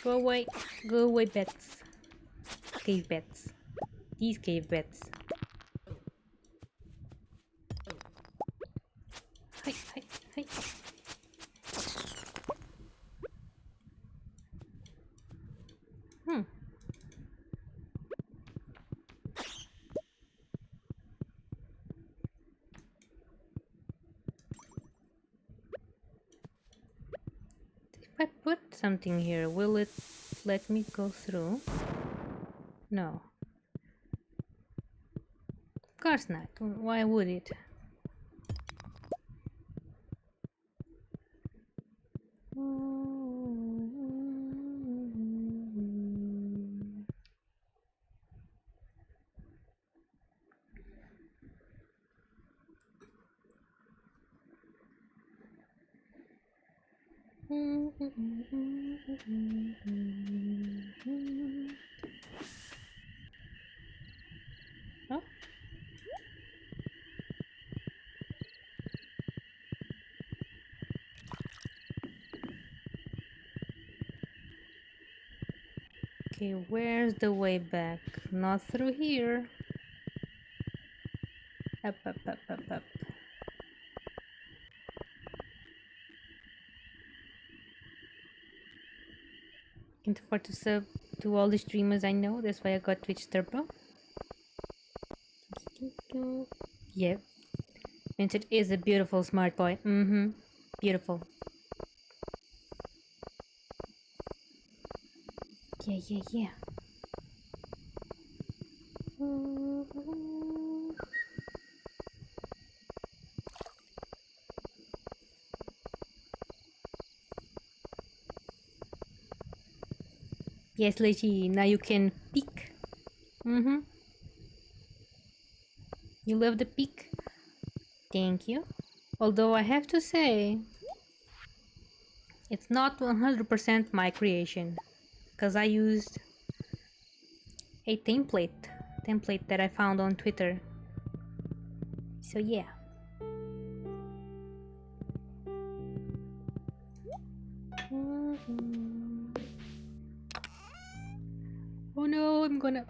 Go away, bats. Cave bats. These cave bats. Hi. If I put something here, will it let me go through? No. Of course not. Why would it? Oh. Okay, where's the way back? Not through here. Up. Can't afford to sub to all the streamers I know. That's why I got Twitch Turbo. Yep. Vincent is a beautiful smart boy. Beautiful. Yeah. Yes, Lechi, now you can peek. You love the peek? Thank you. Although I have to say, it's not 100% my creation, because I used a template that I found on Twitter. So yeah. Oh no, I'm gonna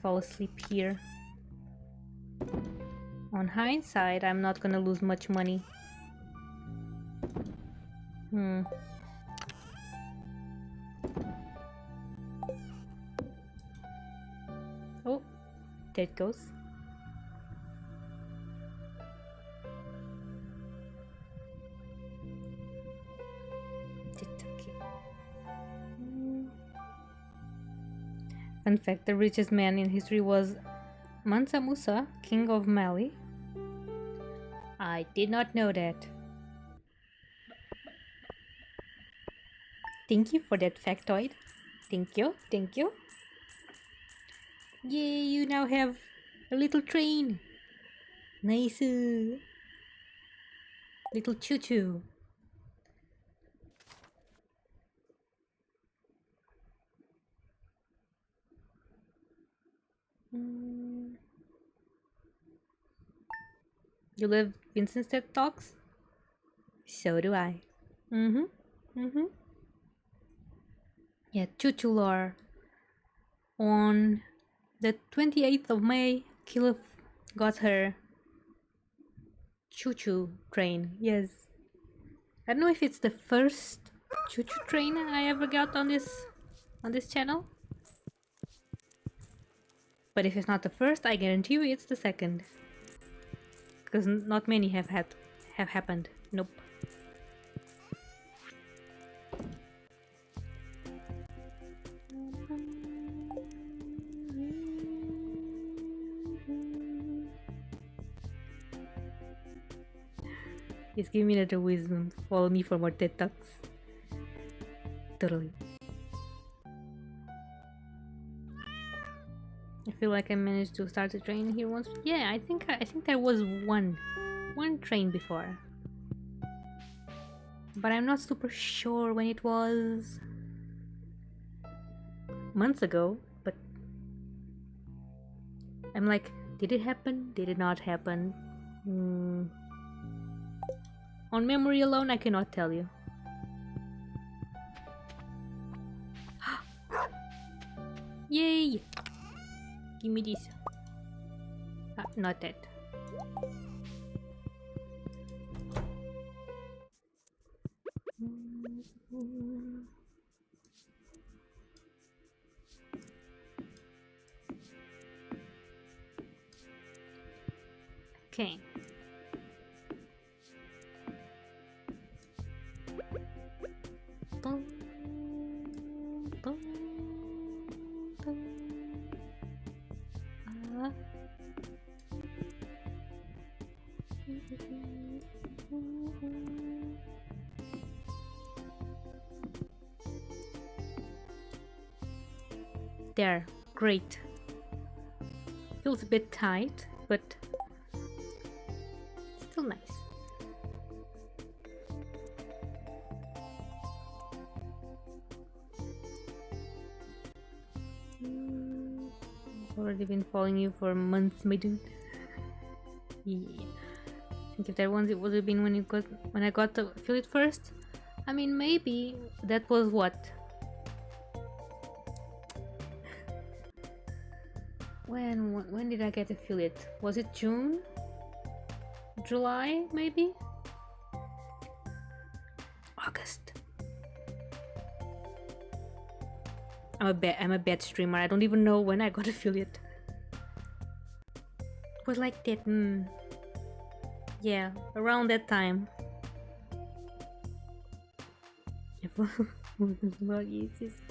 fall asleep here. On hindsight, I'm not gonna lose much money. Hmm. Oh, there it goes. Tick-tock. Fun fact, the richest man in history was Mansa Musa, king of Mali. I did not know that. Thank you for that factoid. Thank you, thank you. Yay, you now have a little train. Nice. Little choo-choo. You love Vincent's TED Talks? So do I. Yeah, choo-choo lore. On the 28th of May, Kylla got her choo-choo train. Yes. I don't know if it's the first choo-choo train I ever got on this channel. But if it's not the first, I guarantee you it's the second. Because not many have happened. Nope. Just give me another wisdom. Follow me for more TED Talks. Totally. I feel like I managed to start a train here once. Yeah, I think there was one train before, but I'm not super sure when it was. Months ago, but I'm like, did it happen? Did it not happen? On memory alone, I cannot tell you. Yay! Give me this. Ah, not that. Okay. There, great. Feels a bit tight, but still nice. Already been following you for months, my dude. Yeah. I think if that once it would have been when I got the affiliate first. I mean, maybe that was what. When did I get affiliate? Was it June? July, maybe? August. I'm a bad streamer. I don't even know when I got affiliate. It was like that. Yeah, around that time.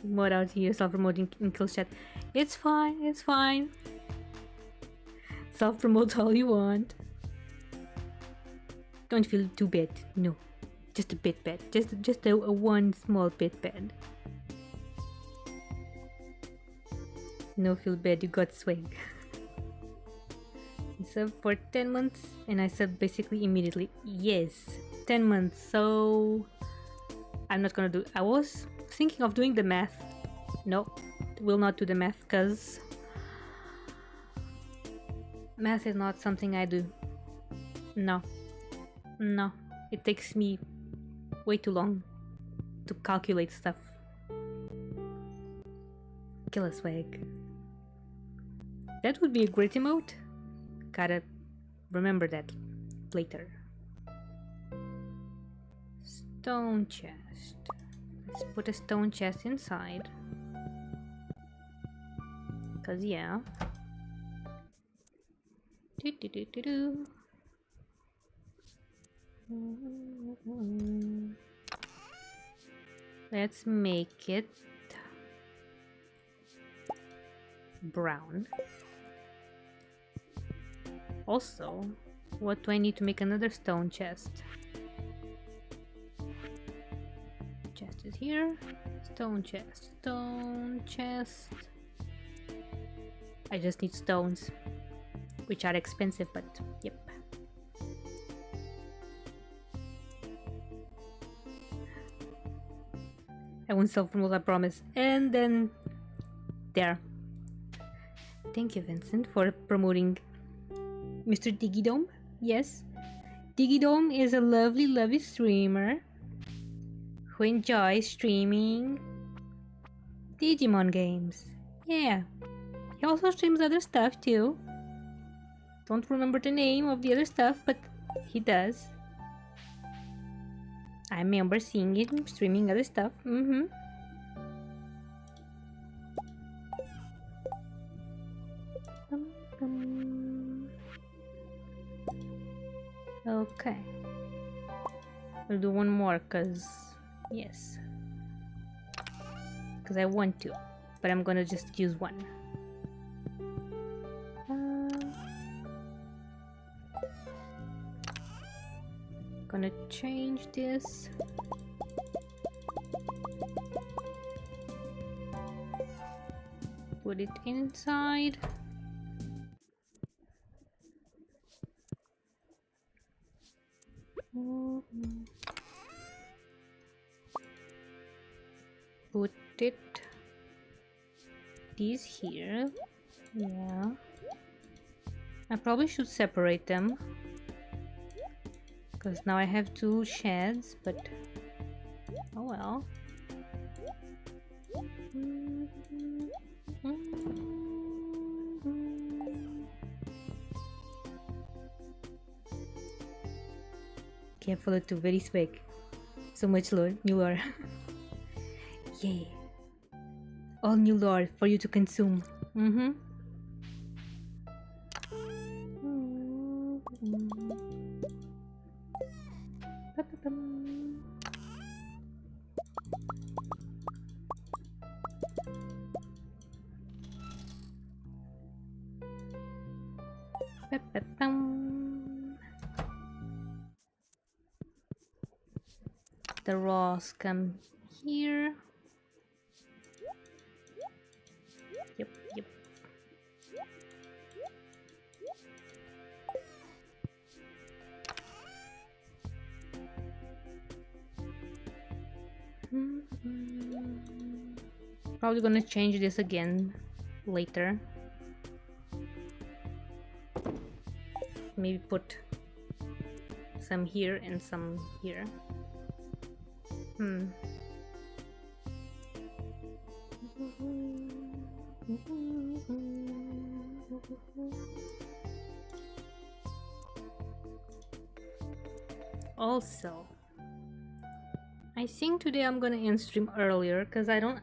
Mod out here, self-promoting in kill chat. It's fine, it's fine. Self-promote all you want. Don't feel too bad. No, just a bit bad. Just a one small bit bad. No, feel bad. You got swag. I subbed for 10 months and I subbed basically immediately. Yes, 10 months. So I'm not gonna do. I was thinking of doing the math. No, will not do the math because math is not something I do. No, it takes me way too long to calculate stuff. Killer swag. That would be a great emote. Gotta remember that later. stone chest. Let's put a stone chest inside. Cause yeah. Do do do do do. Let's make it brown. Also, what do I need to make another stone chest? Chest is here. Stone chest. Stone chest. I just need stones, which are expensive, but yep. I won't self-promote, I promise. And then there. Thank you, Vincent, for promoting Mr. Digidome. Yes, Digidome is a lovely, lovely streamer who enjoys streaming Digimon games. Yeah, he also streams other stuff too. Don't remember the name of the other stuff, but he does. I remember seeing him streaming other stuff. Okay. We'll do one more, cause yes. Cause I want to, but I'm gonna just use one. Gonna change this. Put it inside. Put it these here. Yeah, I probably should separate them because now I have two sheds, but oh well. Careful to very swag. So much lore, new lore. Yay. All new lore for you to consume. The raws come here. Yep. Probably gonna change this again later. Maybe put some here and some here. Also, I think today I'm gonna end stream earlier because I don't,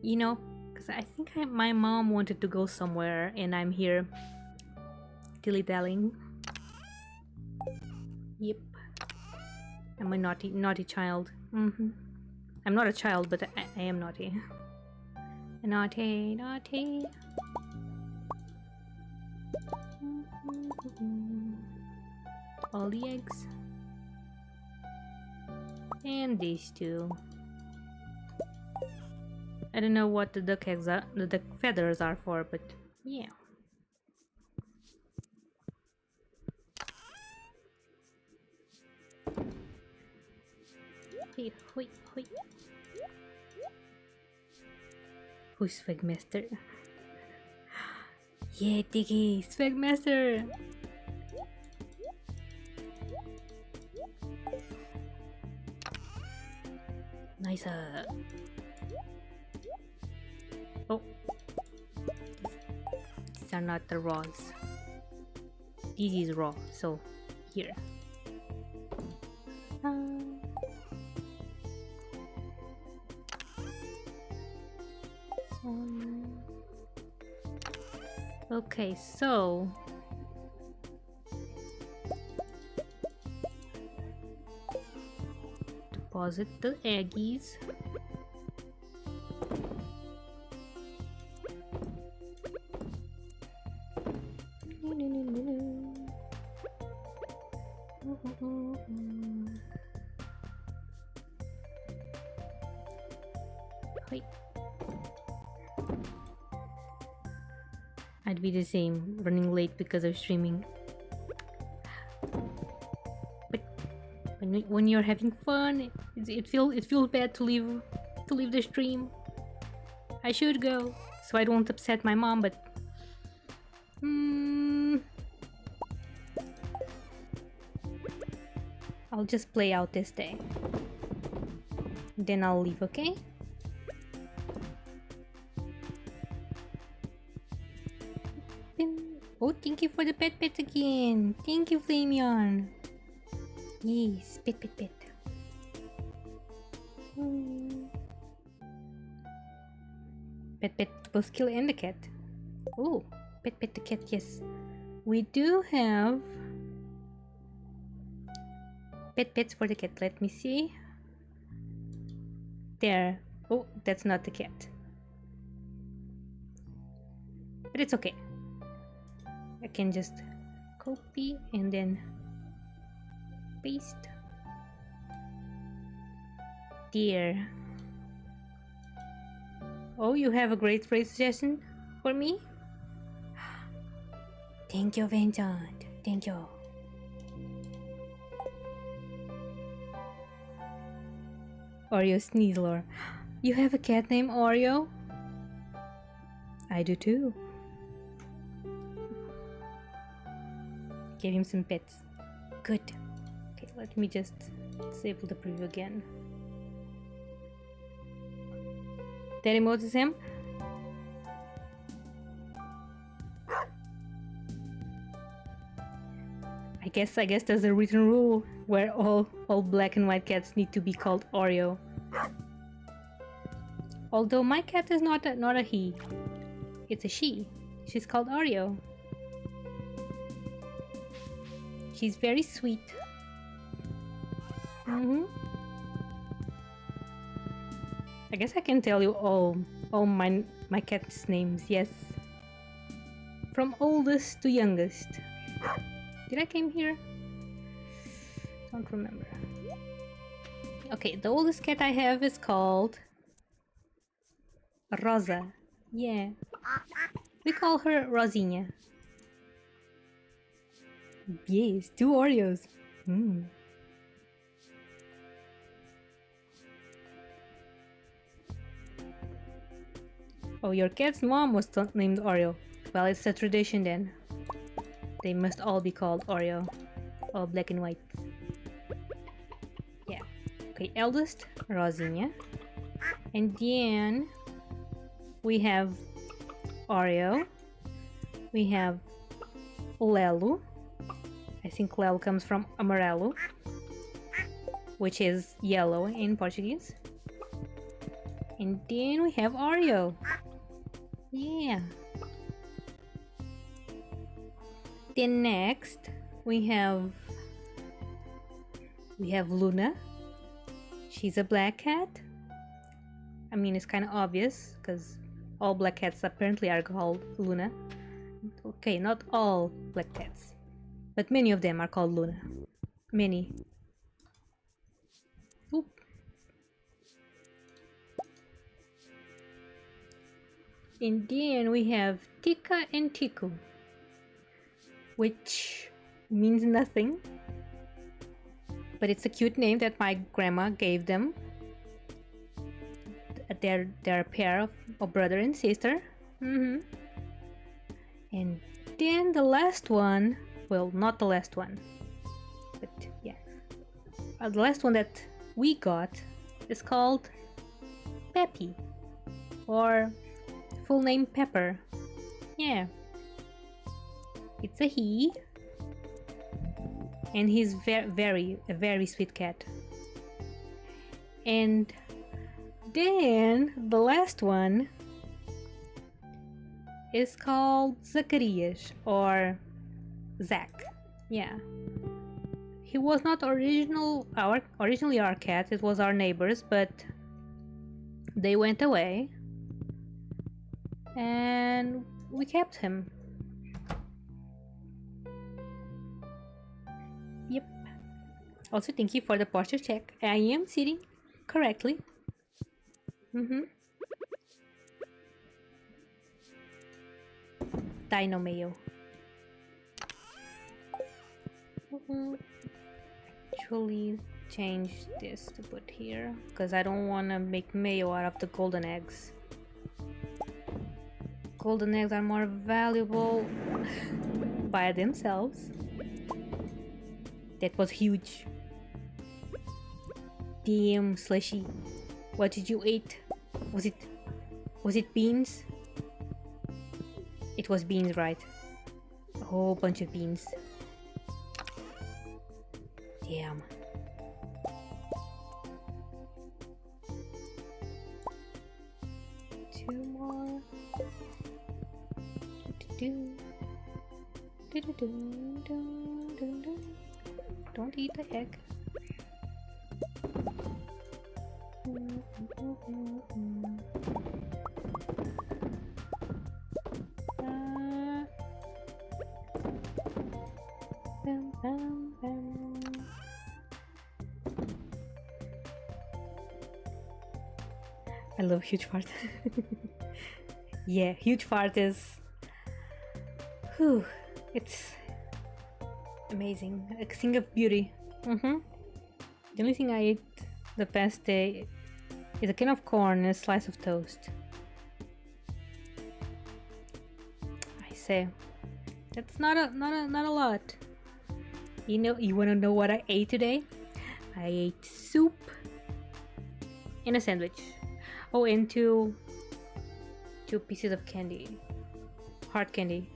you know, because I think my mom wanted to go somewhere and I'm here dilly-dallying. Yep. I'm a naughty child. I'm not a child, but I am naughty. Naughty. All the eggs. And these two. I don't know what the duck eggs are, the duck feathers are for, but yeah. Hoi. Who's Swagmaster? Yeah, Diggy, Swagmaster! Nice. Oh, these are not the raws. This is raw, so here. Okay, so deposit the eggies. Wait. I'd be the same, running late because of streaming. But when you're having fun, it feels bad to leave the stream. I should go, so I don't upset my mom. But I'll just play out this day. Then I'll leave, okay? Oh, thank you for the pet again. Thank you, Flameon. Yes, pet. Pet, both Kylla and the cat. Oh, pet the cat, yes. We do have pets for the cat. Let me see. There. Oh, that's not the cat. But it's okay. I can just copy and then paste. There. Oh, you have a great suggestion for me? Thank you, Vincent. Thank you. Oreo Sneezler. You have a cat named Oreo? I do too. Gave him some pets. Good. Okay, let me just disable the preview again. That emote is him? I guess there's a written rule where all black and white cats need to be called Oreo. Although my cat is not a he. It's a she. She's called Oreo. She's very sweet. I guess I can tell you all my cat's names, yes. From oldest to youngest. Did I came here? Don't remember. Okay, the oldest cat I have is called Rosa. Yeah. We call her Rosinha. Yes, 2 Oreos. Oh, your cat's mom was named Oreo. Well, it's a tradition then. They must all be called Oreo. All black and white. Yeah. Okay, eldest, Rosinha. And then we have Oreo. We have Lelo. I think Lelo comes from amarelo, which is yellow in Portuguese. And then we have Oreo. Yeah. Then next we have Luna. She's a black cat. I mean, it's kind of obvious because all black cats apparently are called Luna. Okay, not all black cats, but many of them are called Luna. Many. Oop. And then we have Tika and Tiku, which means nothing, but it's a cute name that my grandma gave them. They're a pair of brother and sister. And then the last one, well, not the last one, but yeah, the last one that we got is called Pepe, or full name Pepper. Yeah. It's a he, and he's a very sweet cat. And then the last one is called Zacharias or Zach. Yeah. He was not originally our cat, it was our neighbors, but they went away and we kept him. Yep. Also, thank you for the posture check. I am sitting correctly. Dino mayo. Actually, change this to put here because I don't want to make mayo out of the golden eggs. Golden eggs are more valuable by themselves. That was huge. Damn, Slushy. What did you eat? Was it beans? It was beans, right? A whole bunch of beans. Damn. Two more. Don't eat the egg. I love huge fart. Yeah, huge fart is... Whew, it's amazing. A thing of beauty. The only thing I ate the past day is a can of corn and a slice of toast. I say, that's not a lot. You wanna know what I ate today? I ate soup and a sandwich. Oh, and two pieces of candy. Hard candy.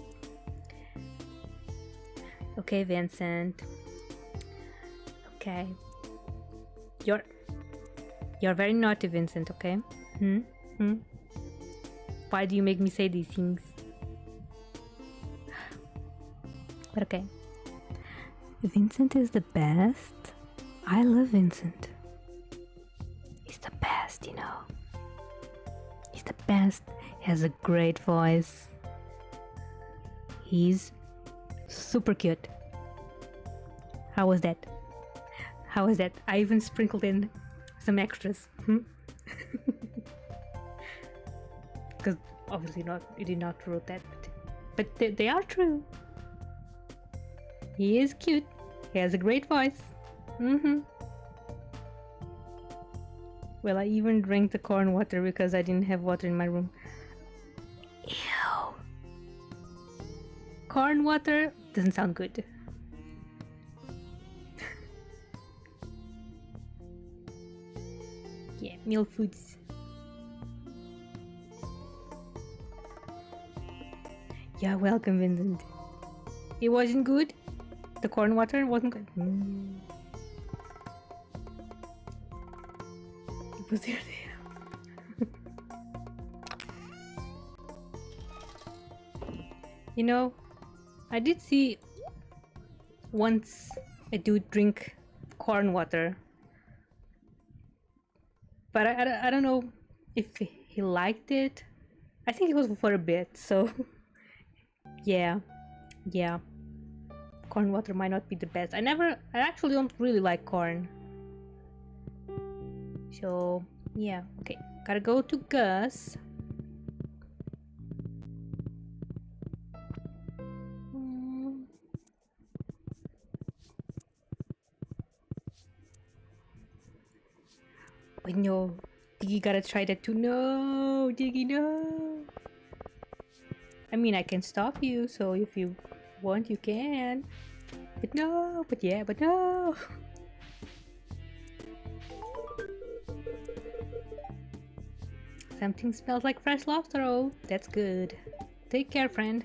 Okay, Vincent. Okay. You're very naughty, Vincent, okay? Why do you make me say these things? But okay. Vincent is the best. I love Vincent. He's the best, you know. He's the best. He has a great voice. He's super cute. How was that? How was that? I even sprinkled in some extras. Because obviously you did not wrote that, but they are true. He is cute. He has a great voice. Well, I even drank the corn water because I didn't have water in my room. Ew. Corn water doesn't sound good. Yeah, meal foods. You're welcome, Vincent. It wasn't good. The corn water wasn't good. It was there. You know, I did see once a dude drink corn water, but I don't know if he liked it. I think it was for a bit, so yeah. Corn water might not be the best. I actually don't really like corn. So yeah, okay. Gotta go to Gus. Oh no, Diggy gotta try that too. No, Diggy, no. I mean, I can stop you, so if you want, you can. But no, but no. Something smells like fresh lobster. Oh, that's good. Take care, friend.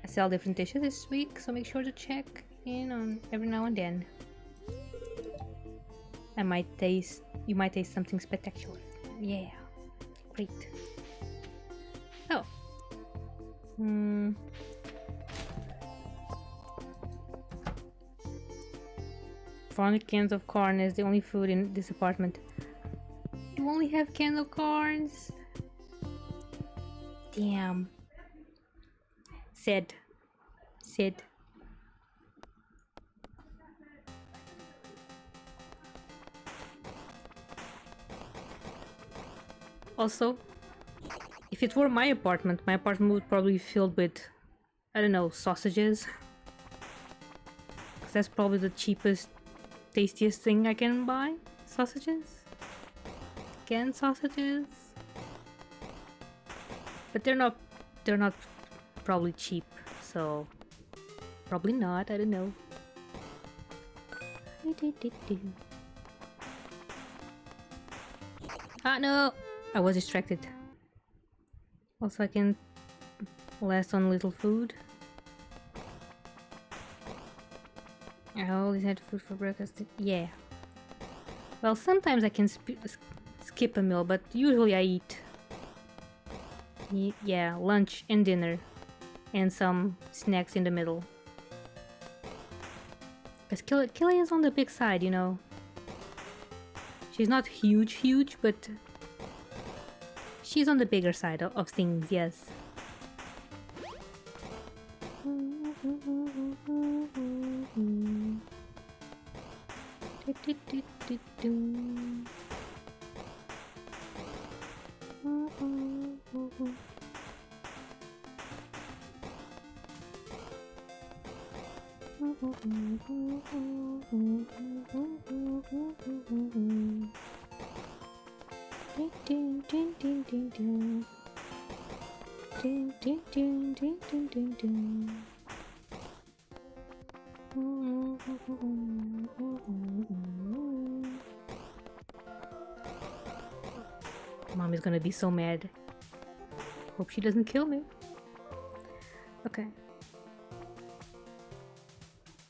I sell different dishes this week, so make sure to check in on every now and then. You might taste something spectacular. Yeah, great. Hmm. Found cans of corn is the only food in this apartment. You only have cans of corns? Damn. Sid. Also, if it were my apartment would probably be filled with, I don't know, sausages. Because that's probably the cheapest, tastiest thing I can buy. Sausages? Canned sausages? But they're not probably cheap, so probably not, I don't know. Ah no! I was distracted. Also I can last on little food. I always had food for breakfast. Yeah. Well, sometimes I can skip a meal, but usually I eat. Yeah, lunch and dinner. And some snacks in the middle. Because Kylla is on the big side, you know. She's not huge, but she's on the bigger side of things, yes. Mom is gonna be so mad. Hope she doesn't kill me. Okay.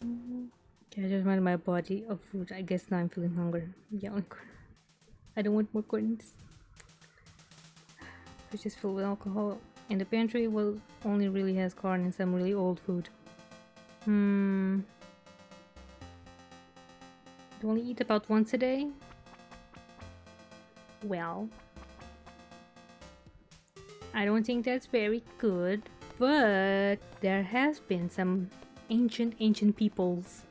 Okay, I just reminded my body of food. I guess now I'm feeling hunger. Yeah, I don't want more corns. Fridge is filled with alcohol. And the pantry only really has corn and some really old food. Do only eat about once a day? Well, I don't think that's very good, but there has been some ancient peoples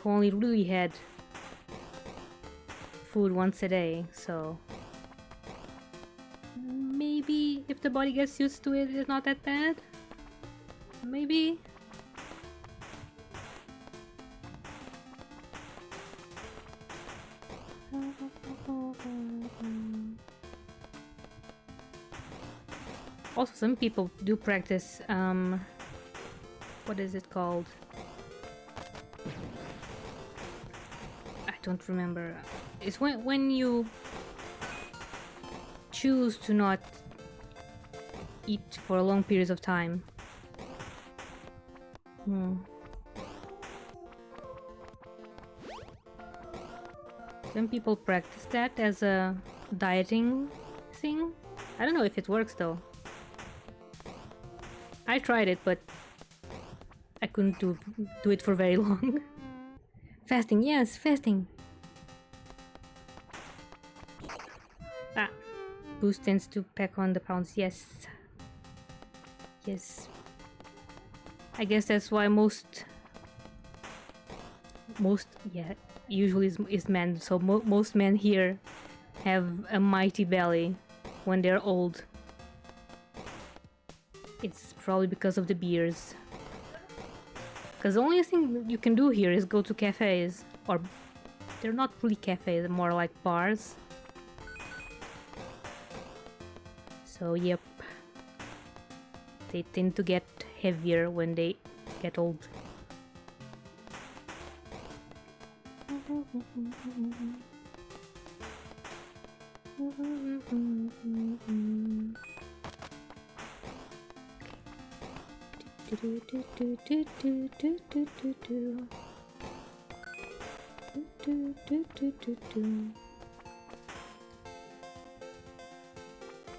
who only really had food once a day, so maybe if the body gets used to it, it's not that bad. Maybe. Also, some people do practice, what is it called? I don't remember. It's when you choose to not eat for long periods of time. Some people practice that as a dieting thing. I don't know if it works though. I tried it, but I couldn't do it for very long. Fasting, yes, fasting. Ah, Boost tends to pack on the pounds, yes. Yes. I guess that's why most, yeah, usually is men. So most men here have a mighty belly when they're old. It's probably because of the beers. Because the only thing you can do here is go to cafes. Or they're not really cafes, they're more like bars. So yep. They tend to get heavier when they get old.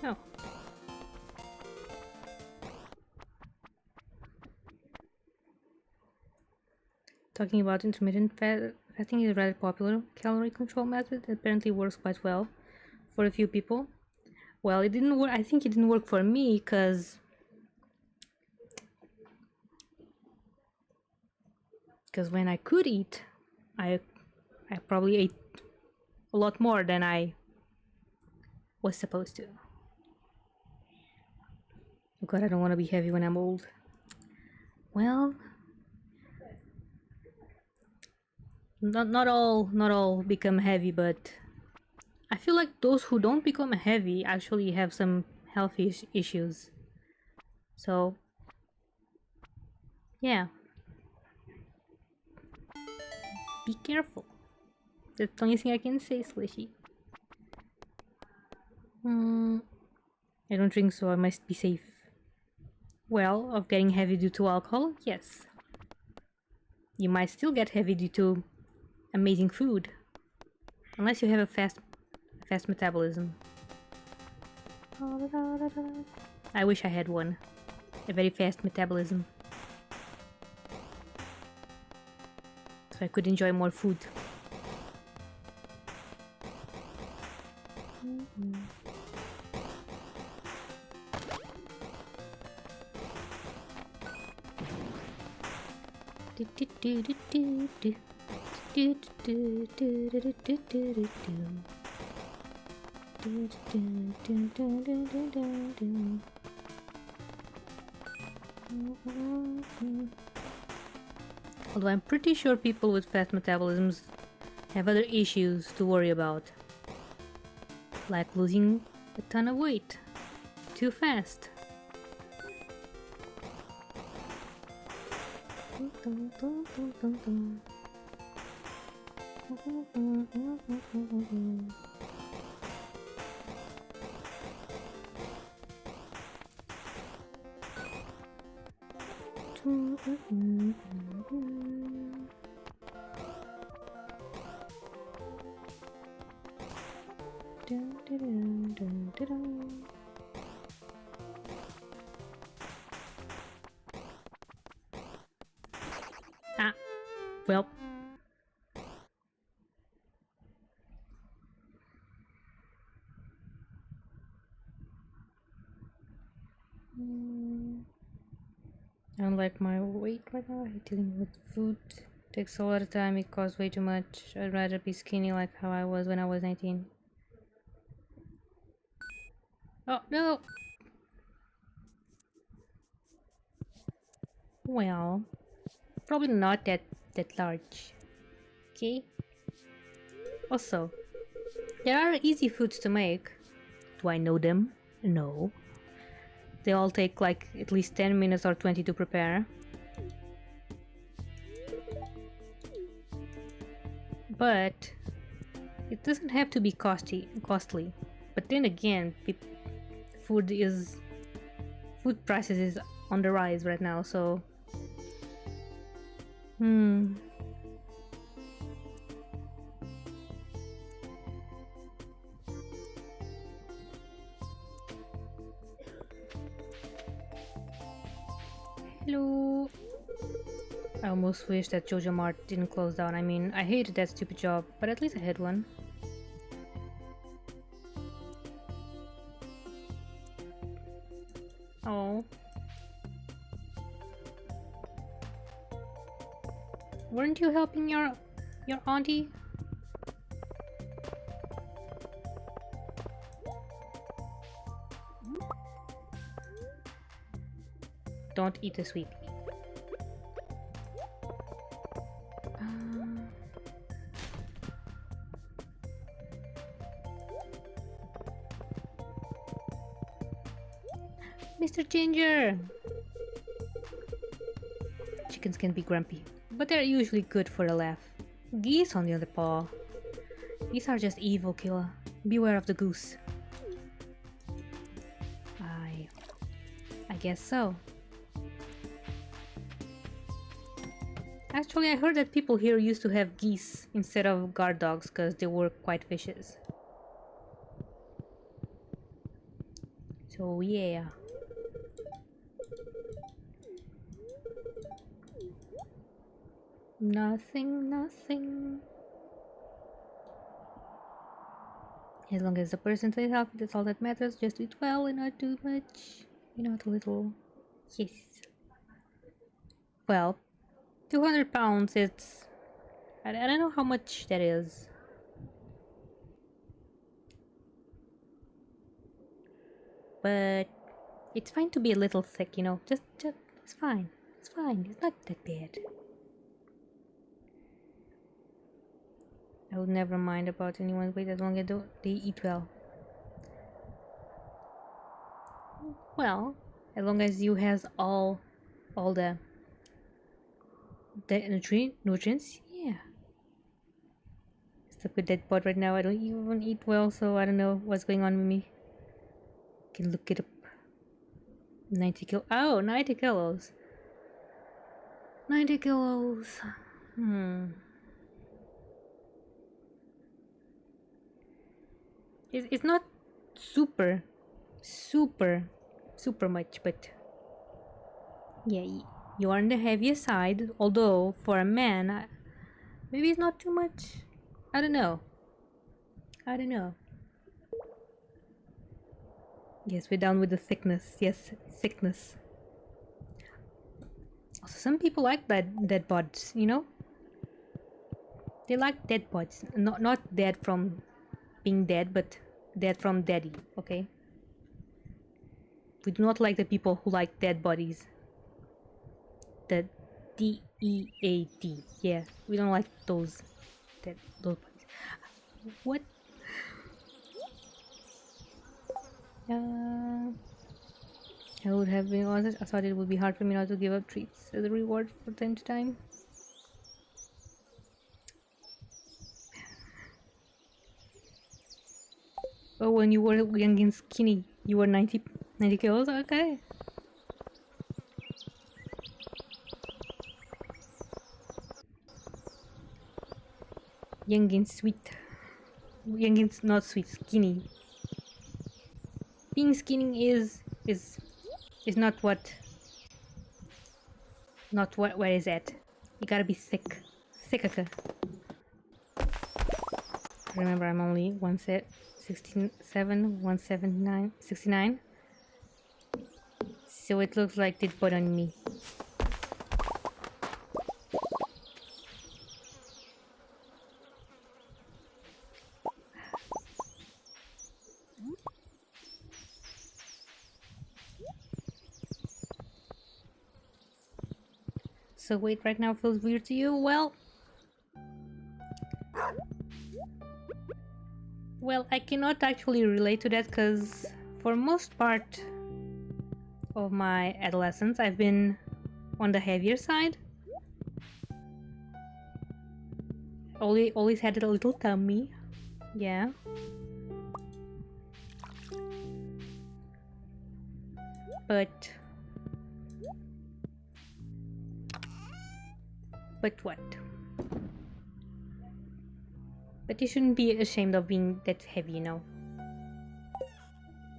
Oh. talking about intermittent fasting is a rather popular calorie control method that apparently works quite well for a few people. Well, it didn't work. I think it didn't work for me because when I could eat, I probably ate a lot more than I was supposed to. Oh God, I don't want to be heavy when I'm old. Well, not all become heavy, but I feel like those who don't become heavy actually have some health issues. So, yeah, be careful. That's the only thing I can say, Slishy. I don't drink, so I must be safe. Well, of getting heavy due to alcohol, yes. You might still get heavy due to amazing food, unless you have a fast metabolism. I wish I had one. A very fast metabolism. So I could enjoy more food. Although I'm pretty sure people with fast metabolisms have other issues to worry about, like losing a ton of weight too fast. Ah, well. I don't like my weight right now. I hate dealing with food. It takes a lot of time. It costs way too much. I'd rather be skinny like how I was when I was 19. Oh, no! Well, probably not that large. Okay? Also, there are easy foods to make. Do I know them? No. They all take like at least 10 minutes or 20 to prepare. But it doesn't have to be costly. But then again, food prices is on the rise right now, so Hello. I almost wish that Jojo Mart didn't close down. I mean, I hated that stupid job, but at least I had one. Oh. Weren't you helping your auntie? Don't eat the sweet pea. Mr. Ginger! Chickens can be grumpy, but they're usually good for a laugh. Geese, on the other paw. These are just evil, Kylla. Beware of the goose. I guess so. Actually, I heard that people here used to have geese instead of guard dogs because they were quite vicious. So yeah. Nothing, nothing. As long as the person stays healthy, that's all that matters. Just eat well and not too much. Not a little. Yes. Well, 200 pounds, it's... I don't know how much that is. But it's fine to be a little thick, Just it's fine. It's fine. It's not that bad. I would never mind about anyone's weight as long as they eat well. Well, as long as you has all the nutrients, yeah. Stuck with that pot right now. I don't even eat well, so I don't know what's going on with me. Can look it up. 90 kilos. Oh, 90 kilos. 90 kilos. It's not super much, but yeah, you are on the heavier side. Although for a man, maybe it's not too much. I don't know. Yes, we're down with the thickness. Yes, thickness. Also, some people like dead bodies, They like dead bodies. Not dead from being dead, but dead from daddy, okay? We do not like the people who like dead bodies. The DEAD. Yeah, we don't like those bodies. What? I would have been honest. I thought it would be hard for me not to give up treats as a reward from time to time. Oh, when you were young and skinny, you were 90 kilos? Okay. Young and sweet. Young and not sweet, skinny. Being skinny is not what where is that? You gotta be thicker. Remember, I'm only 167, 179, 69. So it looks like it put on me. So wait, right now feels weird to you? Well, I cannot actually relate to that because for most part of my adolescence, I've been on the heavier side. Always had a little tummy. Yeah. But what? But you shouldn't be ashamed of being that heavy,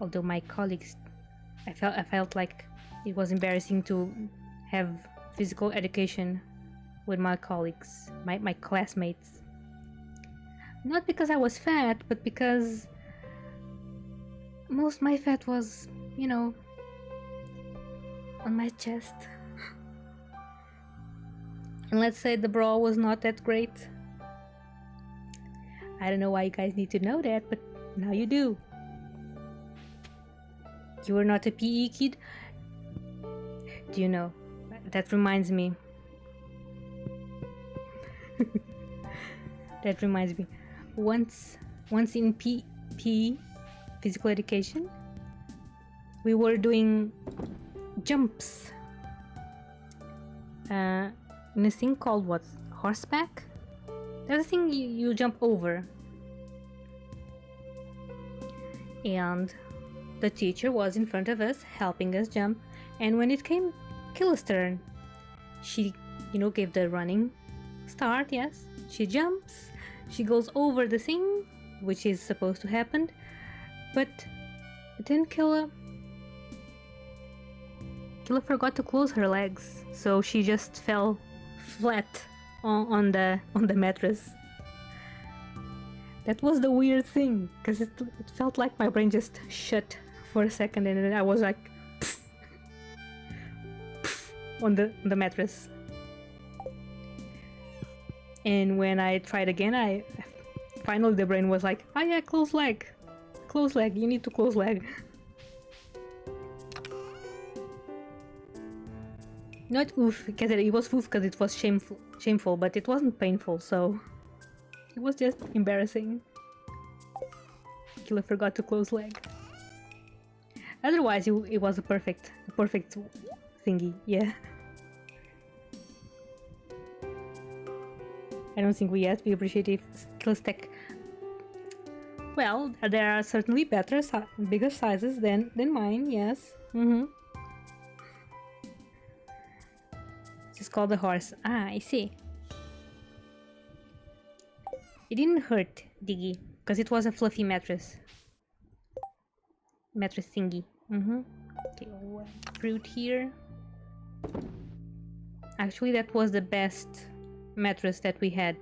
Although my colleagues, I felt like it was embarrassing to have physical education with my colleagues, my classmates. Not because I was fat, but because most of my fat was, on my chest. And let's say the bra was not that great. I don't know why you guys need to know that, but now you do. You were not a PE kid? Do you know? That reminds me. That reminds me. Once in PE, physical education, we were doing jumps. In a thing called what? Horseback? There's a thing you jump over. And the teacher was in front of us, helping us jump. And when it came Kylla's turn, she, gave the running start, yes. She jumps, she goes over the thing, which is supposed to happen. But then Kylla forgot to close her legs, so she just fell flat on the mattress. That was the weird thing, because it felt like my brain just shut for a second, and then I was like pff, pff, on the mattress. And when I tried again, I finally the brain was like, oh yeah, close leg, you need to close leg. Not oof, because it was oof because it was shameful, but it wasn't painful, so it was just embarrassing. Kylla forgot to close leg. Otherwise, it was a perfect thingy, yeah. I don't think we yet be appreciative Kylla's tech. Well, there are certainly bigger sizes than mine, yes. Just call the horse. Ah, I see. It didn't hurt, Diggy, because it was a fluffy mattress. Mattress thingy. Okay, one fruit here. Actually, that was the best mattress that we had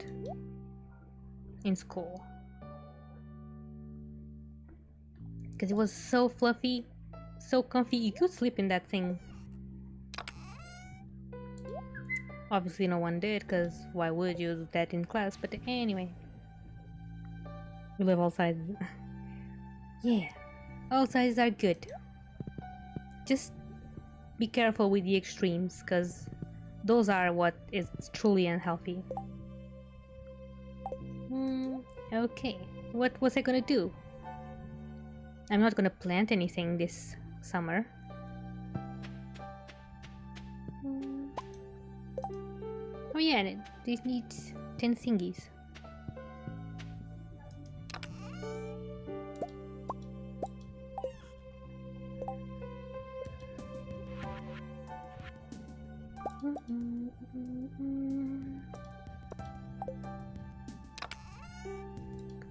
in school. Because it was so fluffy, so comfy, you could sleep in that thing. Obviously no one did, because why would you do that in class? But anyway. We love all sizes. Yeah, all sizes are good. Just be careful with the extremes, because those are what is truly unhealthy. Okay, what was I gonna do? I'm not gonna plant anything this summer. Oh yeah, this needs 10 thingies.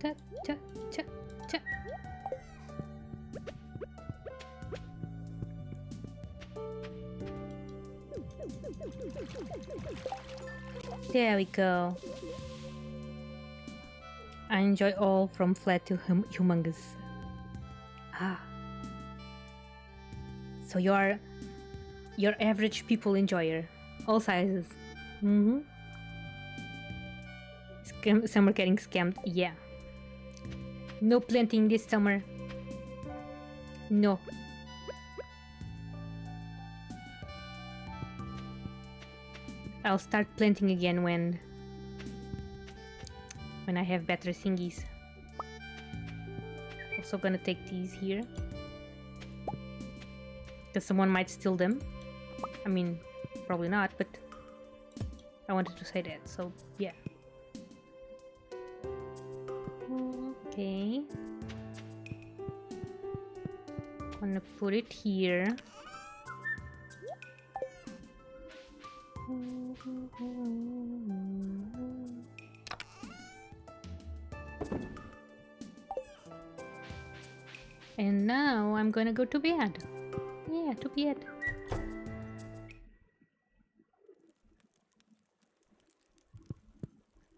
Cha, cha, cha, cha. There we go. I enjoy all from flat to humongous. Ah. So you're your average people enjoyer. All sizes. Some are getting scammed. Yeah. No planting this summer. No. I'll start planting again when I have better thingies. Also gonna take these here, because someone might steal them. I mean, probably not, but I wanted to say that, so yeah. Okay. Gonna put it here. And now I'm gonna go to bed. Yeah, to bed.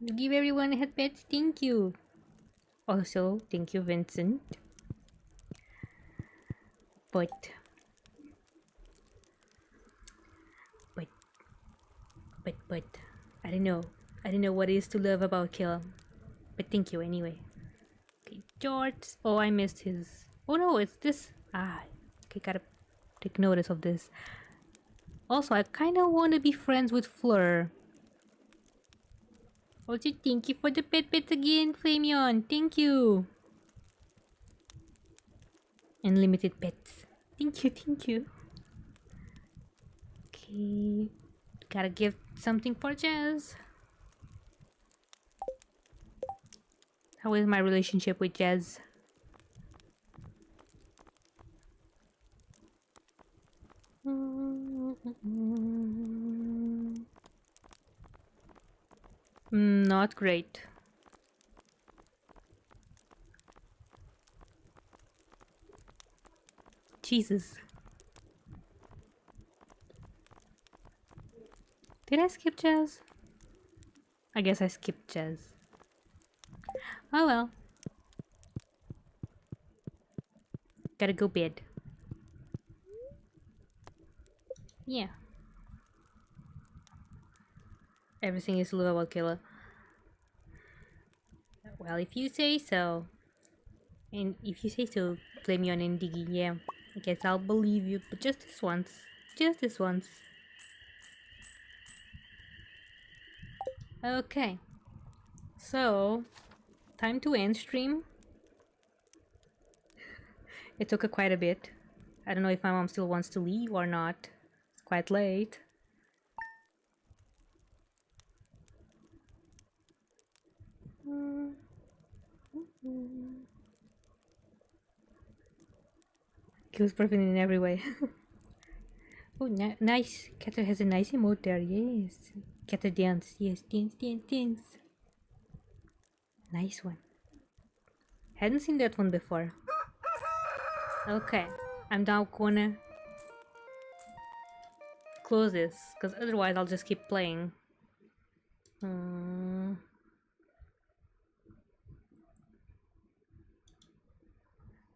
You give everyone headbeds, thank you. Also, thank you, Vincent. But I don't know. I don't know what it is to love about Kylla. But thank you anyway. Okay, George. Oh, I missed his. Oh no, it's this. Ah, okay, gotta take notice of this. Also, I kinda wanna be friends with Fleur. Also, thank you for the pets again, Flameon. Thank you. Unlimited pets. Thank you, thank you. Okay, gotta give something for Jazz. How is my relationship with Jazz? Not great. Jesus. Did I skip Jazz? I guess I skipped chess. Oh well. Gotta go bed. Yeah. Everything is lovable, Kylla. Well, if you say so. And if you say so, play me on Indigi, yeah. I guess I'll believe you, but just this once. Just this once. Okay. So, time to end stream. It took quite a bit. I don't know if my mom still wants to leave or not. It's quite late. He was perfect in every way. Oh, nice. Catter has a nice emote there. Yes. Catter dance. Yes, dance, dance, dance. Nice one. Hadn't seen that one before. Okay. I'm now gonna close this, because otherwise I'll just keep playing.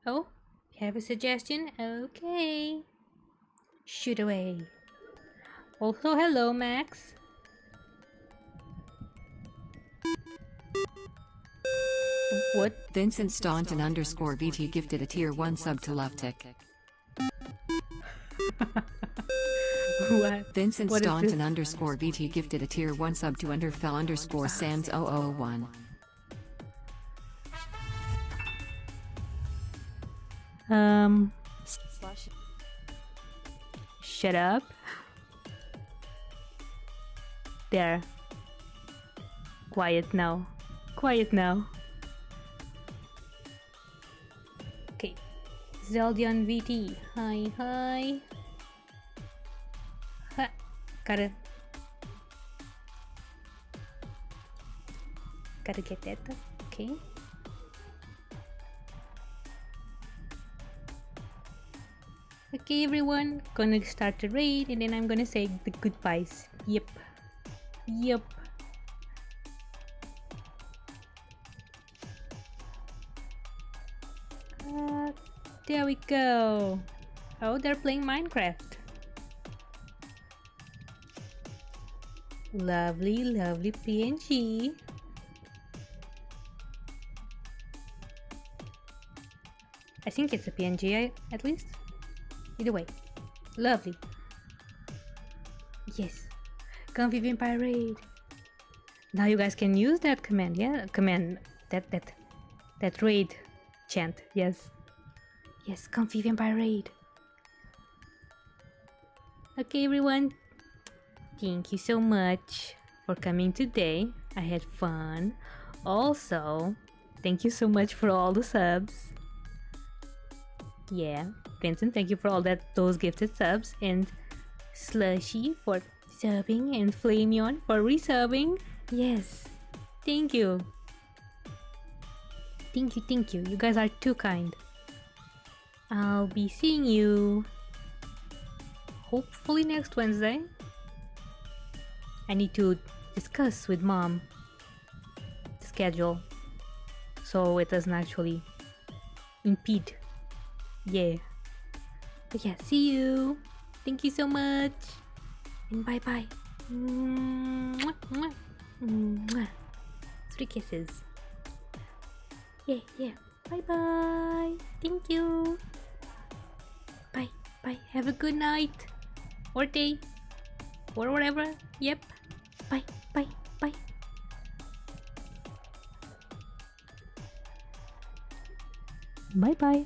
Oh, have a suggestion? Okay. Shoot away. Also, hello, Max. What? Vincent Staunton underscore VT gifted a tier 1 sub to Luftic. What? Vincent What is Staunton this? underscore VT gifted a tier 1 sub to Underfell underscore Sans 001. Shut up. There. Quiet now. Quiet now. Okay. Zeldian VT. Hi, hi. Ha. Gotta get that. Okay. Okay, everyone. Gonna start the raid and then I'm gonna say the goodbyes. Yep. Yep. There we go. Oh, they're playing Minecraft. Lovely, lovely PNG. I think it's a PNG at least. Either way. Lovely. Yes. Comfy Vampire Raid. Now you guys can use that command, yeah? Command, that raid chant, yes. Yes, Comfy Vampire Raid. Okay, everyone. Thank you so much for coming today. I had fun. Also, thank you so much for all the subs. Yeah, Vincent, thank you for all those gifted subs, and Slushy for subbing, and Flameon for resubbing. Yes, thank you. Thank you, thank you. You guys are too kind. I'll be seeing you hopefully next Wednesday. I need to discuss with Mom the schedule so it doesn't actually impede. Yeah. But yeah, see you. Thank you so much. And bye bye. Mwah, mwah, mwah. 3 kisses. Yeah, yeah. Bye bye. Thank you. Bye, bye. Have a good night. Or day. Or whatever. Yep. Bye, bye, bye. Bye bye.